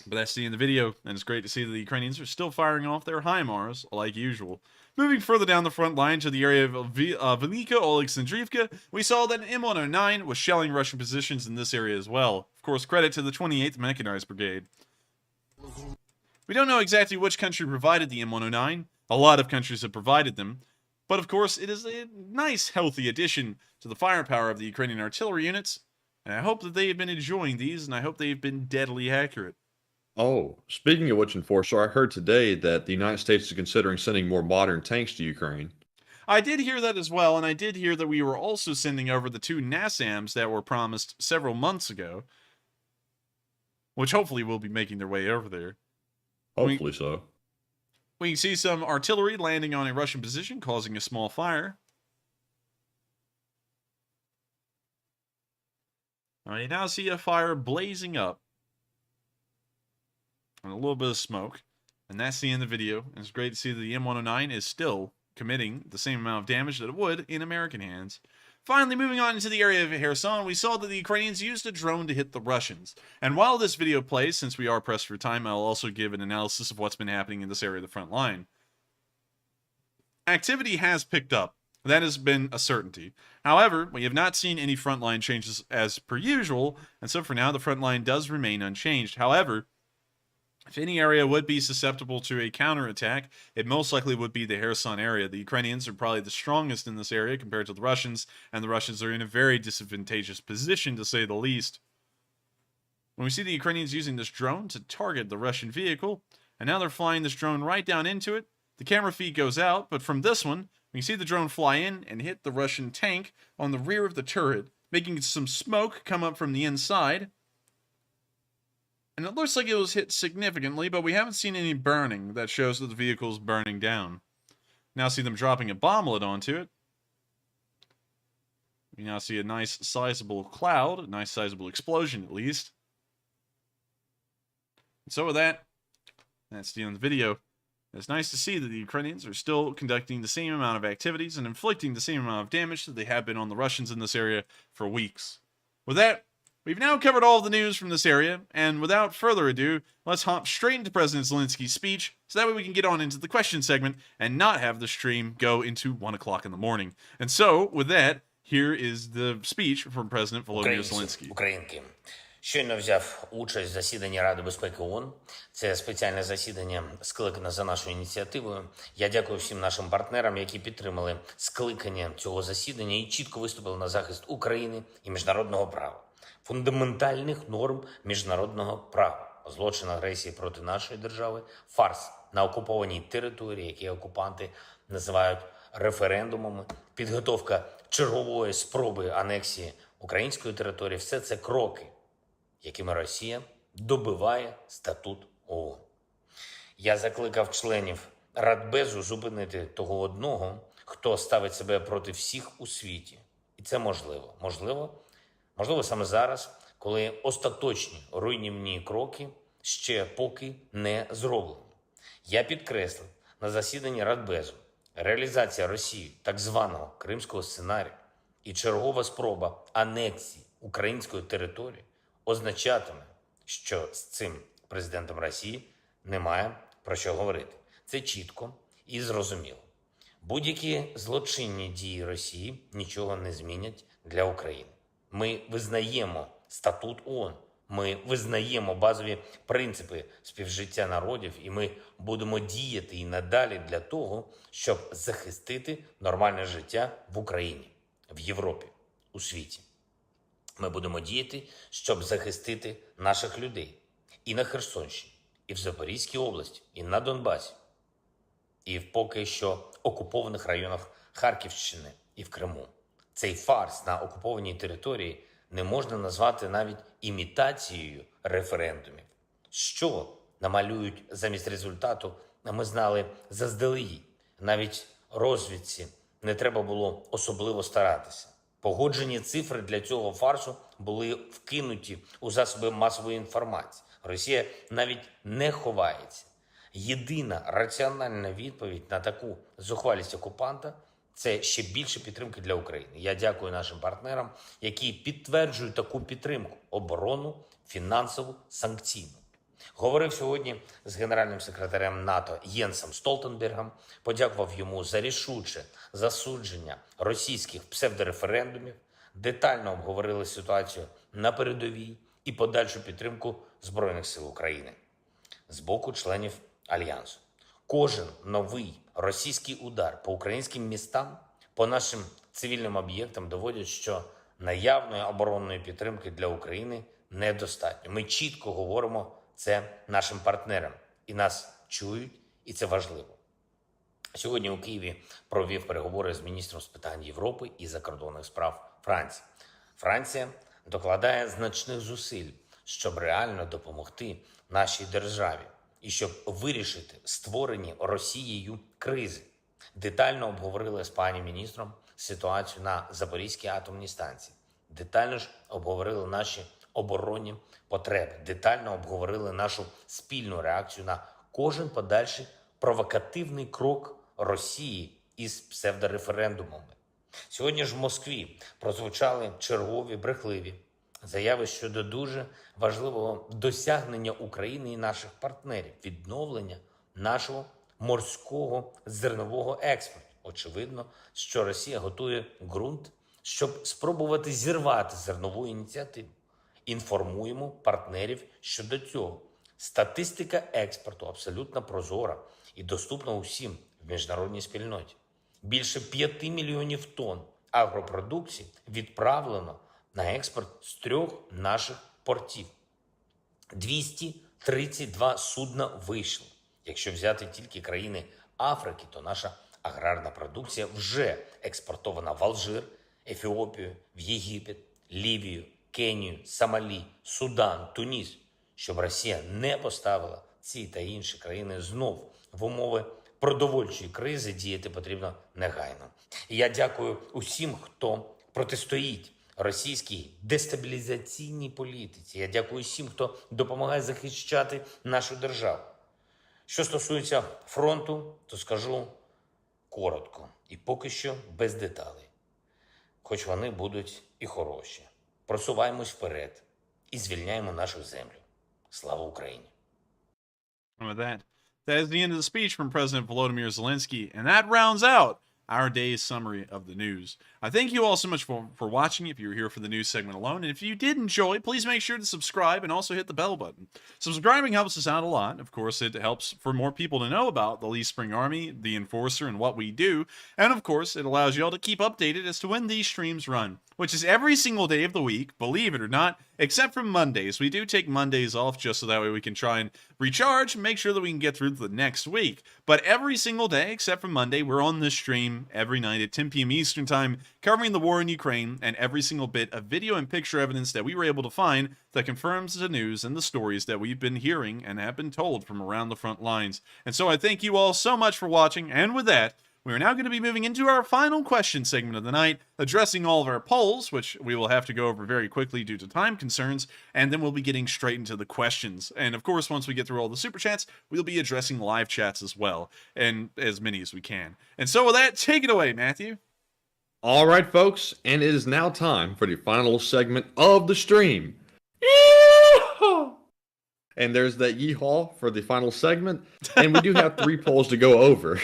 But that's the end of the video, and it's great to see that the Ukrainians are still firing off their HIMARS like usual. Moving further down the front line to the area of Velika Oleksandrivka, we saw that an M109 was shelling Russian positions in this area as well. Of course, credit to the 28th Mechanized Brigade. We don't know exactly which country provided the M109. A lot of countries have provided them. But of course, it is a nice, healthy addition to the firepower of the Ukrainian artillery units. And I hope that they have been enjoying these, and I hope they've been deadly accurate. Oh, speaking of which, Enforcer, I heard today that the United States is considering sending more modern tanks to Ukraine. I did hear that as well, and I did hear that we were also sending over the 2 NASAMs that were promised several months ago, which hopefully will be making their way over there. Hopefully so. We can see some artillery landing on a Russian position, causing a small fire. You now see a fire blazing up. And a little bit of smoke. And that's the end of the video. And it's great to see that the M109 is still committing the same amount of damage that it would in American hands. Finally, moving on into the area of Kherson, we saw that the Ukrainians used a drone to hit the Russians. And while this video plays, since we are pressed for time, I'll also give an analysis of what's been happening in this area of the front line. Activity has picked up. That has been a certainty. However, we have not seen any frontline changes as per usual, and so for now the front line does remain unchanged. However, if any area would be susceptible to a counterattack, it most likely would be the Kherson area. The Ukrainians are probably the strongest in this area compared to the Russians, and the Russians are in a very disadvantageous position, to say the least. When we see the Ukrainians using this drone to target the Russian vehicle, and now they're flying this drone right down into it, the camera feed goes out, but from this one, we can see the drone fly in and hit the Russian tank on the rear of the turret, making some smoke come up from the inside. And it looks like it was hit significantly, but we haven't seen any burning that shows that the vehicle is burning down. Now see them dropping a bomblet onto it. We now see a nice sizable cloud, a nice sizable explosion at least. And so with that, that's the end of the video. It's nice to see that the Ukrainians are still conducting the same amount of activities and inflicting the same amount of damage that they have been on the Russians in this area for weeks. With that, We've now covered all of the news from this area, and without further ado, let's hop straight into President Zelensky's speech, so that way we can get on into the question segment and not have the stream go into 1 o'clock in the morning. And so, with that, here is the speech from President Volodymyr Zelensky. Українки. Щойно взяв участь в засіданні Ради безпеки ООН. Це спеціальне засідання скликане за нашою ініціативою. Я дякую всім нашим партнерам, які підтримали скликання цього засідання і чітко виступили на захист України і міжнародного права. Фундаментальних норм міжнародного права. Злочин агресії проти нашої держави, фарс на окупованій території, які окупанти називають референдумами, підготовка чергової спроби анексії української території – все це кроки, якими Росія добиває статут ООН. Я закликав членів Радбезу зупинити того одного, хто ставить себе проти всіх у світі. І це можливо. Можливо саме зараз, коли остаточні руйнівні кроки ще поки не зроблені. Я підкреслив на засіданні Радбезу, реалізація Росії так званого кримського сценарію і чергова спроба анексії української території означатиме, що з цим президентом Росії немає про що говорити. Це чітко і зрозуміло. Будь-які злочинні дії Росії нічого не змінять для України. Ми визнаємо статут ООН, ми визнаємо базові принципи співжиття народів, і ми будемо діяти і надалі для того, щоб захистити нормальне життя в Україні, в Європі, у світі. Ми будемо діяти, щоб захистити наших людей і на Херсонщині, і в Запорізькій області, і на Донбасі, і в поки що окупованих районах Харківщини і в Криму. Цей фарс на окупованій території не можна назвати навіть імітацією референдумів. Що намалюють замість результату, ми знали заздалегідь. Навіть розвідці не треба було особливо старатися. Погоджені цифри для цього фарсу були вкинуті у засоби масової інформації. Росія навіть не ховається. Єдина раціональна відповідь на таку зухвалість окупанта – це ще більше підтримки для України. Я дякую нашим партнерам, які підтверджують таку підтримку – оборонну, фінансову, санкційну. Говорив сьогодні з генеральним секретарем НАТО Єнсом Столтенбергом, подякував йому за рішуче засудження російських псевдореферендумів, детально обговорили ситуацію на передовій і подальшу підтримку Збройних сил України з боку членів Альянсу. Кожен новий російський удар по українським містам, по нашим цивільним об'єктам доводять, що наявної оборонної підтримки для України недостатньо. Ми чітко говоримо це нашим партнерам, і нас чують, і це важливо. Сьогодні у Києві провів переговори з міністром з питань Європи і закордонних справ Франції. Франція докладає значних зусиль, щоб реально допомогти нашій державі і щоб вирішити створені Росією кризи. Детально обговорили з пані міністром ситуацію на Запорізькій атомній станції. Детально ж обговорили наші оборонні потреби. Детально обговорили нашу спільну реакцію на кожен подальший провокативний крок Росії із псевдореферендумами. Сьогодні ж в Москві прозвучали чергові брехливі заяви щодо дуже важливого досягнення України і наших партнерів – відновлення нашого морського зернового експорту. Очевидно, що Росія готує ґрунт, щоб спробувати зірвати зернову ініціативу. Інформуємо партнерів щодо цього. Статистика експорту абсолютно прозора і доступна усім в міжнародній спільноті. Більше 5 мільйонів тонн агропродукції відправлено на експорт з 3 наших портів. 232 судна вийшли. Якщо взяти тільки країни Африки, то наша аграрна продукція вже експортована в Алжир, Ефіопію, в Єгипет, Лівію, Кенію, Сомалі, Судан, Туніс. Щоб Росія не поставила ці та інші країни знов в умови продовольчої кризи, діяти потрібно негайно. І я дякую усім, хто протистоїть російській дестабілізаційній політиці. Я дякую всім, хто допомагає захищати нашу державу. Що стосується фронту, то скажу коротко і поки що без деталей. Хоч вони будуть і хороші. Просуваємось вперед. і звільняємо нашу землю. Слава Україні! And with that is the end of the speech from President Volodymyr Zelensky, and that rounds out our day's summary of the news. I thank you all so much for watching if you were here for the news segment alone, and if you did enjoy, please make sure to subscribe and also hit the bell button. Subscribing helps us out a lot. Of course, it helps for more people to know about the Lee Spring Army, the Enforcer, and what we do, and of course, it allows you all to keep updated as to when these streams run, which is every single day of the week, believe it or not, except for Mondays. We do take Mondays off just so that way we can try and recharge and make sure that we can get through the next week. But every single day, except for Monday, we're on this stream every night at 10 p.m. Eastern Time, covering the war in Ukraine and every single bit of video and picture evidence that we were able to find that confirms the news and the stories that we've been hearing and have been told from around the front lines. And so I thank you all so much for watching, and with that, we are now going to be moving into our final question segment of the night, addressing all of our polls, which we will have to go over very quickly due to time concerns, and then we'll be getting straight into the questions. And of course, once we get through all the super chats, we'll be addressing live chats as well, and as many as we can. And so with that, take it away, Matthew. All right, folks, and it is now time for the final segment of the stream. And there's that yeehaw for the final segment, and we do have 3 polls to go over.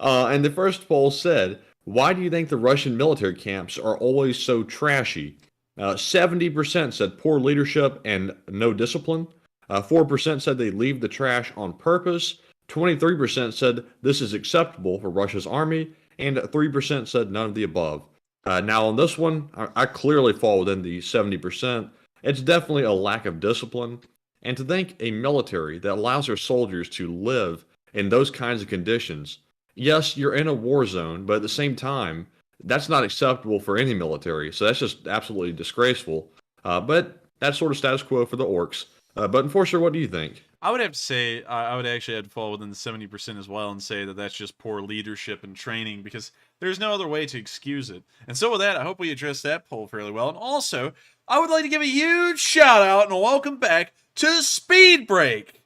And the first poll said, why do you think the Russian military camps are always so trashy? 70% said poor leadership and no discipline. 4% said they leave the trash on purpose. 23% said this is acceptable for Russia's army. And 3% said none of the above. Now on this one, I clearly fall within the 70%. It's definitely a lack of discipline. And to think a military that allows their soldiers to live in those kinds of conditions, yes, you're in a war zone, but at the same time, that's not acceptable for any military. So that's just absolutely disgraceful. But that's sort of status quo for the orcs. But Enforcer, what do you think? I would have to say, I would actually have to fall within the 70% as well and say that that's just poor leadership and training, because there's no other way to excuse it. And so with that, I hope we addressed that poll fairly well. And also, I would like to give a huge shout out and a welcome back to Speed Break.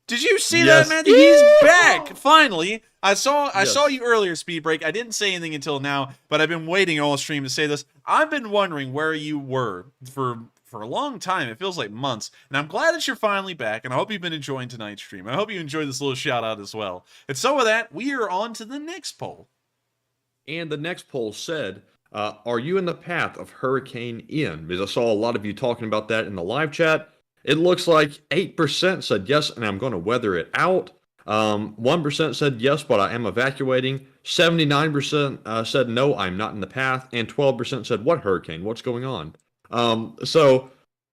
Did you see that, man? He's back, finally. I saw you earlier, Speed Break. I didn't say anything until now, but I've been waiting all stream to say this. I've been wondering where you were for a long time. It feels like months. And I'm glad that you're finally back, and I hope you've been enjoying tonight's stream. I hope you enjoyed this little shout out as well. And so with that, we are on to the next poll. And the next poll said, are you in the path of Hurricane Ian? Because I saw a lot of you talking about that in the live chat. It looks like 8% said yes, and I'm going to weather it out. 1% said yes, but I am evacuating. 79% said no, I'm not in the path. And 12% said, what hurricane? What's going on? So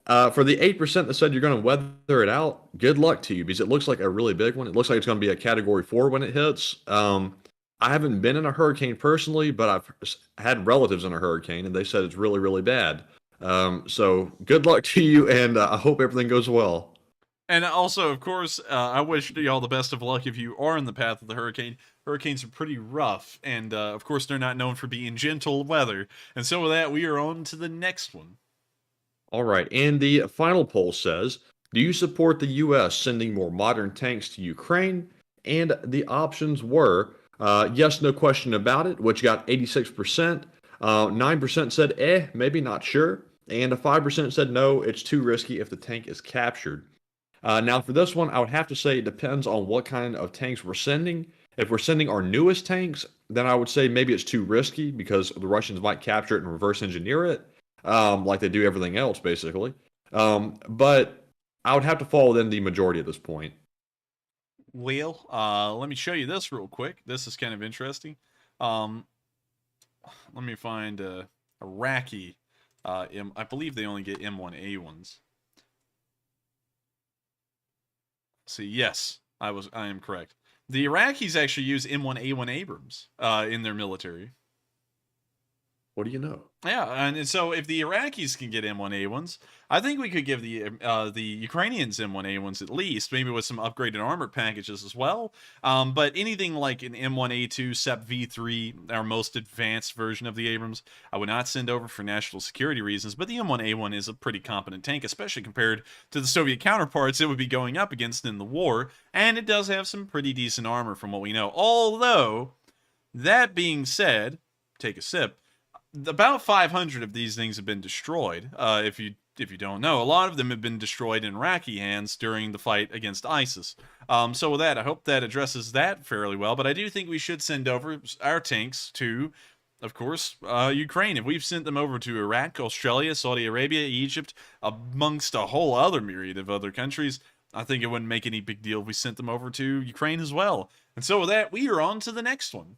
for the 8% that said you're going to weather it out, good luck to you, because it looks like a really big one. It looks like it's going to be a Category 4 when it hits. I haven't been in a hurricane personally, but I've had relatives in a hurricane, and they said it's really, really bad. So good luck to you, and I hope everything goes well. And also, of course, I wish you all the best of luck if you are in the path of the hurricane. Hurricanes are pretty rough, and of course, they're not known for being gentle weather. And so with that, we are on to the next one. All right, and the final poll says, do you support the U.S. sending more modern tanks to Ukraine? And the options were yes, no question about it, which got 86%. 9% said maybe not sure. And 5% said no, it's too risky if the tank is captured. Now for this one, I would have to say it depends on what kind of tanks we're sending. If we're sending our newest tanks, then I would say maybe it's too risky because the Russians might capture it and reverse engineer it, like they do everything else, basically. But I would have to fall within the majority at this point. Well, let me show you this real quick. This is kind of interesting. Let me find Iraqi. I believe they only get M1A1s. See, yes, I am correct. The Iraqis actually use M1A1 Abrams in their military. What do you know? Yeah, and so if the Iraqis can get M1A1s, I think we could give the Ukrainians M1A1s at least, maybe with some upgraded armor packages as well. But anything like an M1A2, SEP V3, our most advanced version of the Abrams, I would not send over for national security reasons. But the M1A1 is a pretty competent tank, especially compared to the Soviet counterparts it would be going up against in the war. And it does have some pretty decent armor from what we know. Although, that being said, take a sip. About 500 of these things have been destroyed. If you if you don't know, a lot of them have been destroyed in Iraqi hands during the fight against ISIS. So with that, I hope that addresses that fairly well. But I do think we should send over our tanks to, of course, Ukraine. If we've sent them over to Iraq, Australia, Saudi Arabia, Egypt, amongst a whole other myriad of other countries, I think it wouldn't make any big deal if we sent them over to Ukraine as well. And so with that, we are on to the next one.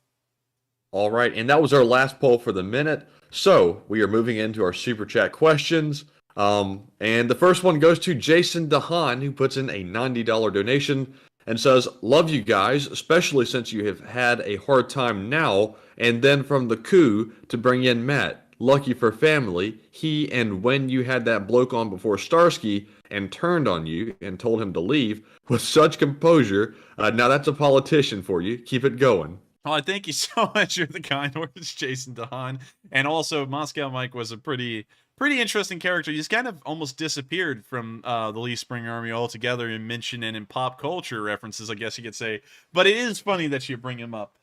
All right, and that was our last poll for the minute. So we are moving into our super chat questions. And the first one goes to Jason DeHaan, who puts in a $90 donation and says, "Love you guys, especially since you have had a hard time now and then from the coup to bring in Matt. Lucky for family, he and when you had that bloke on before Starsky and turned on you and told him to leave with such composure. Now that's a politician for you. Keep it going." Well, I thank you so much for the kind words, Jason DeHaan. And also, Moscow Mike was a pretty interesting character. He's kind of almost disappeared from the Lee Spring Army altogether in mention and in pop culture references, I guess you could say. But it is funny that you bring him up.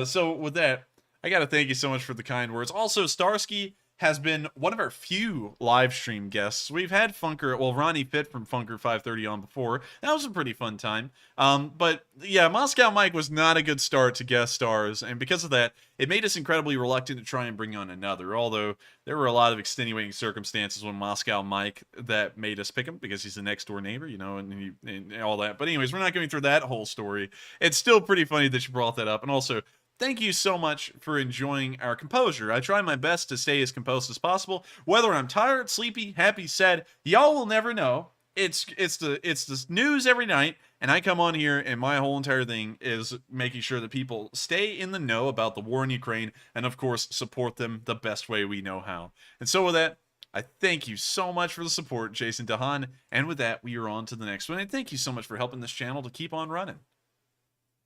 So with that, I got to thank you so much for the kind words. Also, Starsky has been one of our few live stream guests. We've had Ronnie Pitt from Funker 530 on before. That was a pretty fun time. But yeah, Moscow Mike was not a good start to guest stars, and because of that, it made us incredibly reluctant to try and bring on another, although there were a lot of extenuating circumstances when Moscow Mike that made us pick him, because he's the next door neighbor, you know, and all that. But anyways, we're not going through that whole story. It's still pretty funny that you brought that up, and also, thank you so much for enjoying our composure. I try my best to stay as composed as possible. Whether I'm tired, sleepy, happy, sad, y'all will never know. It's the news every night, and I come on here, and my whole entire thing is making sure that people stay in the know about the war in Ukraine, and of course, support them the best way we know how. And so with that, I thank you so much for the support, Jason DeHaan. And with that, we are on to the next one. And thank you so much for helping this channel to keep on running.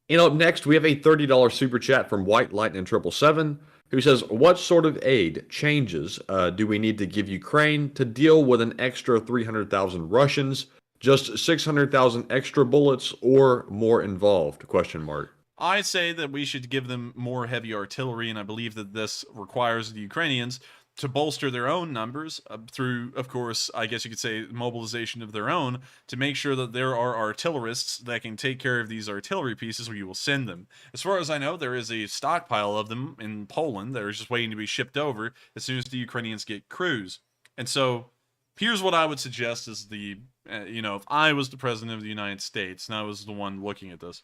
And up next, we have a $30 super chat from White Lightning 777, who says, "What sort of aid changes do we need to give Ukraine to deal with an extra 300,000 Russians? Just 600,000 extra bullets or more involved?" Question mark. I say that we should give them more heavy artillery, and I believe that this requires the Ukrainians to bolster their own numbers through, of course, I guess you could say, mobilization of their own, to make sure that there are artillerists that can take care of these artillery pieces where you will send them. As far as I know, there is a stockpile of them in Poland that are just waiting to be shipped over as soon as the Ukrainians get crews. And so here's what I would suggest is if I was the president of the United States and I was the one looking at this,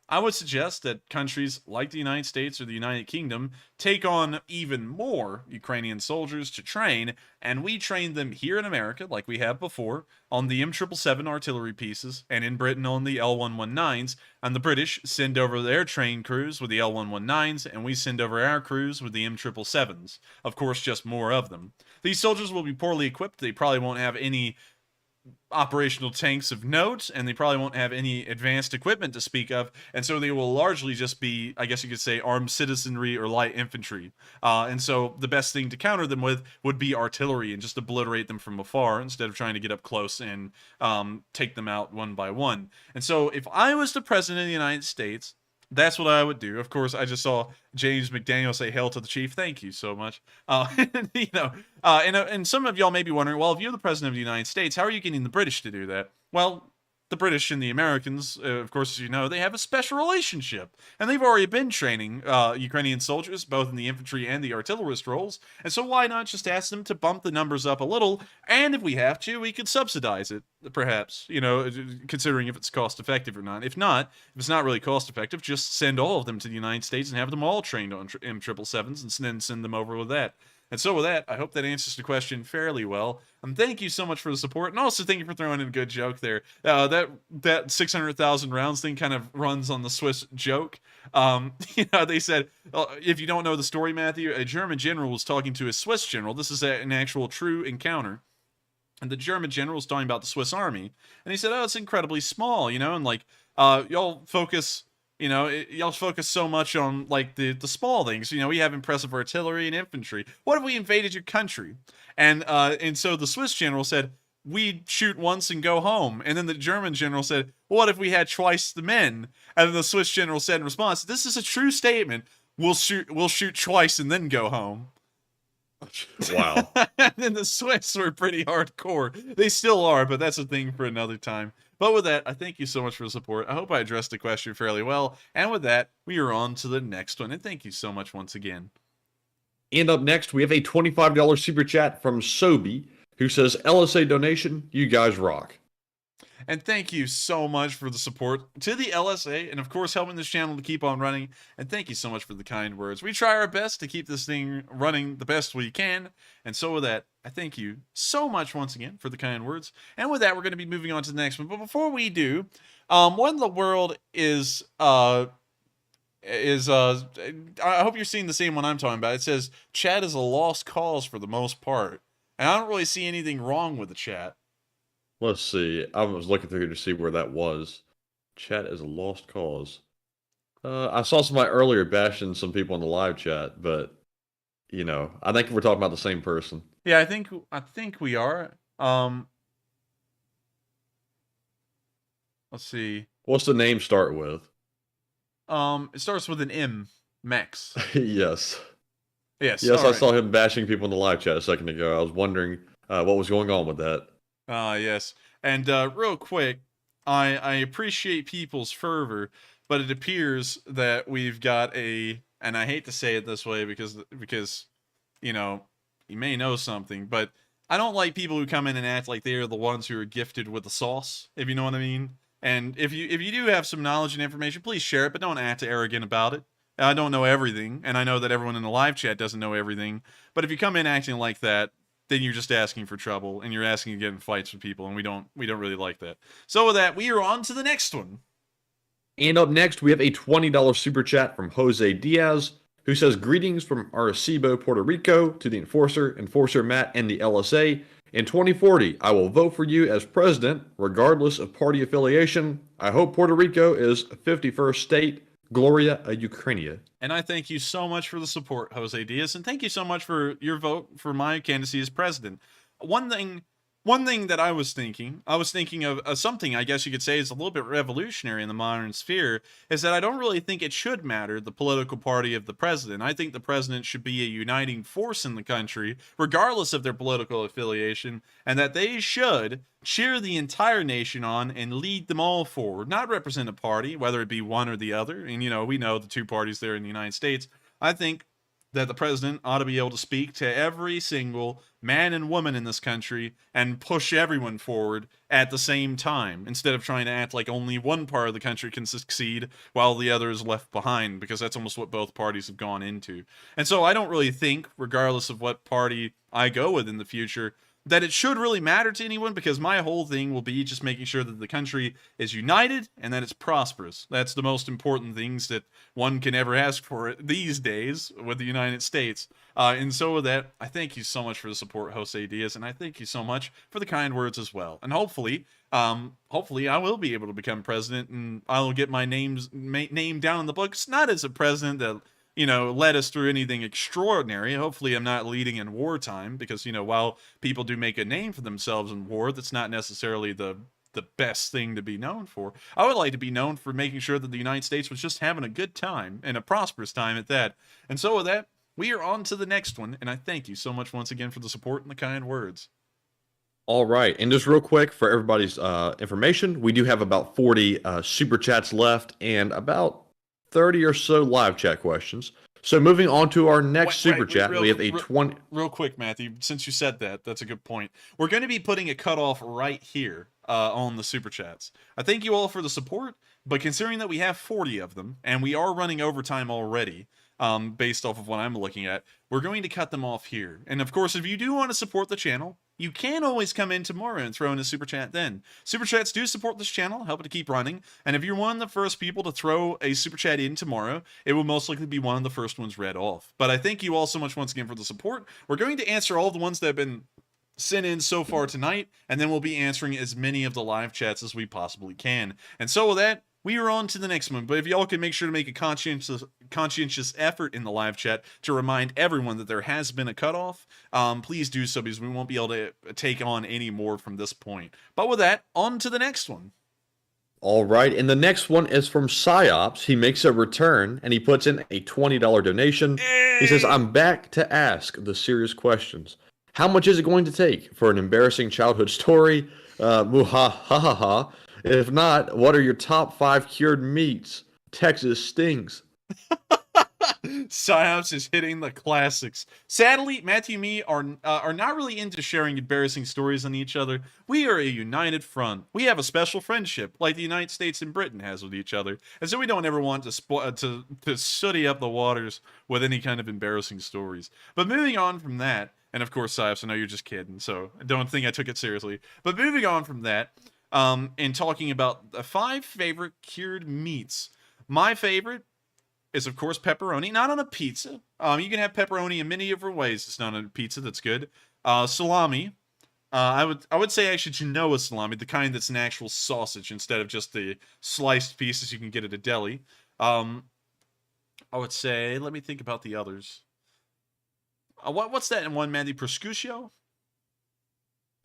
I would suggest that countries like the United States or the United Kingdom take on even more Ukrainian soldiers to train, and we train them here in America, like we have before, on the M777 artillery pieces, and in Britain on the L119s, and the British send over their trained crews with the L119s, and we send over our crews with the M777s. Of course, just more of them. These soldiers will be poorly equipped. They probably won't have any operational tanks of note, and they probably won't have any advanced equipment to speak of, and so they will largely just be, I guess you could say, armed citizenry or light infantry. And so the best thing to counter them with would be artillery and just obliterate them from afar instead of trying to get up close and take them out one by one. And so if I was the president of the United States, that's what I would do. Of course, I just saw James McDaniel say "Hail to the Chief." Thank you so much. And some of y'all may be wondering, well, if you're the president of the United States, how are you getting the British to do that? Well, the British and the Americans, of course, as you know, they have a special relationship. And they've already been training Ukrainian soldiers, both in the infantry and the artillerist roles. And so why not just ask them to bump the numbers up a little? And if we have to, we could subsidize it, perhaps, considering if it's cost effective or not. If it's not really cost effective, just send all of them to the United States and have them all trained on M777s and then send them over with that. And so with that, I hope that answers the question fairly well. Thank you so much for the support, and also thank you for throwing in a good joke there. That 600,000 rounds thing kind of runs on the Swiss joke. They said, if you don't know the story, Matthew, a German general was talking to a Swiss general. This is an actual true encounter. And the German general was talking about the Swiss army. And he said, "Oh, it's incredibly small, and y'all focus... y'all focus so much on, the small things. We have impressive artillery and infantry. What if we invaded your country?" And so the Swiss general said, "We'd shoot once and go home." And then the German general said, "What if we had twice the men?" And then the Swiss general said in response, "This is a true statement. We'll shoot twice and then go home." Wow. And then the Swiss were pretty hardcore. They still are, but that's a thing for another time. But with that, I thank you so much for the support. I hope I addressed the question fairly well. And with that, we are on to the next one. And thank you so much once again. And up next, we have a $25 super chat from Sobi, who says, LSA donation, you guys rock. And thank you so much for the support to the LSA and, of course, helping this channel to keep on running. And thank you so much for the kind words. We try our best to keep this thing running the best we can. And so with that, I thank you so much once again for the kind words. And with that, we're going to be moving on to the next one. But before we do, when the world is I hope you're seeing the same one I'm talking about. It says chat is a lost cause for the most part. And I don't really see anything wrong with the chat. Let's see. I was looking through here to see where that was. Chat is a lost cause. I saw somebody earlier bashing some people in the live chat, but you know, I think we're talking about the same person. Yeah, I think we are. Let's see. What's the name start with? It starts with an M. Max. Yes. Yes. Yes, I saw him bashing people in the live chat a second ago. I was wondering what was going on with that. Yes. And real quick, I appreciate people's fervor, but it appears that we've got and I hate to say it this way because you know, you may know something, but I don't like people who come in and act like they're the ones who are gifted with the sauce, if you know what I mean. And if you do have some knowledge and information, please share it, but don't act arrogant about it. I don't know everything, and I know that everyone in the live chat doesn't know everything, but if you come in acting like that, then you're just asking for trouble, and you're asking to get in fights with people, and we don't really like that. So with that, we are on to the next one. And up next, we have a $20 super chat from Jose Diaz, who says, greetings from Arecibo, Puerto Rico, to the Enforcer Matt, and the LSA. In 2040, I will vote for you as president, regardless of party affiliation. I hope Puerto Rico is 51st state. Gloria Ukrainia. And I thank you so much for the support, Jose Diaz, and thank you so much for your vote for my candidacy as president. One thing that I was thinking of something I guess you could say is a little bit revolutionary in the modern sphere, is that I don't really think it should matter the political party of the president. I think the president should be a uniting force in the country, regardless of their political affiliation, and that they should cheer the entire nation on and lead them all forward, not represent a party, whether it be one or the other. And, you know, we know the two parties there in the United States. I think that the president ought to be able to speak to every single man and woman in this country and push everyone forward at the same time, instead of trying to act like only one part of the country can succeed while the other is left behind, because that's almost what both parties have gone into. And so I don't really think, regardless of what party I go with in the future, that it should really matter to anyone, because my whole thing will be just making sure that the country is united and that it's prosperous. That's the most important things that one can ever ask for these days with the United States. And so with that, I thank you so much for the support, Jose Diaz, and I thank you so much for the kind words as well. And hopefully I will be able to become president, and I'll get my name down in the books, not as a president that, you know, led us through anything extraordinary. Hopefully I'm not leading in wartime, because, you know, while people do make a name for themselves in war, that's not necessarily the best thing to be known for. I would like to be known for making sure that the United States was just having a good time, and a prosperous time at that. And so with that, we are on to the next one, and I thank you so much once again for the support and the kind words. All right, and just real quick for everybody's information, we do have about 40 super chats left and about 30 or so live chat questions. So moving on to our next super chat, we have a 20... Real quick, Matthew, since you said that, that's a good point. We're going to be putting a cutoff right here on the super chats. I thank you all for the support, but considering that we have 40 of them, and we are running overtime already, based off of what I'm looking at, we're going to cut them off here. And of course, if you do want to support the channel, you can always come in tomorrow and throw in a super chat then. Super chats do support this channel, help it to keep running, and if you're one of the first people to throw a super chat in tomorrow, it will most likely be one of the first ones read off. But I thank you all so much once again for the support. We're going to answer all the ones that have been sent in so far tonight, and then we'll be answering as many of the live chats as we possibly can. And so with that, we are on to the next one, but if y'all can make sure to make a conscientious effort in the live chat to remind everyone that there has been a cutoff, please do so, because we won't be able to take on any more from this point. But with that, on to the next one. All right, and the next one is from Psyops. He makes a return and he puts in a $20 donation. He says, I'm back to ask the serious questions. How much is it going to take for an embarrassing childhood story? Muhahaha. If not, what are your top 5 cured meats? Texas stinks. Psyops is hitting the classics. Sadly, Matthew and me are not really into sharing embarrassing stories on each other. We are a united front. We have a special friendship, like the United States and Britain has with each other, and so we don't ever want to sooty up the waters with any kind of embarrassing stories. But moving on from that, and of course, Psyops, I know you're just kidding, so don't think I took it seriously. But moving on from that, and talking about the 5 favorite cured meats. My favorite is, of course, pepperoni. Not on a pizza. You can have pepperoni in many different ways. It's not on a pizza. That's good. Salami. I would say actually Genoa salami, the kind that's an actual sausage instead of just the sliced pieces you can get at a deli. I would say, let me think about the others. What's that in one, Mandy? Prosciutto?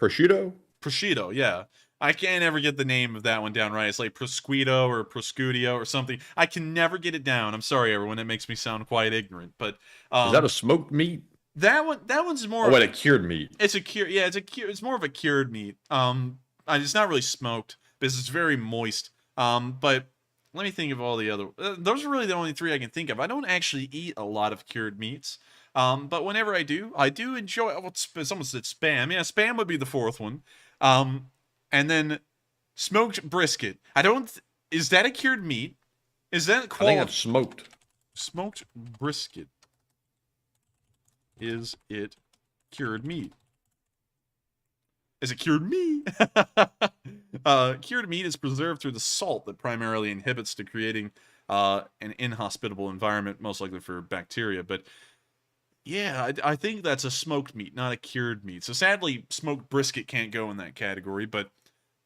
Prosciutto? Prosciutto, yeah. I can't ever get the name of that one down right. It's like prosciutto or prosciutto or something. I can never get it down. I'm sorry, everyone. It makes me sound quite ignorant. But is that a smoked meat? That one's more. Oh, wait, a cured meat. It's a cured. Yeah, it's more of a cured meat. It's not really smoked because it's very moist. But let me think of all the other. Those are really the only 3 I can think of. I don't actually eat a lot of cured meats. But whenever I do enjoy. Oh, someone said spam. Yeah, spam would be the 4th one. And then smoked brisket. Is that a cured meat? Is that I think it's smoked. Smoked brisket. Is it cured meat? Is it cured meat? Cured meat is preserved through the salt that primarily inhibits the creating an inhospitable environment, most likely for bacteria. But yeah, I think that's a smoked meat, not a cured meat. So sadly, smoked brisket can't go in that category, but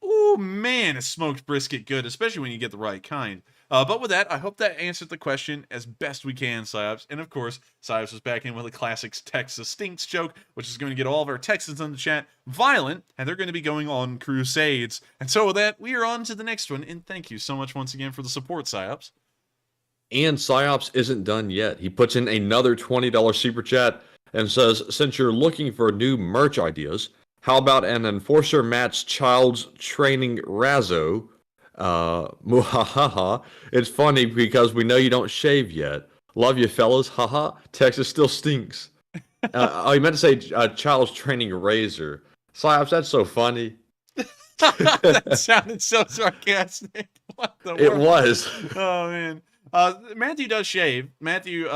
oh man, is smoked brisket good, especially when you get the right kind. But with that, I hope that answered the question as best we can, Psyops. And of course, Psyops is back in with a classic Texas stinks joke, which is going to get all of our Texans in the chat violent, and they're going to be going on crusades. And so with that, we are on to the next one, and thank you so much once again for the support, Psyops. And Psyops isn't done yet. He puts in another $20 super chat and says, since you're looking for new merch ideas, how about an Enforcer Matt's Child's Training Razzo? Muhahaha. It's funny because we know you don't shave yet. Love you, fellas. Haha. Texas still stinks. You meant to say Child's Training Razor. Psyops, that's so funny. That sounded so sarcastic. What the It world? was. Oh, man. Matthew does shave. Matthew,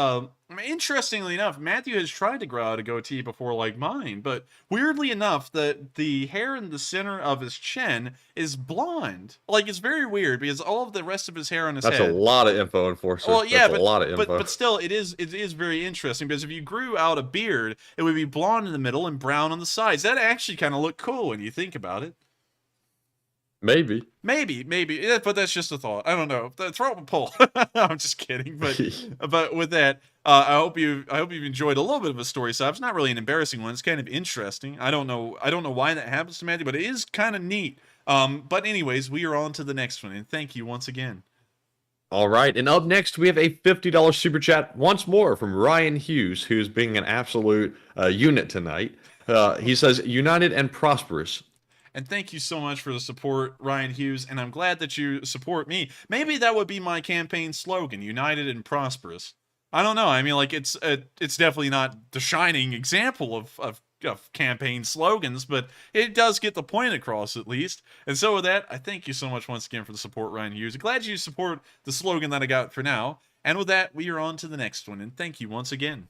interestingly enough, Matthew has tried to grow out a goatee before like mine, but weirdly enough, the hair in the center of his chin is blonde. Like, it's very weird because all of the rest of his hair on his head... That's a lot of info, Enforcer. Well, yeah, That's a lot of info. but still, it is very interesting because if you grew out a beard, it would be blonde in the middle and brown on the sides. That actually kind of look cool when you think about it. Maybe, yeah, but that's just a thought. I don't know. Throw up a poll. I'm just kidding. But with that, I hope you've enjoyed a little bit of a story. So it's not really an embarrassing one. It's kind of interesting. I don't know why that happens to Matthew, but it is kind of neat. But anyways, we are on to the next one, and thank you once again. All right, and up next we have a $50 super chat once more from Ryan Hughes, who's being an absolute unit tonight. He says, "United and prosperous." And thank you so much for the support, Ryan Hughes, and I'm glad that you support me. Maybe that would be my campaign slogan, United and Prosperous. I don't know. I mean, like, it's definitely not the shining example of campaign slogans, but it does get the point across at least. And so with that, I thank you so much once again for the support, Ryan Hughes. Glad you support the slogan that I got for now. And with that, we are on to the next one, and thank you once again.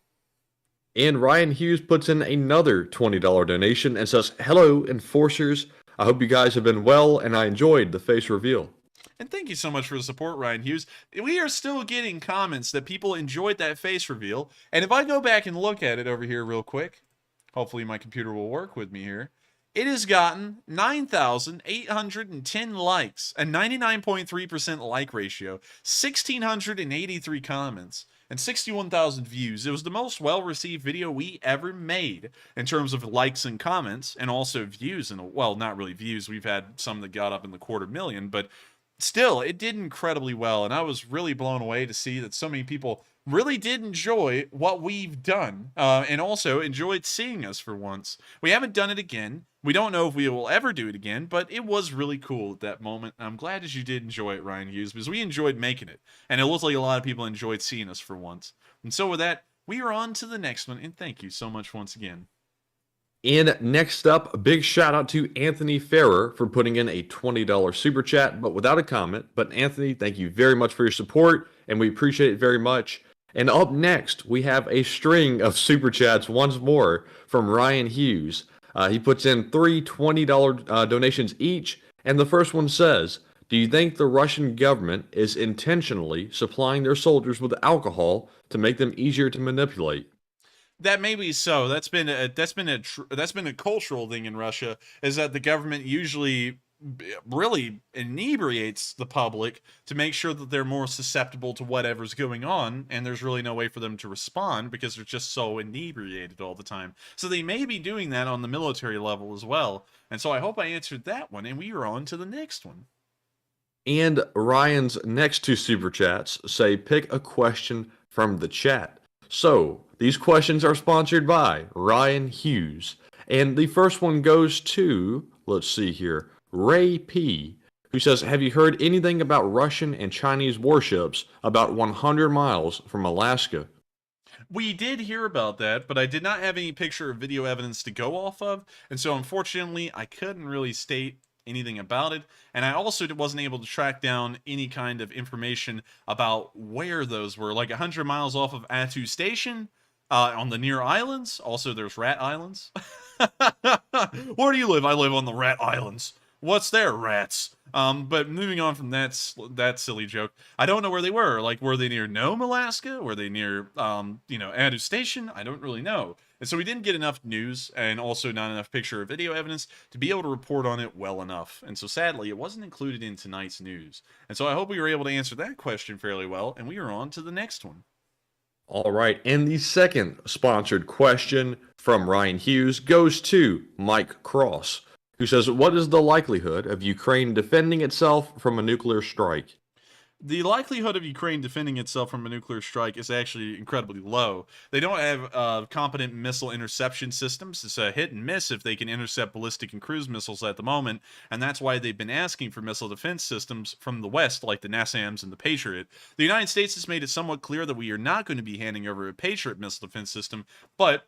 And Ryan Hughes puts in another $20 donation and says, "Hello, Enforcers. I hope you guys have been well, and I enjoyed the face reveal." And thank you so much for the support, Ryan Hughes. We are still getting comments that people enjoyed that face reveal. And if I go back and look at it over here real quick, hopefully my computer will work with me here. It has gotten 9,810 likes, a 99.3% like ratio, 1,683 comments, and 61,000 views. It was the most well-received video we ever made in terms of likes and comments, and also views. And well, not really views. We've had some that got up in the 250,000, but still, it did incredibly well, and I was really blown away to see that so many people really did enjoy what we've done, and also enjoyed seeing us for once. We haven't done it again. We don't know if we will ever do it again, but it was really cool at that moment. I'm glad that you did enjoy it, Ryan Hughes, because we enjoyed making it, and it looks like a lot of people enjoyed seeing us for once. And so with that, we are on to the next one, and thank you so much once again. And next up, a big shout out to Anthony Ferrer for putting in a $20 super chat, but without a comment. But Anthony, thank you very much for your support, and we appreciate it very much. And up next, we have a string of super chats once more from Ryan Hughes. He puts in three $20 donations each, and the first one says, do you think the Russian government is intentionally supplying their soldiers with alcohol to make them easier to manipulate? That may be so. That's been a cultural thing in Russia, is that the government usually really inebriates the public to make sure that they're more susceptible to whatever's going on, and there's really no way for them to respond because they're just so inebriated all the time. So they may be doing that on the military level as well. And so I hope I answered that one, and we are on to the next one. And Ryan's next two super chats say pick a question from the chat. So these questions are sponsored by Ryan Hughes. And the first one goes to, let's see here, Ray P., who says, have you heard anything about Russian and Chinese warships about 100 miles from Alaska? We did hear about that, but I did not have any picture or video evidence to go off of, and so unfortunately I couldn't really state anything about it, and I also wasn't able to track down any kind of information about where those were, like 100 miles off of Attu Station, on the near islands. Also, there's Rat Islands. Where do you live? I live on the Rat Islands. What's there, rats? But moving on from that silly joke, I don't know where they were. Like, were they near Nome, Alaska? Were they near, Attu Station? I don't really know. And so we didn't get enough news, and also not enough picture or video evidence to be able to report on it well enough. And so sadly, it wasn't included in tonight's news. And so I hope we were able to answer that question fairly well, and we are on to the next one. All right, and the second sponsored question from Ryan Hughes goes to Mike Cross, who says, what is the likelihood of Ukraine defending itself from a nuclear strike? The likelihood of Ukraine defending itself from a nuclear strike is actually incredibly low. They don't have competent missile interception systems. It's a hit and miss if they can intercept ballistic and cruise missiles at the moment, and that's why they've been asking for missile defense systems from the West, like the NASAMS and the Patriot. The United States has made it somewhat clear that we are not going to be handing over a Patriot missile defense system, but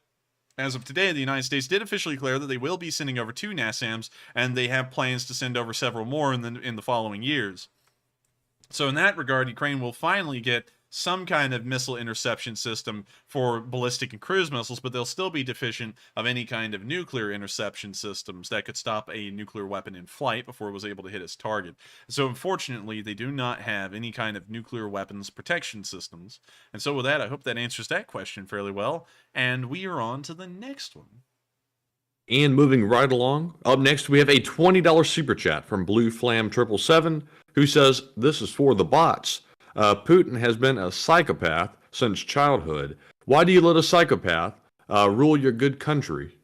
as of today, the United States did officially declare that they will be sending over 2 NASAMS, and they have plans to send over several more in the following years. So in that regard, Ukraine will finally get some kind of missile interception system for ballistic and cruise missiles, but they'll still be deficient of any kind of nuclear interception systems that could stop a nuclear weapon in flight before it was able to hit its target. So unfortunately, they do not have any kind of nuclear weapons protection systems. And so with that, I hope that answers that question fairly well. And we are on to the next one. And moving right along, up next we have a $20 super chat from Blue Flam 777, who says, this is for the bots. Putin has been a psychopath since childhood. Why do you let a psychopath rule your good country?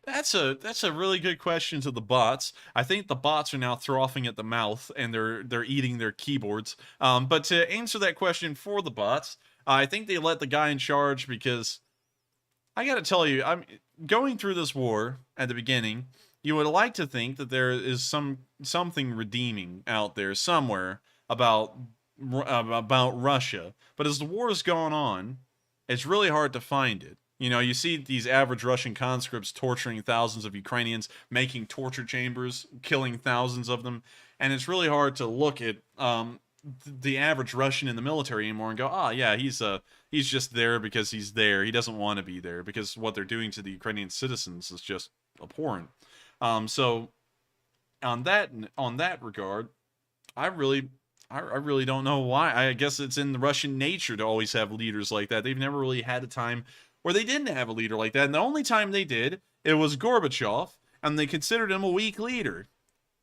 That's a really good question to the bots. I think the bots are now frothing at the mouth and they're eating their keyboards. But to answer that question for the bots, I think they let the guy in charge because I got to tell you, I'm going through this war at the beginning. You would like to think that there is something redeeming out there somewhere about Russia, but as the war has gone on, it's really hard to find it. You know, you see these average Russian conscripts torturing thousands of Ukrainians, making torture chambers, killing thousands of them, and it's really hard to look at the average Russian in the military anymore and go, yeah, he's just there because he's there. He doesn't want to be there because what they're doing to the Ukrainian citizens is just abhorrent. So on that regard, I really don't know why. I guess it's in the Russian nature to always have leaders like that. They've never really had a time where they didn't have a leader like that. And the only time they did, it was Gorbachev, and they considered him a weak leader,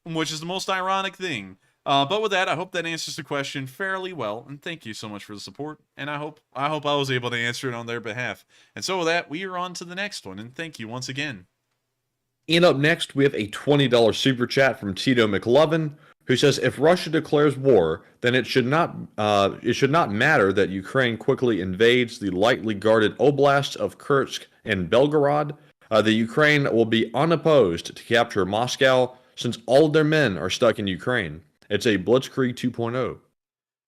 which is the most ironic thing. But with that, I hope that answers the question fairly well, and thank you so much for the support, and I hope I was able to answer it on their behalf. And so with that, we are on to the next one, and thank you once again. And up next, we have a $20 super chat from Tito McLovin, who says if Russia declares war, then it should not matter that Ukraine quickly invades the lightly guarded oblasts of Kursk and Belgorod. The Ukraine will be unopposed to capture Moscow since all of their men are stuck in Ukraine. It's a Blitzkrieg 2.0.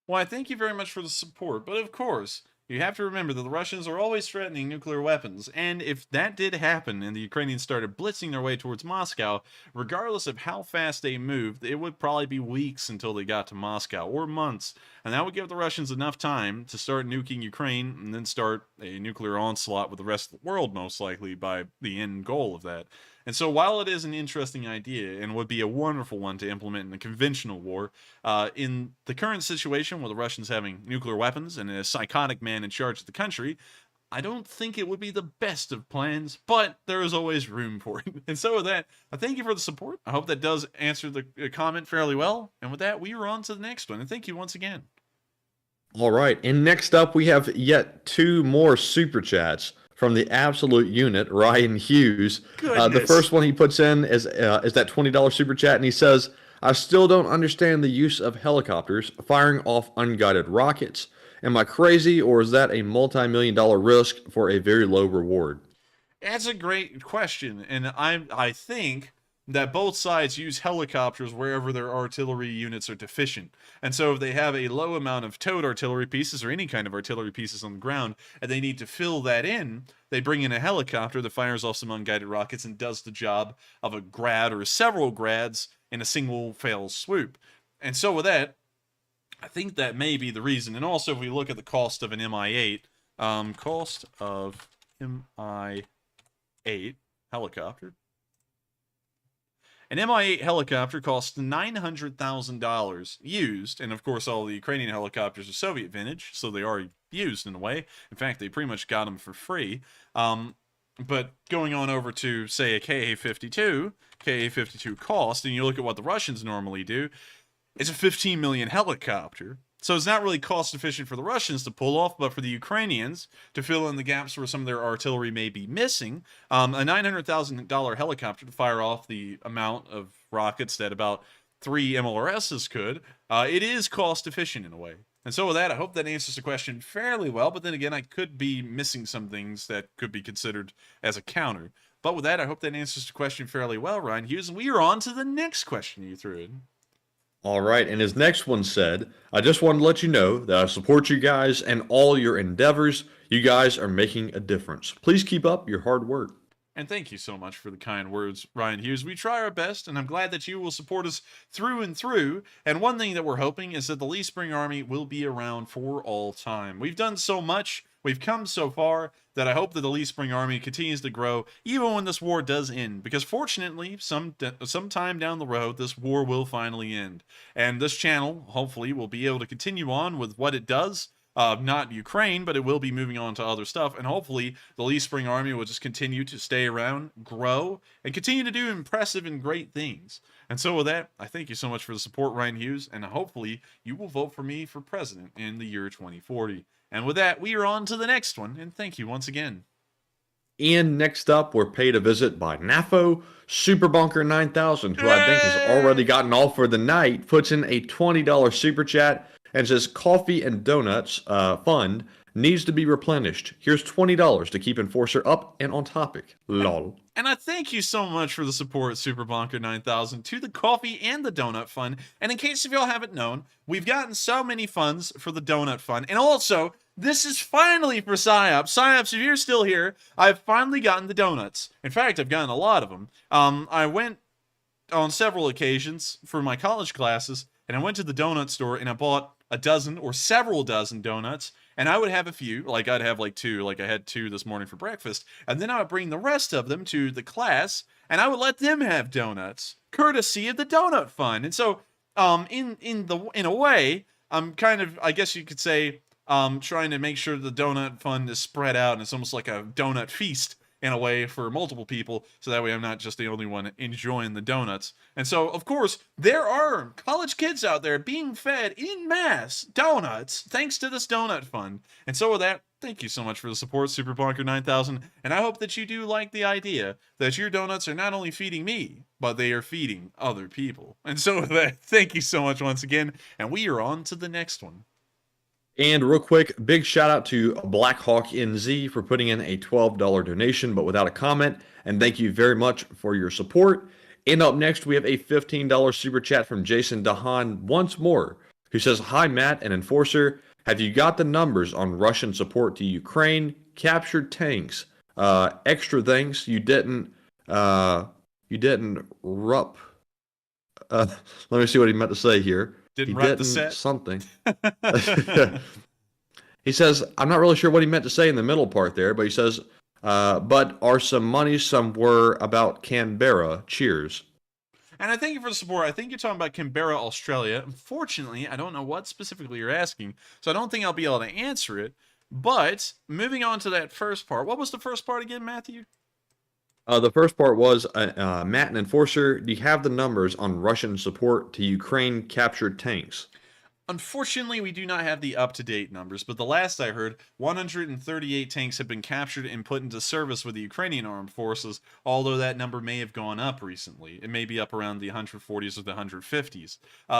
Well, I thank you very much for the support, but of course, you have to remember that the Russians are always threatening nuclear weapons, and if that did happen and the Ukrainians started blitzing their way towards Moscow, regardless of how fast they moved, it would probably be weeks until they got to Moscow, or months, and that would give the Russians enough time to start nuking Ukraine and then start a nuclear onslaught with the rest of the world, most likely, by the end goal of that. And so while it is an interesting idea and would be a wonderful one to implement in a conventional war, in the current situation where the Russians having nuclear weapons and a psychotic man in charge of the country, I don't think it would be the best of plans, but there is always room for it. And so with that, I thank you for the support. I hope that does answer the comment fairly well. And with that, we are on to the next one. And thank you once again. All right, and next up we have yet 2 more super chats from the absolute unit, Ryan Hughes. The first one he puts in is that $20 super chat, and he says, I still don't understand the use of helicopters firing off unguided rockets. Am I crazy, or is that a multi-million-dollar risk for a very low reward? That's a great question, and I think that both sides use helicopters wherever their artillery units are deficient. And so if they have a low amount of towed artillery pieces or any kind of artillery pieces on the ground, and they need to fill that in, they bring in a helicopter that fires off some unguided rockets and does the job of a grad or several grads in a single fell swoop. And so with that, I think that may be the reason. And also if we look at the cost of an Mi-8, cost of Mi-8 helicopter, an Mi-8 helicopter costs $900,000 used, and of course all the Ukrainian helicopters are Soviet vintage, so they are used in a way. In fact, they pretty much got them for free. But going on over to, say, a Ka-52 cost, and you look at what the Russians normally do, it's a 15 million helicopter. So it's not really cost efficient for the Russians to pull off, but for the Ukrainians to fill in the gaps where some of their artillery may be missing. A $900,000 helicopter to fire off the amount of rockets that about 3 MLRSs could, it is cost efficient in a way. And so with that, I hope that answers the question fairly well, but then again, I could be missing some things that could be considered as a counter. But with that, I hope that answers the question fairly well, Ryan Hughes, and we are on to the next question you threw in. All right, and his next one said, I just wanted to let you know that I support you guys and all your endeavors. You guys are making a difference. Please keep up your hard work. And thank you so much for the kind words, Ryan Hughes. We try our best, and I'm glad that you will support us through and through. And one thing that we're hoping is that the Lee Spring Army will be around for all time. We've done so much, we've come so far, that I hope that the Lee Spring Army continues to grow, even when this war does end. Because fortunately, sometime down the road, this war will finally end. And this channel, hopefully, will be able to continue on with what it does. Not Ukraine, but it will be moving on to other stuff, and hopefully the Lee Spring Army will just continue to stay around, grow, and continue to do impressive and great things. And so with that, I thank you so much for the support, Ryan Hughes, and hopefully you will vote for me for president in the year 2040. And with that, we are on to the next one, and thank you once again. And next up, we're paid a visit by NAFO Super Bunker 9000, who I think has already gotten off for the night, puts in a $20 super chat, and says coffee and donuts fund needs to be replenished. Here's $20 to keep Enforcer up and on topic. Lol. And I thank you so much for the support, Super Bonker 9000, to the coffee and the donut fund. And in case if y'all haven't known, we've gotten so many funds for the donut fund. And also, this is finally for PsyOps. PsyOps, if you're still here, I've finally gotten the donuts. In fact, I've gotten a lot of them. I went on several occasions for my college classes, and I went to the donut store and I bought a dozen or several dozen donuts, and I would have a few, like I'd have like 2, like I had 2 this morning for breakfast, and then I would bring the rest of them to the class, and I would let them have donuts, courtesy of the donut fund. And so, in a way, I'm kind of, I guess you could say, trying to make sure the donut fund is spread out, and it's almost like a donut feast in a way for multiple people, so that way I'm not just the only one enjoying the donuts. And so, of course, there are college kids out there being fed en masse donuts thanks to this donut fund. And so with that, Thank you so much for the support, Super Bonker 9000. And I hope that you do like the idea that your donuts are not only feeding me, but they are feeding other people. And so with that, thank you so much once again. And we are on to the next one. And real quick, big shout out to Blackhawk NZ for putting in a $12 donation, but without a comment. And thank you very much for your support. And up next, we have a $15 super chat from Jason Dahan once more, who says, "Hi, Matt and Enforcer. Have you got the numbers on Russian support to Ukraine, captured tanks? Extra thanks. You didn't rup. Let me see what he meant to say here. Didn't write the set? Something. He says, I'm not really sure what he meant to say in the middle part there, but he says, but are some money somewhere about Canberra? Cheers. And I thank you for the support. I think you're talking about Canberra, Australia. Unfortunately, I don't know what specifically you're asking, so I don't think I'll be able to answer it. But moving on to that first part. What was the first part again, Matthew? The first part was, Matt and Enforcer, do you have the numbers on Russian support to Ukraine captured tanks? Unfortunately, we do not have the up-to-date numbers, but the last I heard, 138 tanks have been captured and put into service with the Ukrainian armed forces, although that number may have gone up recently. It may be up around the 140s or the 150s.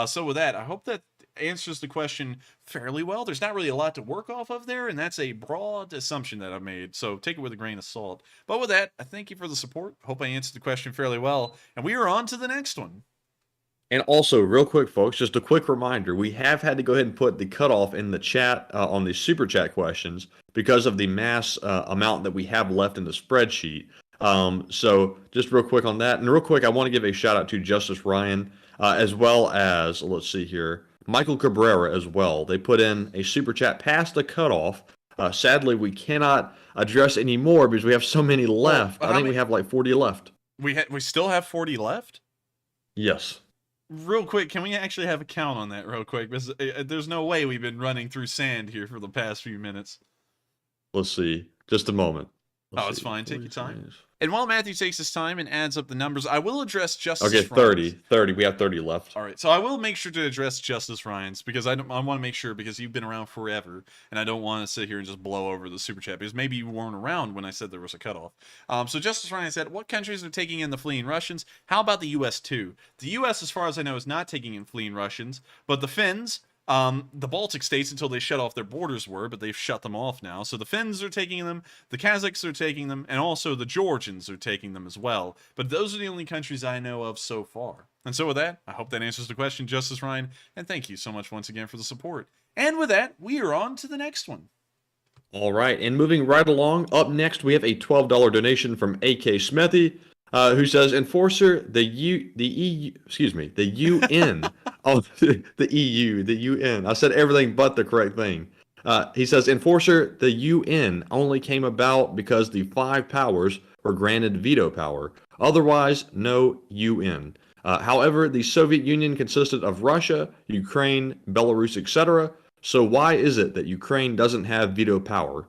So with that, I hope that answers the question fairly well. There's not really a lot to work off of there, and that's a broad assumption that I've made, so take it with a grain of salt. But with that, I thank you for the support. Hope I answered the question fairly well, and we are on to the next one. And also, real quick, folks, just a quick reminder, we have had to go ahead and put the cutoff in the chat on the super chat questions because of the mass amount that we have left in the spreadsheet. So just real quick on that. And real quick, I want to give a shout out to Justice Ryan, as well as, let's see here, Michael Cabrera as well. They put in a super chat past the cutoff. Sadly, we cannot address any more because we have so many left. I think we have like 40 left. We still have 40 left? Yes. Real quick, can we actually have a count on that real quick? Because there's no way we've been running through sand here for the past few minutes. Let's see. Just a moment. It's fine. Take your time. And while Matthew takes his time and adds up the numbers, I will address Justice Okay, Ryan's. 30. We have 30 left. All right, so I will make sure to address Justice Ryan's because I want to make sure because you've been around forever, and I don't want to sit here and just blow over the super chat because maybe you weren't around when I said there was a cutoff. So Justice Ryan said, what countries are taking in the fleeing Russians? How about the U.S. too? The U.S., as far as I know, is not taking in fleeing Russians, but the Finns, the Baltic states until they shut off their borders were, but they've shut them off now. So the Finns are taking them, the Kazakhs are taking them, and also the Georgians are taking them as well. But those are the only countries I know of so far. And so with that, I hope that answers the question, Justice Ryan, and thank you so much once again for the support. And with that, we are on to the next one. All right, and moving right along, up next we have a $12 donation from AK Smithy, who says, Enforcer, the UN, oh, the EU, the UN. I said everything but the correct thing. He says, Enforcer, the UN only came about because the 5 powers were granted veto power. Otherwise, no UN. However, the Soviet Union consisted of Russia, Ukraine, Belarus, etc. So why is it that Ukraine doesn't have veto power?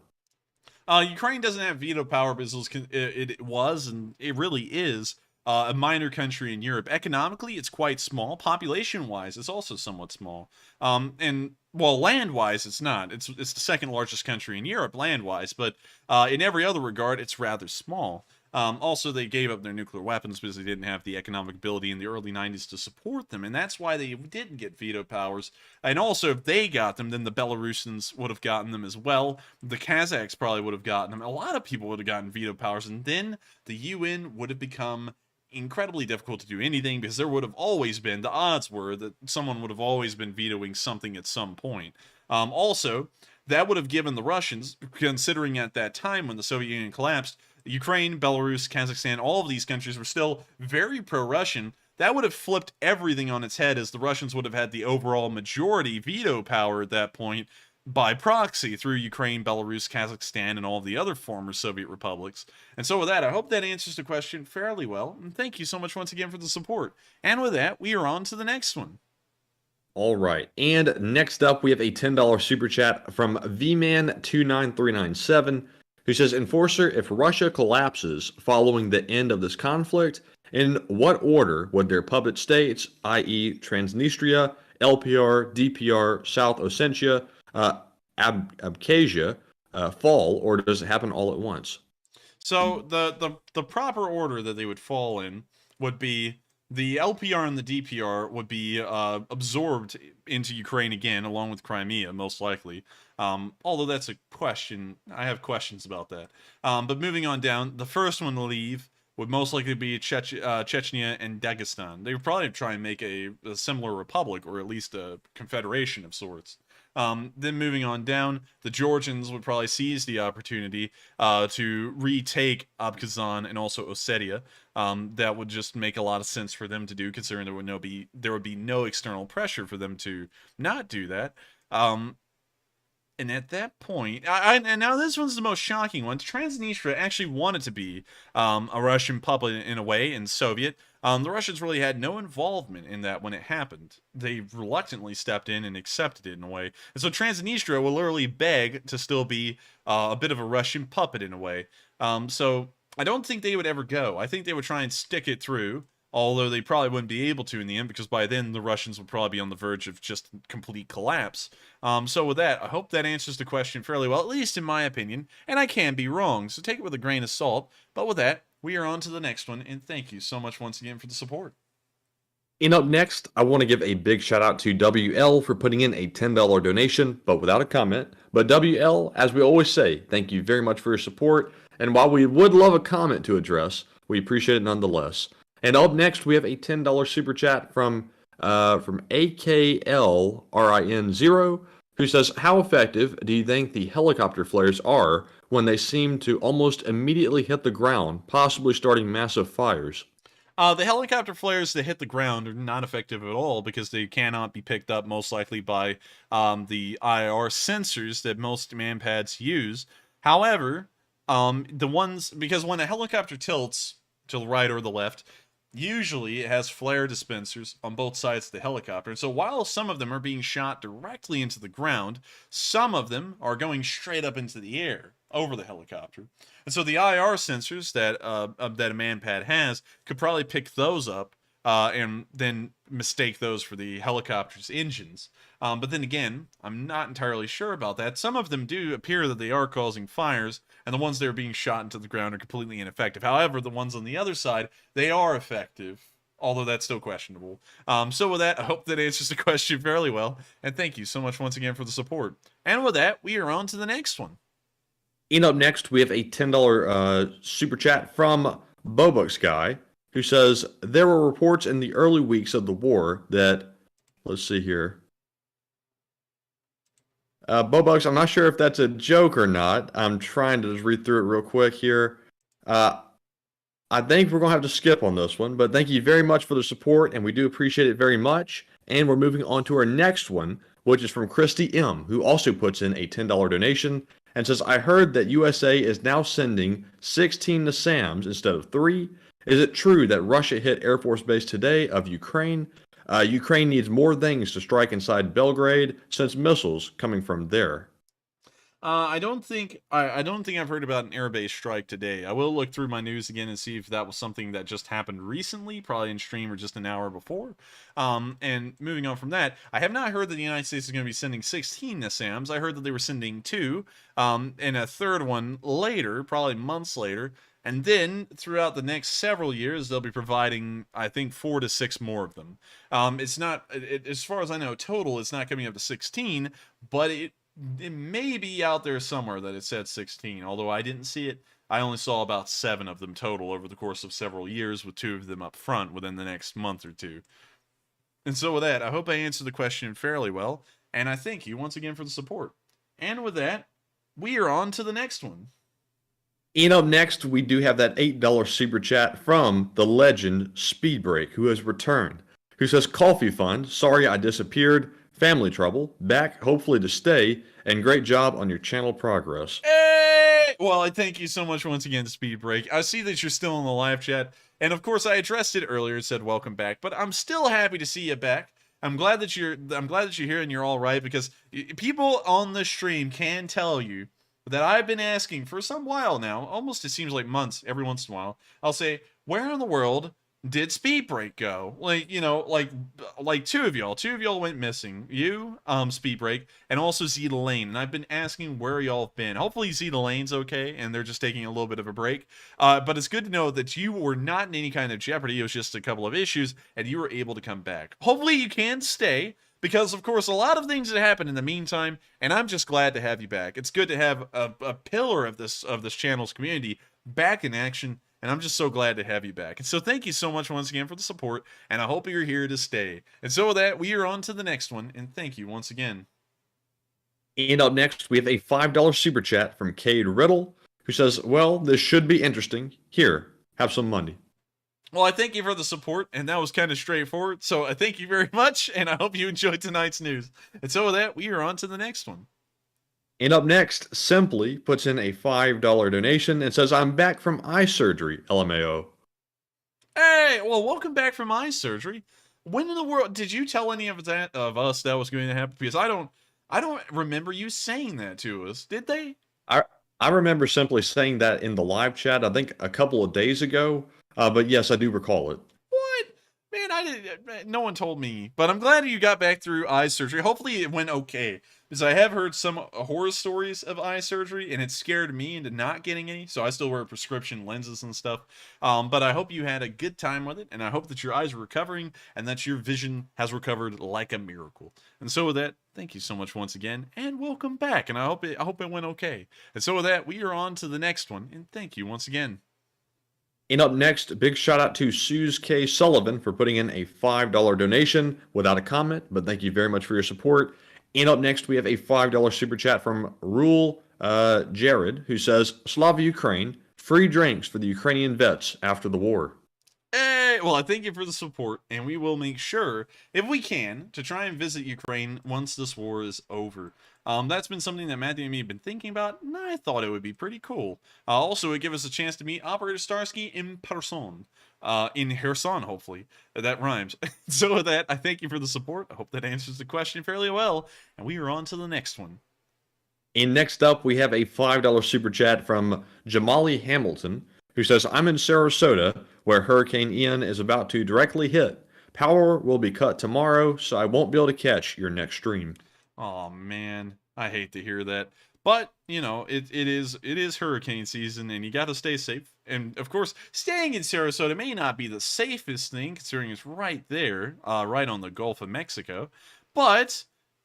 Ukraine doesn't have veto power because it was, and it really is, a minor country in Europe. Economically, it's quite small. Population-wise, it's also somewhat small. And, well, land-wise, it's not. It's the second largest country in Europe, land-wise, but in every other regard, it's rather small. Also, they gave up their nuclear weapons because they didn't have the economic ability in the early 90s to support them, and that's why they didn't get veto powers. And also, if they got them, then the Belarusians would have gotten them as well. The Kazakhs probably would have gotten them. A lot of people would have gotten veto powers, and then the UN would have become incredibly difficult to do anything because there would have always been, the odds were that someone would have always been vetoing something at some point. Also, that would have given the Russians, considering at that time when the Soviet Union collapsed, Ukraine, Belarus, Kazakhstan, all of these countries were still very pro-Russian. That would have flipped everything on its head as the Russians would have had the overall majority veto power at that point by proxy through Ukraine, Belarus, Kazakhstan, and all the other former Soviet republics. And so with that, I hope that answers the question fairly well. And thank you so much once again for the support. And with that, we are on to the next one. All right, and next up we have a $10 super chat from VMan29397, who says, Enforcer, if Russia collapses following the end of this conflict, in what order would their puppet states, i.e. Transnistria, LPR, DPR, South Ossetia, Abkhazia, fall, or does it happen all at once? So the proper order that they would fall in would be the LPR and the DPR would be absorbed into Ukraine again, along with Crimea, most likely. Although that's a question, I have questions about that. But moving on down, the first one to leave would most likely be Chechnya and Dagestan. They would probably try and make a similar republic, or at least a confederation of sorts. Then moving on down, the Georgians would probably seize the opportunity to retake Abkhazan and also Ossetia. That would just make a lot of sense for them to do, considering there would be no external pressure for them to not do that. And at that point, and now this one's the most shocking one. Transnistria actually wanted to be a Russian puppet in a way, and Soviet. The Russians really had no involvement in that when it happened. They reluctantly stepped in and accepted it in a way. And so Transnistria will literally beg to still be a bit of a Russian puppet in a way. So I don't think they would ever go. I think they would try and stick it through, although they probably wouldn't be able to in the end, because by then the Russians would probably be on the verge of just complete collapse. So with that, I hope that answers the question fairly well, at least in my opinion, and I can be wrong, so take it with a grain of salt. But with that, we are on to the next one, and thank you so much once again for the support. And up next, I want to give a big shout out to WL for putting in a $10 donation, but without a comment. But WL, as we always say, thank you very much for your support, and while we would love a comment to address, we appreciate it nonetheless. And up next, we have a $10 super chat from AKLRIN0, who says, how effective do you think the helicopter flares are when they seem to almost immediately hit the ground, possibly starting massive fires? The helicopter flares that hit the ground are not effective at all because they cannot be picked up most likely by the IR sensors that most manpads use. However, because when a helicopter tilts to the right or the left, usually it has flare dispensers on both sides of the helicopter. And so while some of them are being shot directly into the ground, some of them are going straight up into the air over the helicopter. And so the IR sensors that that a manpad has could probably pick those up and then mistake those for the helicopter's engines. But then again, I'm not entirely sure about that. Some of them do appear that they are causing fires, and the ones that are being shot into the ground are completely ineffective. However, the ones on the other side, they are effective, although that's still questionable. So with that, I hope that answers the question fairly well, and thank you so much once again for the support. And with that, we are on to the next one. And up next, we have a $10 super chat from Bobucks Guy, who says, there were reports in the early weeks of the war that, let's see here. Bobucks, I'm not sure if that's a joke or not. I'm trying to just read through it real quick here. I think we're going to have to skip on this one, but thank you very much for the support, and we do appreciate it very much. And we're moving on to our next one, which is from Christy M., who also puts in a $10 donation and says, I heard that USA is now sending 16 NASAMS instead of 3. Is it true that Russia hit Air Force Base today of Ukraine? Ukraine needs more things to strike inside Belgrade since missiles coming from there. I don't think I've heard about an airbase strike today. I will look through my news again and see if that was something that just happened recently, probably in stream or just an hour before. And moving on from that, I have not heard that the United States is going to be sending 16 NASAMS. I heard that they were sending 2, and a third one later, probably months later. And then, throughout the next several years, they'll be providing, I think, 4 to 6 more of them. It's not, as far as I know, total, it's not coming up to 16, but it may be out there somewhere that it said 16, although I didn't see it. I only saw about 7 of them total over the course of several years, with 2 of them up front within the next month or 2. And so with that, I hope I answered the question fairly well, and I thank you once again for the support. And with that, we are on to the next one. And up next, we do have that $8 super chat from the legend Speedbreak, who has returned, who says, Coffee Fund, sorry I disappeared, family trouble, back hopefully to stay, and great job on your channel progress. Hey! Well, I thank you so much once again, Speedbreak. I see that you're still in the live chat, and of course I addressed it earlier and said welcome back, but I'm still happy to see you back. I'm glad that you're here and you're all right, because people on the stream can tell you that I've been asking for some while now, almost it seems like months, every once in a while. I'll say, where in the world did Speed Break go? Like, you know, like two of y'all went missing. You, Speed Break, and also Zeta Lane. And I've been asking where y'all have been. Hopefully Zeta Lane's okay, and they're just taking a little bit of a break. But it's good to know that you were not in any kind of jeopardy. It was just a couple of issues, and you were able to come back. Hopefully you can stay, because of course a lot of things that happened in the meantime, and I'm just glad to have you back. It's good to have a pillar of this channel's community back in action. And I'm just so glad to have you back. And so thank you so much once again for the support, and I hope you're here to stay. And so with that, we are on to the next one, and thank you once again. And up next, we have a $5 super chat from Cade Riddle, who says, well, this should be interesting. Here, have some money. Well, I thank you for the support, and that was kind of straightforward. So I thank you very much, and I hope you enjoyed tonight's news. And so with that, we are on to the next one. And up next, Simply puts in a $5 donation and says, I'm back from eye surgery, LMAO. Hey, well, welcome back from eye surgery. When in the world did you tell any of us that was going to happen? Because I don't remember you saying that to us. Did they? I remember Simply saying that in the live chat, I think a couple of days ago. But yes, I do recall it. What? Man, I didn't. No one told me. But I'm glad you got back through eye surgery. Hopefully it went okay. Because I have heard some horror stories of eye surgery, and it scared me into not getting any, so I still wear prescription lenses and stuff. But I hope you had a good time with it, and I hope that your eyes are recovering, and that your vision has recovered like a miracle. And so with that, thank you so much once again, and welcome back, and I hope it went okay. And so with that, we are on to the next one, and thank you once again. And up next, big shout out to Suze K. Sullivan for putting in a $5 donation without a comment, but thank you very much for your support. And up next, we have a $5 super chat from Rule Jared, who says, Slava Ukraine, free drinks for the Ukrainian vets after the war. Hey, well, I thank you for the support, and we will make sure, if we can, to try and visit Ukraine once this war is over. That's been something that Matthew and me have been thinking about, and I thought it would be pretty cool. Also, it would give us a chance to meet Operator Starsky in person. In Kherson, hopefully. That rhymes. So with that, I thank you for the support. I hope that answers the question fairly well. And we are on to the next one. And next up, we have a $5 super chat from Jamali Hamilton, who says, I'm in Sarasota, where Hurricane Ian is about to directly hit. Power will be cut tomorrow, so I won't be able to catch your next stream. Oh man, I hate to hear that. But, you know, it is hurricane season, and you got to stay safe. And, of course, staying in Sarasota may not be the safest thing, considering it's right there, right on the Gulf of Mexico. But,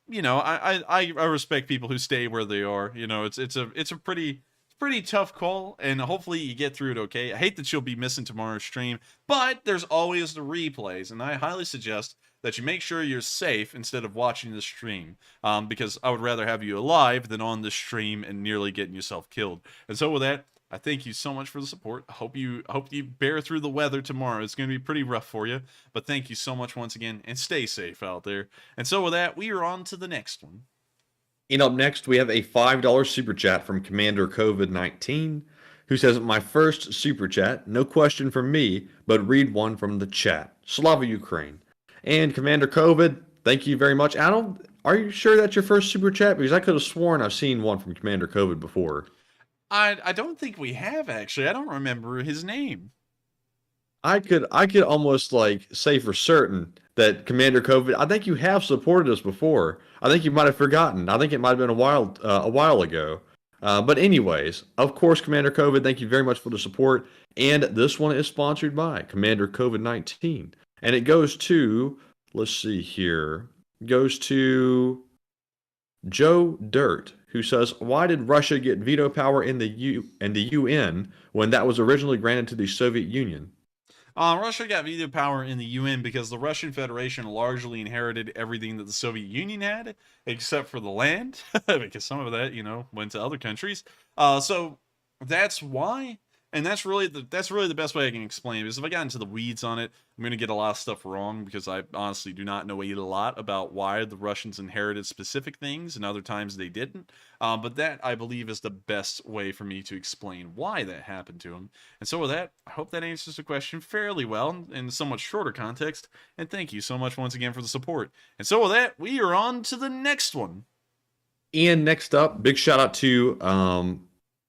you know, I respect people who stay where they are. You know, it's a pretty tough call, and hopefully you get through it okay. I hate that you'll be missing tomorrow's stream, but there's always the replays, and I highly suggest that you make sure you're safe instead of watching the stream, because I would rather have you alive than on the stream and nearly getting yourself killed. And so with that, I thank you so much for the support. I hope you bear through the weather tomorrow. It's going to be pretty rough for you, but thank you so much once again, and stay safe out there. And so with that, we are on to the next one. And up next, we have a $5 super chat from Commander COVID-19, who says, my first super chat, no question from me, but read one from the chat. Slava Ukraine. And Commander COVID, thank you very much. Are you sure that's your first super chat? Because I could have sworn I've seen one from Commander COVID before. I don't think we have, actually. I don't remember his name. I could almost like say for certain that Commander COVID, I think you have supported us before. I think you might have forgotten. I think it might have been a while ago. But anyways, of course, Commander COVID, thank you very much for the support. And this one is sponsored by Commander COVID-19. And it goes to, let's see here, goes to Joe Dirt, who says, why did Russia get veto power in the UN when that was originally granted to the Soviet Union? Russia got veto power in the UN because the Russian Federation largely inherited everything that the Soviet Union had, except for the land, because some of that, you know, went to other countries. So that's why. And that's really the best way I can explain it. Because if I got into the weeds on it, I'm going to get a lot of stuff wrong, because I honestly do not know a lot about why the Russians inherited specific things and other times they didn't. But that, I believe, is the best way for me to explain why that happened to them. And so with that, I hope that answers the question fairly well in somewhat shorter context. And thank you so much once again for the support. And so with that, we are on to the next one. And next up, big shout out to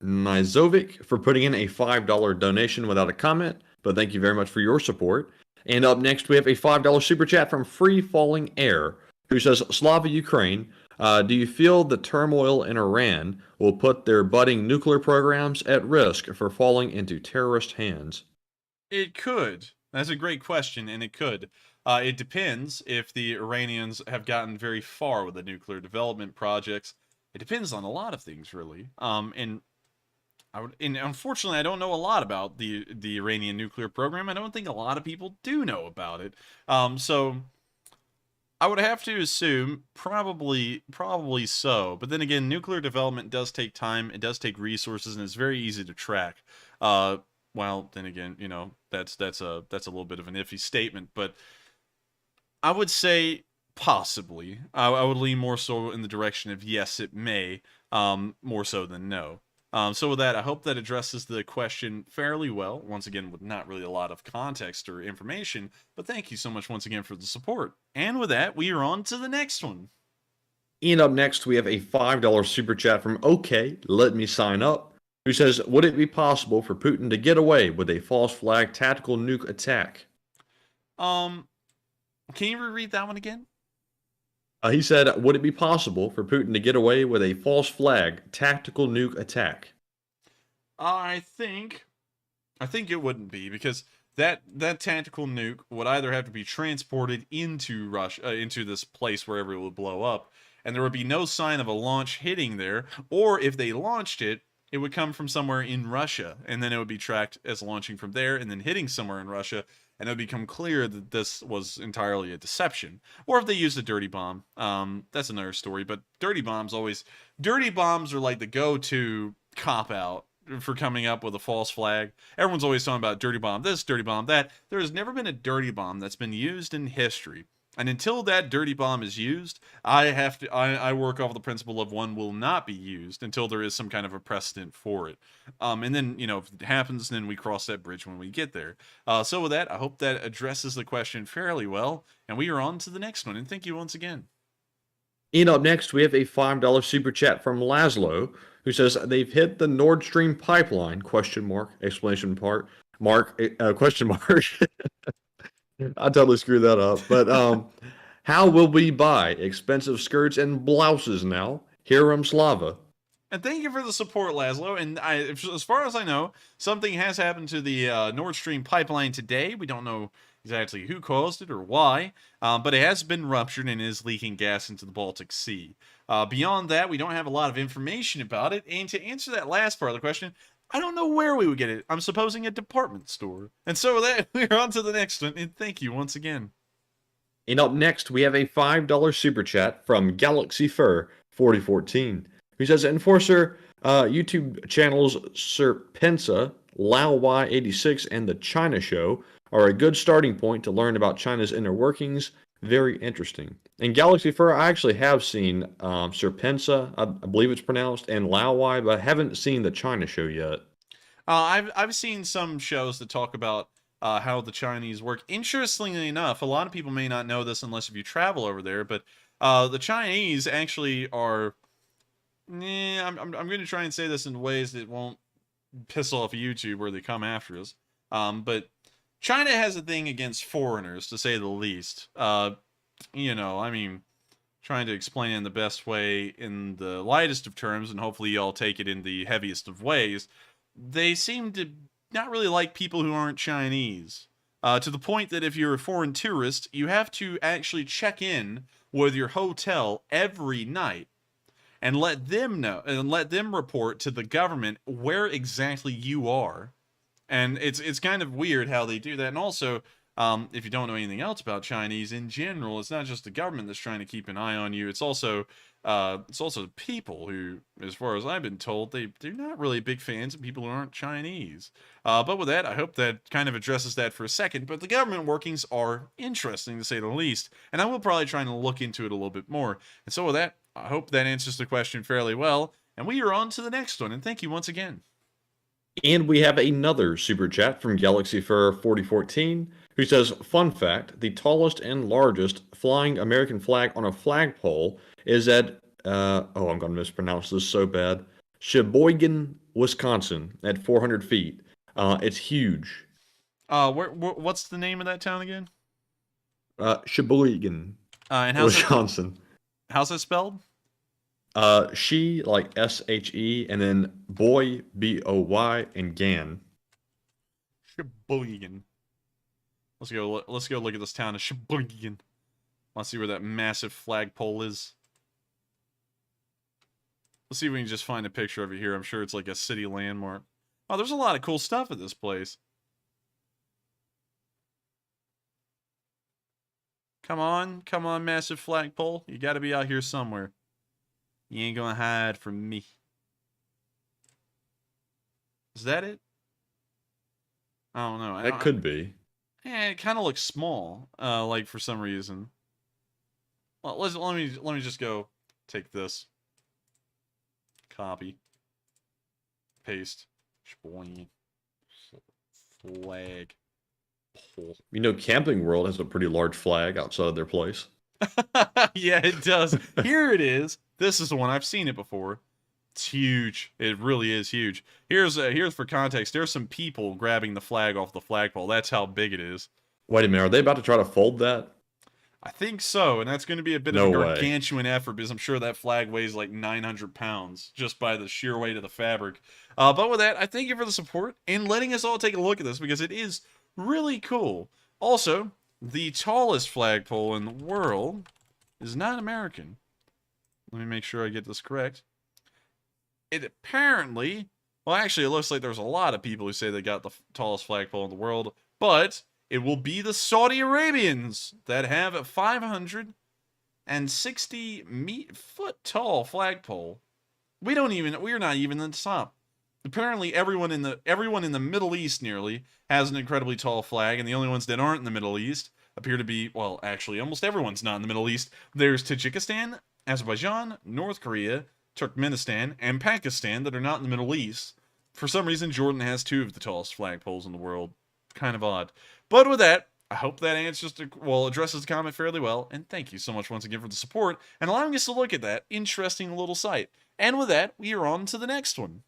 Nizovic for putting in a $5 donation without a comment, but thank you very much for your support. And up next, we have a $5 super chat from Free Falling Air, who says, Slava Ukraine, do you feel the turmoil in Iran will put their budding nuclear programs at risk for falling into terrorist hands? It could. That's a great question, and it could. It depends if the Iranians have gotten very far with the nuclear development projects. It depends on a lot of things, really. And unfortunately, I don't know a lot about the Iranian nuclear program. I don't think a lot of people do know about it. So I would have to assume probably so. But then again, nuclear development does take time. It does take resources, and it's very easy to track. Well, then again, that's a little bit of an iffy statement. But I would say possibly. I would lean more so in the direction of yes, it may, more so than no. So with that, I hope that addresses the question fairly well. Once again, with not really a lot of context or information, but thank you so much once again for the support. And with that, we are on to the next one. And up next, we have a $5 super chat from OK, Let Me Sign Up, who says, would it be possible for Putin to get away with a false flag tactical nuke attack? Can you reread that one again? He said, would it be possible for Putin to get away with a false flag tactical nuke attack? I think it wouldn't be, because that tactical nuke would either have to be transported into Russia, into this place wherever it would blow up, and there would be no sign of a launch hitting there, or if they launched it, it would come from somewhere in Russia, and then it would be tracked as launching from there and then hitting somewhere in Russia, and it would become clear that this was entirely a deception. Or if they used a dirty bomb, that's another story. But dirty bombs are like the go-to cop-out for coming up with a false flag. Everyone's always talking about dirty bomb this, dirty bomb that. There has never been a dirty bomb that's been used in history. And until that dirty bomb is used, I work off the principle of one will not be used until there is some kind of a precedent for it. And then, if it happens, then we cross that bridge when we get there. So with that, I hope that addresses the question fairly well. And we are on to the next one. And thank you once again. And up next, we have a $5 super chat from Laszlo, who says they've hit the Nord Stream pipeline, question mark, exclamation question mark. I totally screwed that up. But how will we buy expensive skirts and blouses now? Hiram Slava. And thank you for the support, Laszlo. And as far as I know, something has happened to the Nord Stream pipeline today. We don't know exactly who caused it or why, but it has been ruptured and is leaking gas into the Baltic Sea. Beyond that, we don't have a lot of information about it. And to answer that last part of the question, I don't know where we would get it. I'm supposing a department store. And so with that, we're on to the next one. And thank you once again. And up next, we have a $5 super chat from Galaxy Fur 4014, who says, Enforcer, YouTube channels Serpensa, Lao Y86, and The China Show are a good starting point to learn about China's inner workings. Very interesting. In Galaxy Fur, I actually have seen Serpensa, I believe it's pronounced, and Lao Y, but I haven't seen The China Show yet. I've seen some shows that talk about how the Chinese work. Interestingly enough, a lot of people may not know this unless if you travel over there, but the Chinese actually are... I'm going to try and say this in ways that won't piss off YouTube where they come after us. But China has a thing against foreigners, to say the least. Trying to explain it in the best way, in the lightest of terms, and hopefully y'all take it in the heaviest of ways. They seem to not really like people who aren't Chinese. To the point that if you're a foreign tourist, you have to actually check in with your hotel every night and let them know, and let them report to the government where exactly you are. And it's kind of weird how they do that. And also, if you don't know anything else about Chinese in general, it's not just the government that's trying to keep an eye on you. It's also people who, as far as I've been told, they're not really big fans of people who aren't Chinese. But with that, I hope that kind of addresses that for a second. But the government workings are interesting, to say the least. And I will probably try and look into it a little bit more. And so with that, I hope that answers the question fairly well. And we are on to the next one. And thank you once again. And we have another super chat from Galaxy Fur 4014, who says, fun fact, the tallest and largest flying American flag on a flagpole is at, I'm going to mispronounce this so bad, Sheboygan, Wisconsin, at 400 feet. It's huge. What's the name of that town again? Sheboygan, And how's Wisconsin. How's that spelled? She, like SHE, and then boy, BOY, and Gan. Sheboygan. Let's go look at this town of Sheboygan. Let's see where that massive flagpole is. Let's see if we can just find a picture of it here. I'm sure it's like a city landmark. Oh, there's a lot of cool stuff at this place. Come on, massive flagpole. You gotta be out here somewhere. You ain't gonna hide from me. Is that it? I don't know. That could be. It kind of looks small, like for some reason. Well, let me just go take this. Copy. Paste. Flag. Pole. You know, Camping World has a pretty large flag outside of their place. Yeah, it does. Here it is. This is the one. I've seen it before. It's huge. It really is huge. Here's for context. There's some people grabbing the flag off the flagpole. That's how big it is. Wait a minute. Are they about to try to fold that? I think so, and that's going to be a bit of a gargantuan effort because I'm sure that flag weighs like 900 pounds just by the sheer weight of the fabric. But with that, I thank you for the support and letting us all take a look at this because it is really cool. Also, the tallest flagpole in the world is not American. Let me make sure I get this correct. It apparently, well, actually, it looks like there's a lot of people who say they got the tallest flagpole in the world, but it will be the Saudi Arabians that have a 560-foot tall flagpole. We're not even in the top. Apparently, everyone in the Middle East nearly has an incredibly tall flag, and the only ones that aren't in the Middle East appear to be, well, actually, almost everyone's not in the Middle East. There's Tajikistan, Azerbaijan, North Korea, Turkmenistan, and Pakistan that are not in the Middle East. For some reason, Jordan has 2 of the tallest flagpoles in the world. Kind of odd. But with that, I hope that addresses the comment fairly well, and thank you so much once again for the support and allowing us to look at that interesting little site. And with that, we are on to the next one.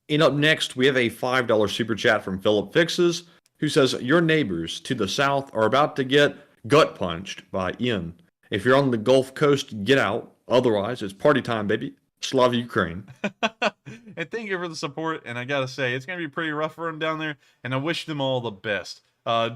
And up next, we have a $5 super chat from Philip Fixes, who says, your neighbors to the south are about to get gut punched by Ian. If you're on the Gulf Coast, get out. Otherwise, it's party time, baby. Slava Ukraine. And thank you for the support, and I gotta say, it's gonna be pretty rough for them down there, and I wish them all the best.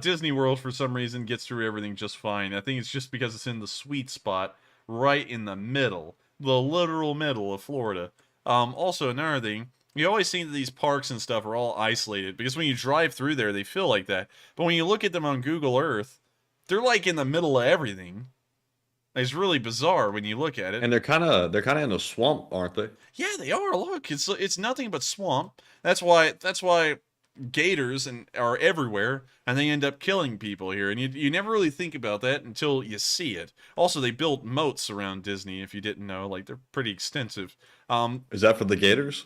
Disney World, for some reason, gets through everything just fine. I think it's just because it's in the sweet spot, right in the middle, the literal middle of Florida. Also, another thing, you always see that these parks and stuff are all isolated, because when you drive through there, they feel like that. But when you look at them on Google Earth, they're like in the middle of everything. It's really bizarre when you look at it. And they're kind of in a swamp, aren't they? Yeah, they are. Look, it's nothing but swamp. That's why gators are everywhere, and they end up killing people here. And you never really think about that until you see it. Also, they built moats around Disney. If you didn't know, like they're pretty extensive. Is that for the gators?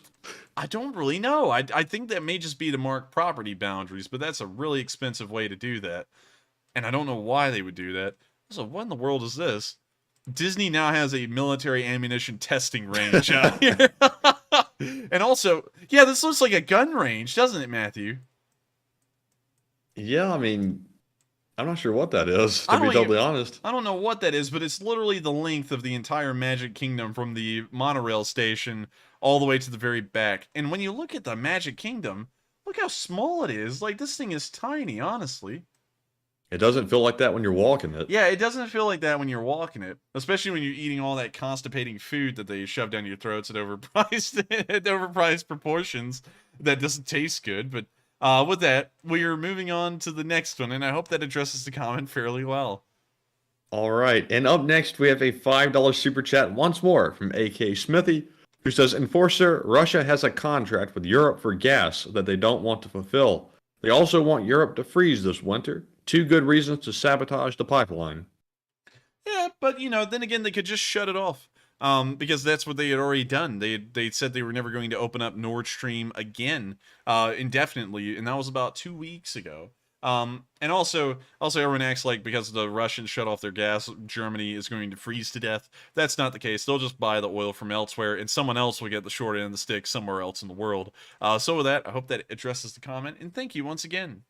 I don't really know. I think that may just be to mark property boundaries, but that's a really expensive way to do that. And I don't know why they would do that. So what in the world is this? Disney now has a military ammunition testing range out here. And also, yeah, this looks like a gun range, doesn't it, Matthew? Yeah, I mean, I'm not sure what that is, to be totally honest. I don't know what that is, but it's literally the length of the entire Magic Kingdom from the monorail station all the way to the very back. And when you look at the Magic Kingdom, look how small it is. Like, this thing is tiny, honestly. It doesn't feel like that when you're walking it. Yeah, it doesn't feel like that when you're walking it. Especially when you're eating all that constipating food that they shove down your throats at overpriced proportions that doesn't taste good. But with that, we are moving on to the next one, and I hope that addresses the comment fairly well. All right, and up next, we have a $5 super chat once more from AK Smithy, who says, Enforcer, Russia has a contract with Europe for gas that they don't want to fulfill. They also want Europe to freeze this winter. 2 good reasons to sabotage the pipeline. Yeah, but, then again, they could just shut it off. Because that's what they had already done. They said they were never going to open up Nord Stream again indefinitely, and that was about 2 weeks ago. And also everyone acts like because the Russians shut off their gas, Germany is going to freeze to death. That's not the case. They'll just buy the oil from elsewhere, and someone else will get the short end of the stick somewhere else in the world. So with that, I hope that addresses the comment, and thank you once again.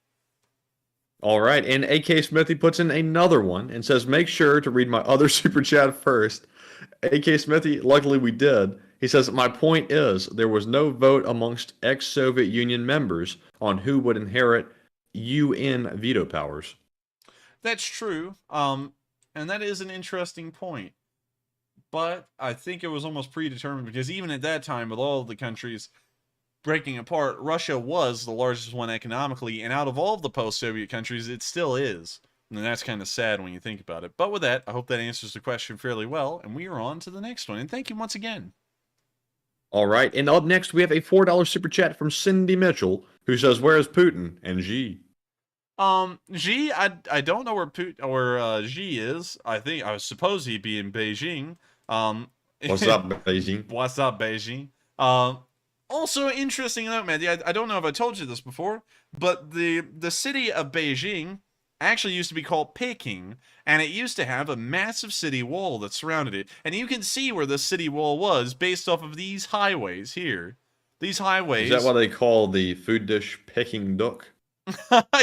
All right, and AK Smithy puts in another one and says, make sure to read my other super chat first. AK Smithy, luckily we did. He says, my point is, there was no vote amongst ex-Soviet Union members on who would inherit UN veto powers. That's true. And that is an interesting point. But I think it was almost predetermined because even at that time, with all of the countries breaking apart, Russia was the largest one economically, and out of all of the post-Soviet countries, it still is. And that's kind of sad when you think about it. But with that, I hope that answers the question fairly well, and we are on to the next one. And thank you once again. All right, and up next, we have a $4 super chat from Cindy Mitchell, who says, where is Putin? And Xi. Xi, I don't know where Xi is. I suppose he'd be in Beijing. What's up, Beijing? What's up, Beijing? Also, interesting note, Mandy, I don't know if I told you this before, but the city of Beijing actually used to be called Peking, and it used to have a massive city wall that surrounded it. And you can see where the city wall was based off of these highways here. These highways... Is that what they call the food dish Peking duck?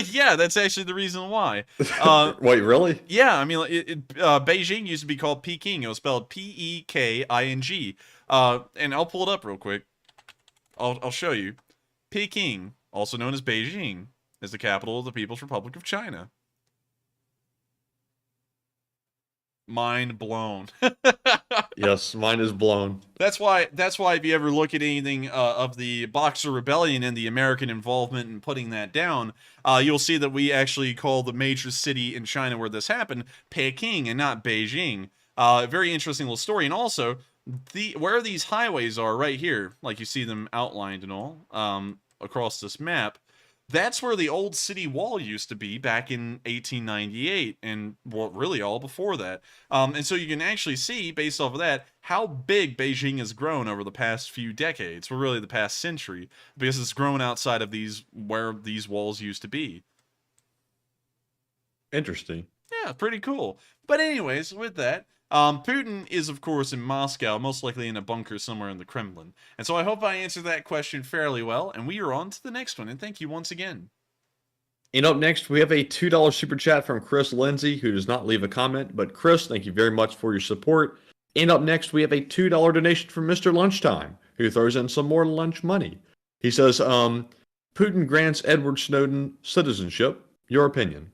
Yeah, that's actually the reason why. Wait, really? Yeah, I mean, Beijing used to be called Peking. It was spelled P-E-K-I-N-G. And I'll pull it up real quick. I'll show you. Peking, also known as Beijing, is the capital of the People's Republic of China. Mind blown. Yes, mine is blown. That's why if you ever look at anything of the Boxer Rebellion and the American involvement in putting that down, you'll see that we actually call the major city in China where this happened Peking and not Beijing. Very interesting little story. And also, where these highways are right here, like you see them outlined and all, across this map, that's where the old city wall used to be back in 1898, and well, really all before that. And so you can actually see, based off of that, how big Beijing has grown over the past few decades, or really the past century, because it's grown outside of where these walls used to be. Interesting. Yeah, pretty cool. But anyways, with that, Putin is, of course, in Moscow, most likely in a bunker somewhere in the Kremlin. And so I hope I answered that question fairly well, and we are on to the next one, and thank you once again. And up next, we have a $2 super chat from Chris Lindsay, who does not leave a comment. But Chris, thank you very much for your support. And up next, we have a $2 donation from Mr. Lunchtime, who throws in some more lunch money. He says, Putin grants Edward Snowden citizenship. Your opinion?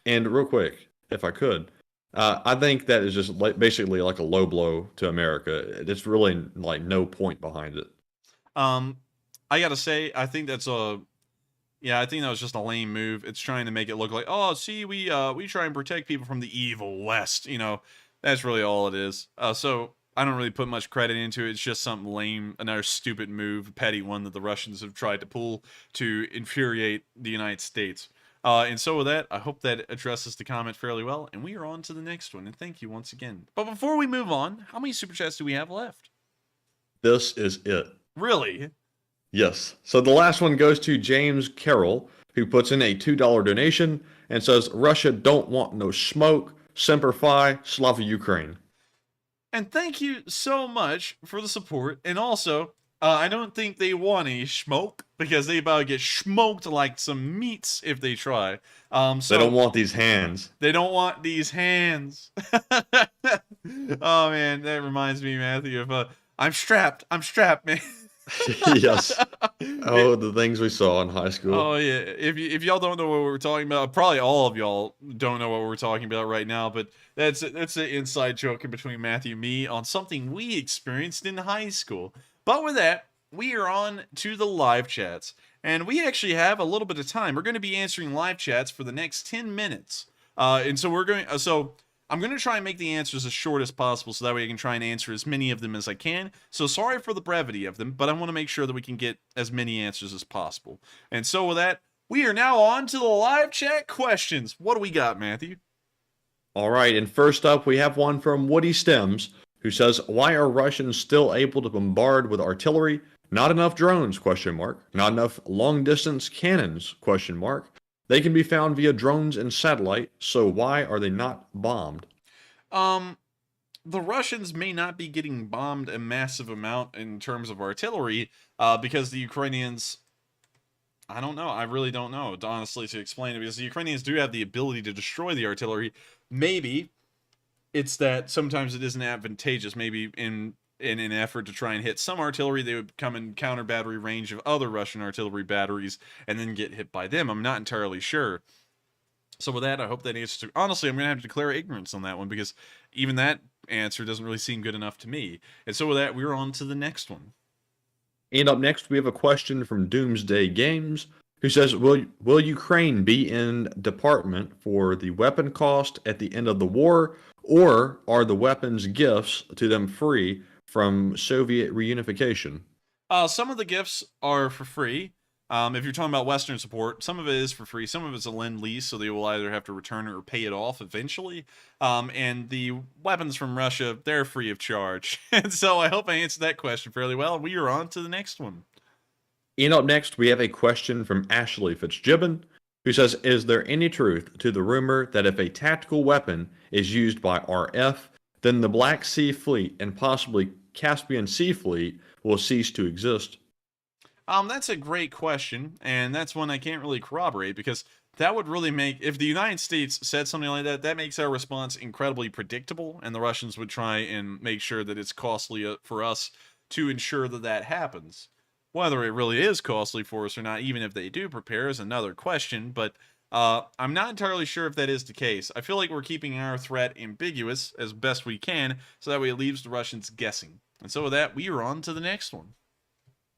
And real quick, if I could, I think that is just basically like a low blow to America. It's really like no point behind it. I gotta say, I think that's I think that was just a lame move. It's trying to make it look like, oh, see, we try and protect people from the evil West. You know, that's really all it is. So I don't really put much credit into it. It's just something lame, another stupid move, a petty one that the Russians have tried to pull to infuriate the United States. And so with that, I hope that addresses the comment fairly well, and we are on to the next one, and thank you once again. But before we move on, how many Super Chats do we have left? This is it. Really? Yes. So the last one goes to James Carroll, who puts in a $2 donation and says, Russia don't want no smoke, Semper Fi, Slava Ukraine. And thank you so much for the support, and also... I don't think they want any smoke, because they about to get smoked like some meats if they try. So they don't want these hands. They don't want these hands. Oh, man, that reminds me, Matthew, of I'm strapped, man. Yes. Oh, the things we saw in high school. Oh, yeah. If y'all don't know what we're talking about, probably all of y'all don't know what we're talking about right now, but that's an inside joke in between Matthew and me on something we experienced in high school. But with that, we are on to the live chats, and we actually have a little bit of time. We're going to be answering live chats for the next 10 minutes, and so I'm going to try and make the answers as short as possible, so that way I can try and answer as many of them as I can. So sorry for the brevity of them, but I want to make sure that we can get as many answers as possible. And so with that, we are now on to the live chat questions. What do we got, Matthew? All right, and first up, we have one from Woody Stems, who says, why are Russians still able to bombard with artillery? Not enough drones, ? Not enough long-distance cannons, ? They can be found via drones and satellite, so why are they not bombed? The Russians may not be getting bombed a massive amount in terms of artillery, because the Ukrainians I don't know. I really don't know, honestly, to explain it, because the Ukrainians do have the ability to destroy the artillery. Maybe it's that sometimes it isn't advantageous. Maybe in an effort to try and hit some artillery, they would come in counter battery range of other Russian artillery batteries and then get hit by them. I'm not entirely sure. So with that, I hope that answers. Honestly, I'm going to have to declare ignorance on that one, because even that answer doesn't really seem good enough to me. And so with that, we're on to the next one. And up next, we have a question from Doomsday Games, who says, will Ukraine be in department for the weapon cost at the end of the war, or are the weapons gifts to them free from Soviet reunification? Some of the gifts are for free. If you're talking about Western support, some of it is for free. Some of it's a lend-lease, so they will either have to return it or pay it off eventually. And the weapons from Russia, they're free of charge. And so I hope I answered that question fairly well. We are on to the next one. And up next, we have a question from Ashley Fitzgibbon, who says, is there any truth to the rumor that if a tactical weapon is used by RF, then the Black Sea Fleet and possibly Caspian Sea Fleet will cease to exist? That's a great question, and that's one I can't really corroborate, because that would really make, if the United States said something like that, that makes our response incredibly predictable, and the Russians would try and make sure that it's costly for us to ensure that that happens. Whether it really is costly for us or not, even if they do prepare, is another question, but I'm not entirely sure if that is the case. I feel like we're keeping our threat ambiguous as best we can, so that way it leaves the Russians guessing. And so with that, we are on to the next one.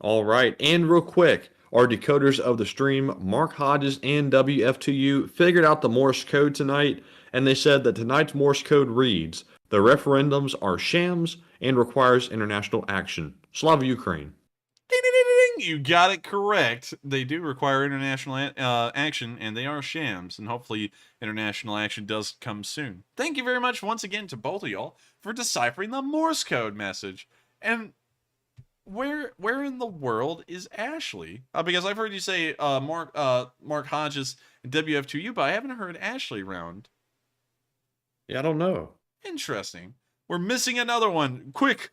All right, and real quick, our decoders of the stream, Mark Hodges and WF2U, figured out the Morse code tonight, and they said that tonight's Morse code reads, the referendums are shams and requires international action. Slava Ukraine. Ding, ding, ding, ding. You got it correct. They do require international action, and they are shams, and hopefully international action does come soon. Thank you very much once again to both of y'all for deciphering the Morse code message. And where in the world is Ashley? Because I've heard you say Mark Hodges and WF2U, but I haven't heard Ashley around. Yeah, I don't know. Interesting. We're missing another one. Quick,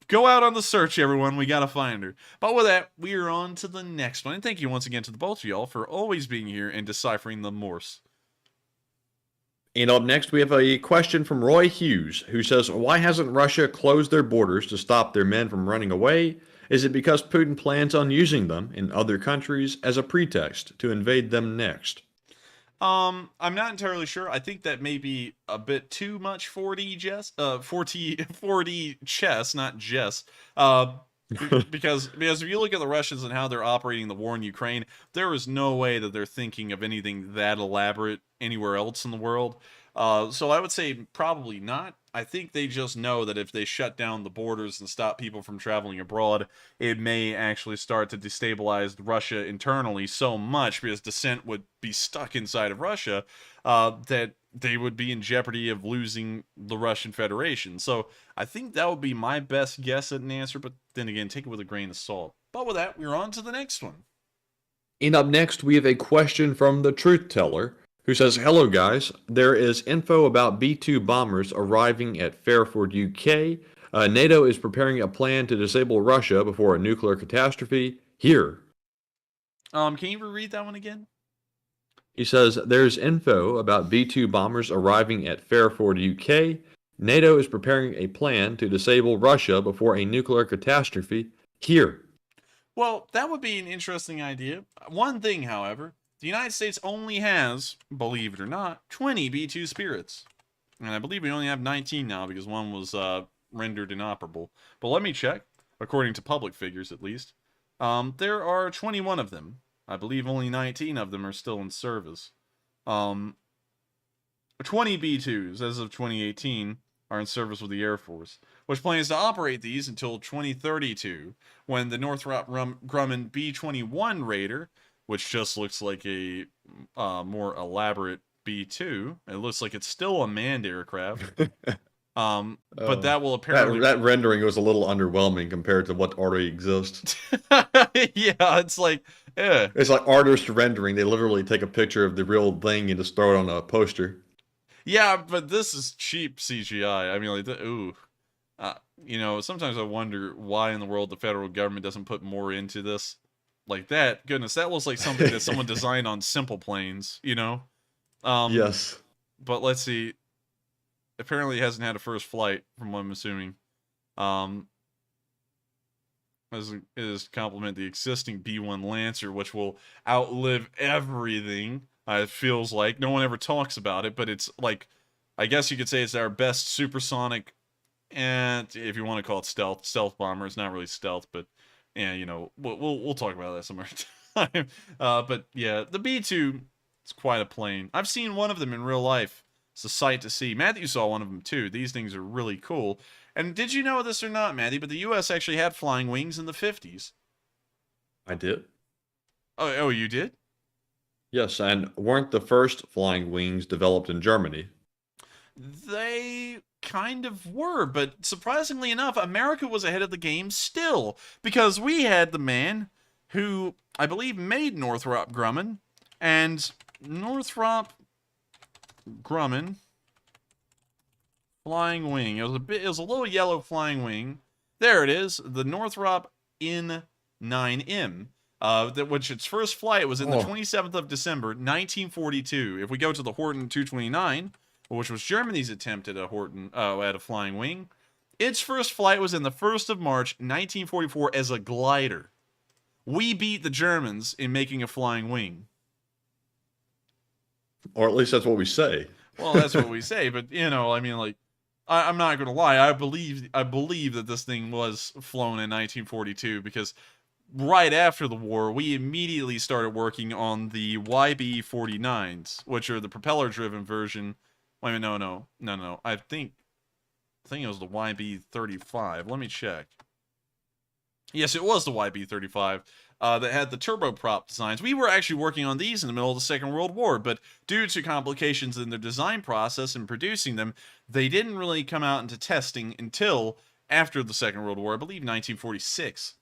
go out on the search, everyone. We gotta find her. But with that, we are on to the next one. And thank you once again to the both of y'all for always being here and deciphering the Morse. And up next, we have a question from Roy Hughes, who says, why hasn't Russia closed their borders to stop their men from running away? Is it because Putin plans on using them in other countries as a pretext to invade them next? I'm not entirely sure. I think that may be a bit too much 4D chess, not chess. Because if you look at the Russians and how they're operating the war in Ukraine, there is no way that they're thinking of anything that elaborate anywhere else in the world. So I would say probably not. I think they just know that if they shut down the borders and stop people from traveling abroad, it may actually start to destabilize Russia internally so much, because dissent would be stuck inside of Russia, that they would be in jeopardy of losing the Russian Federation. So I think that would be my best guess at an answer, but then again, take it with a grain of salt. But with that, we're on to the next one. And up next, we have a question from the Truth Teller, who says, hello guys, there is info about B-2 bombers arriving at Fairford, UK. NATO is preparing a plan to disable Russia before a nuclear catastrophe. Here. Can you reread that one again? He says, there's info about B-2 bombers arriving at Fairford, UK. NATO is preparing a plan to disable Russia before a nuclear catastrophe. Here. Well, that would be an interesting idea. One thing, however, the United States only has, believe it or not, 20 B-2 Spirits. And I believe we only have 19 now, because one was rendered inoperable. But let me check, according to public figures at least. There are 21 of them. I believe only 19 of them are still in service. 20 B-2s, as of 2018, are in service with the Air Force, which plans to operate these until 2032, when the Northrop Grumman B-21 Raider, which just looks like a more elaborate B-2. It looks like it's still a manned aircraft. But that will apparently... That rendering was a little underwhelming compared to what already exists. Yeah, it's like... Yeah. It's like artist rendering. They literally take a picture of the real thing and just throw it on a poster. Yeah, but this is cheap CGI. I mean, like, ooh. You know, sometimes I wonder why in the world the federal government doesn't put more into this. like that. Goodness, that looks like something that someone designed on Simple Planes, you know? Yes. But let's see. Apparently, it hasn't had a first flight, from what I'm assuming. Is complement the existing B-1 Lancer, which will outlive everything. It feels like no one ever talks about it, but it's like, I guess you could say it's our best supersonic, and if you want to call it stealth bomber. It's not really stealth, but yeah, you know, we'll talk about that some other time. But yeah, the B-2 is quite a plane. I've seen one of them in real life. It's a sight to see. Matthew saw one of them too. These things are really cool. And did you know this or not, Matthew, but the U.S. actually had flying wings in the 50s. I did. Oh, you did? Yes, and weren't the first flying wings developed in Germany? They kind of were, but surprisingly enough, America was ahead of the game still, because we had the man who, I believe, made Northrop Grumman, and Northrop Grumman flying wing. It was a little yellow flying wing. There it is, the Northrop N9M. Which its first flight was in the 27th of December, 1942. If we go to the Horten 229, which was Germany's attempt at a flying wing, its first flight was in the 1st of March, 1944, as a glider. We beat the Germans in making a flying wing. Or at least that's what we say. Well, that's what we say, but you know, I mean, like, I'm not gonna lie. I believe that this thing was flown in 1942 because right after the war, we immediately started working on the YB-49s, which are the propeller-driven version. Wait a minute, no. I think it was the YB-35. Let me check. Yes, it was the YB-35 that had the turboprop designs. We were actually working on these in the middle of the Second World War, but due to complications in their design process and producing them, they didn't really come out into testing until after the Second World War, I believe 1946.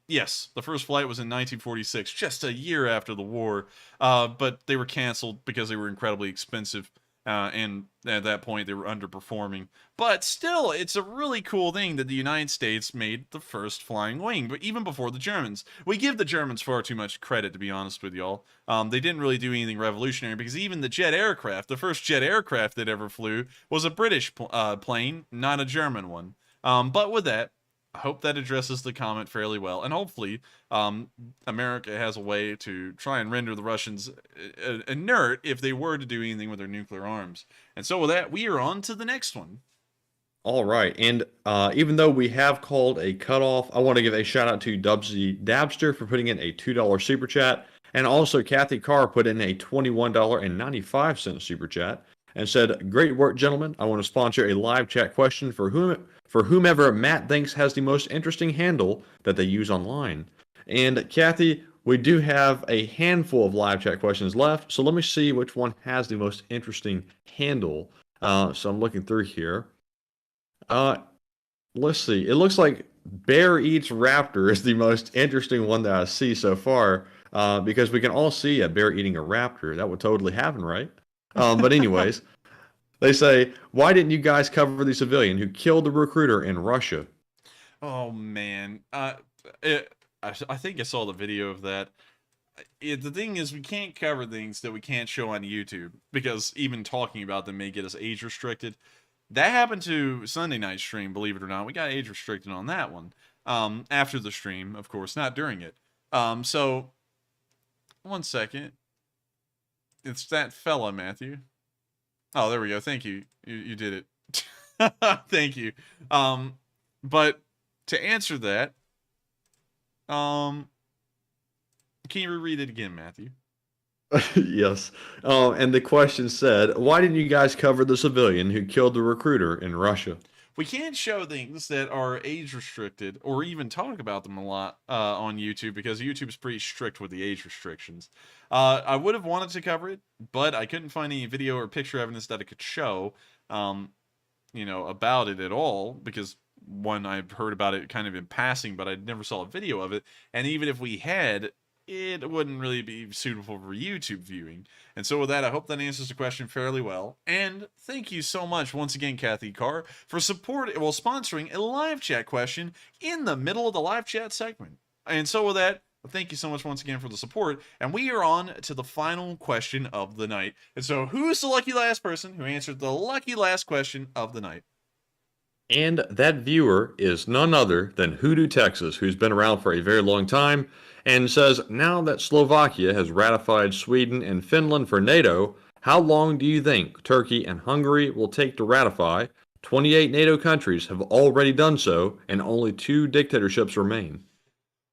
Yes, the first flight was in 1946, just a year after the war, but they were canceled because they were incredibly expensive, and at that point they were underperforming. But still, it's a really cool thing that the United States made the first flying wing, but even before the Germans. We give the Germans far too much credit, to be honest with y'all. They didn't really do anything revolutionary, because even the jet aircraft, the first jet aircraft that ever flew, was a British plane, not a German one. But with that, I hope that addresses the comment fairly well, and hopefully America has a way to try and render the Russians inert if they were to do anything with their nuclear arms. And so with that, we are on to the next one. All right, and even though we have called a cutoff, I want to give a shout out to Dubsy Dabster for putting in a $2 super chat, and also Kathy Carr put in a $21.95 super chat and said, "Great work, gentlemen. I want to sponsor a live chat question for whomever Matt thinks has the most interesting handle that they use online." And Kathy, we do have a handful of live chat questions left, so let me see which one has the most interesting handle. So I'm looking through here. Let's see. It looks like Bear Eats Raptor is the most interesting one that I see so far, because we can all see a bear eating a raptor. That would totally happen, right? But anyways, they say, why didn't you guys cover the civilian who killed the recruiter in Russia? Oh, man. I think I saw the video of that. The thing is, we can't cover things that we can't show on YouTube, because even talking about them may get us age restricted. That happened to Sunday night stream, believe it or not. We got age restricted on that one. After the stream, of course, not during it. So, one second. It's that fella, Matthew. Oh, there we go. Thank you. You did it. Thank you. But to answer that, can you reread it again, Matthew? Yes. And the question said, why didn't you guys cover the civilian who killed the recruiter in Russia? We can't show things that are age restricted or even talk about them a lot on YouTube, because YouTube's pretty strict with the age restrictions. I would have wanted to cover it, but I couldn't find any video or picture evidence that I could show, about it at all, because one, I've heard about it kind of in passing, but I never saw a video of it. And even if we had, it wouldn't really be suitable for YouTube viewing. And so with that, I hope that answers the question fairly well. And thank you so much once again, Kathy Carr, for sponsoring a live chat question in the middle of the live chat segment. And so with that, But thank you so much once again for the support. And we are on to the final question of the night. And so who's the lucky last person who answered the lucky last question of the night? And that viewer is none other than Hoodoo Texas, who's been around for a very long time, and says, now that Slovakia has ratified Sweden and Finland for NATO, how long do you think Turkey and Hungary will take to ratify? 28 NATO countries have already done so, and only 2 dictatorships remain.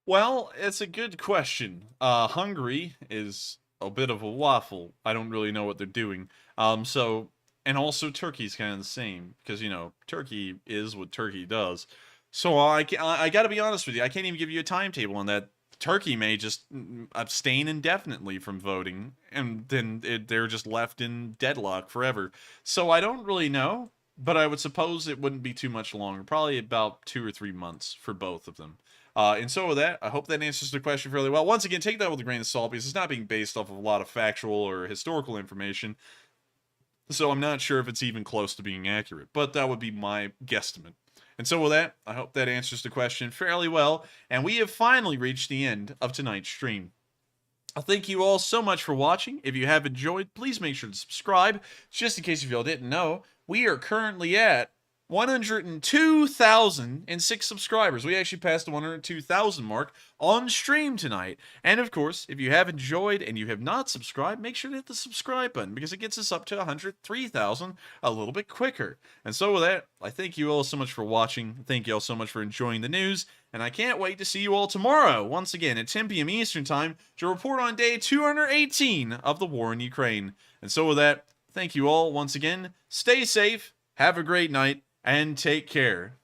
Well, it's a good question. Hungary is a bit of a waffle. I don't really know what they're doing. And also Turkey's kind of the same, because, you know, Turkey is what Turkey does. So I got to be honest with you, I can't even give you a timetable on that. Turkey may just abstain indefinitely from voting, and then they're just left in deadlock forever. So I don't really know, but I would suppose it wouldn't be too much longer, probably about 2 or 3 months for both of them. And so with that, I hope that answers the question fairly well. Once again, take that with a grain of salt, because it's not being based off of a lot of factual or historical information. So I'm not sure if it's even close to being accurate, but that would be my guesstimate. And so with that, I hope that answers the question fairly well, and we have finally reached the end of tonight's stream. I thank you all so much for watching. If you have enjoyed, please make sure to subscribe. Just in case if y'all didn't know, we are currently at 102,006 subscribers. We actually passed the 102,000 mark on stream tonight. And of course, if you have enjoyed and you have not subscribed, make sure to hit the subscribe button, because it gets us up to 103,000 a little bit quicker. And so with that, I thank you all so much for watching. Thank you all so much for enjoying the news. And I can't wait to see you all tomorrow, once again at 10 p.m. Eastern Time, to report on day 218 of the war in Ukraine. And so with that, thank you all once again. Stay safe, have a great night, and take care.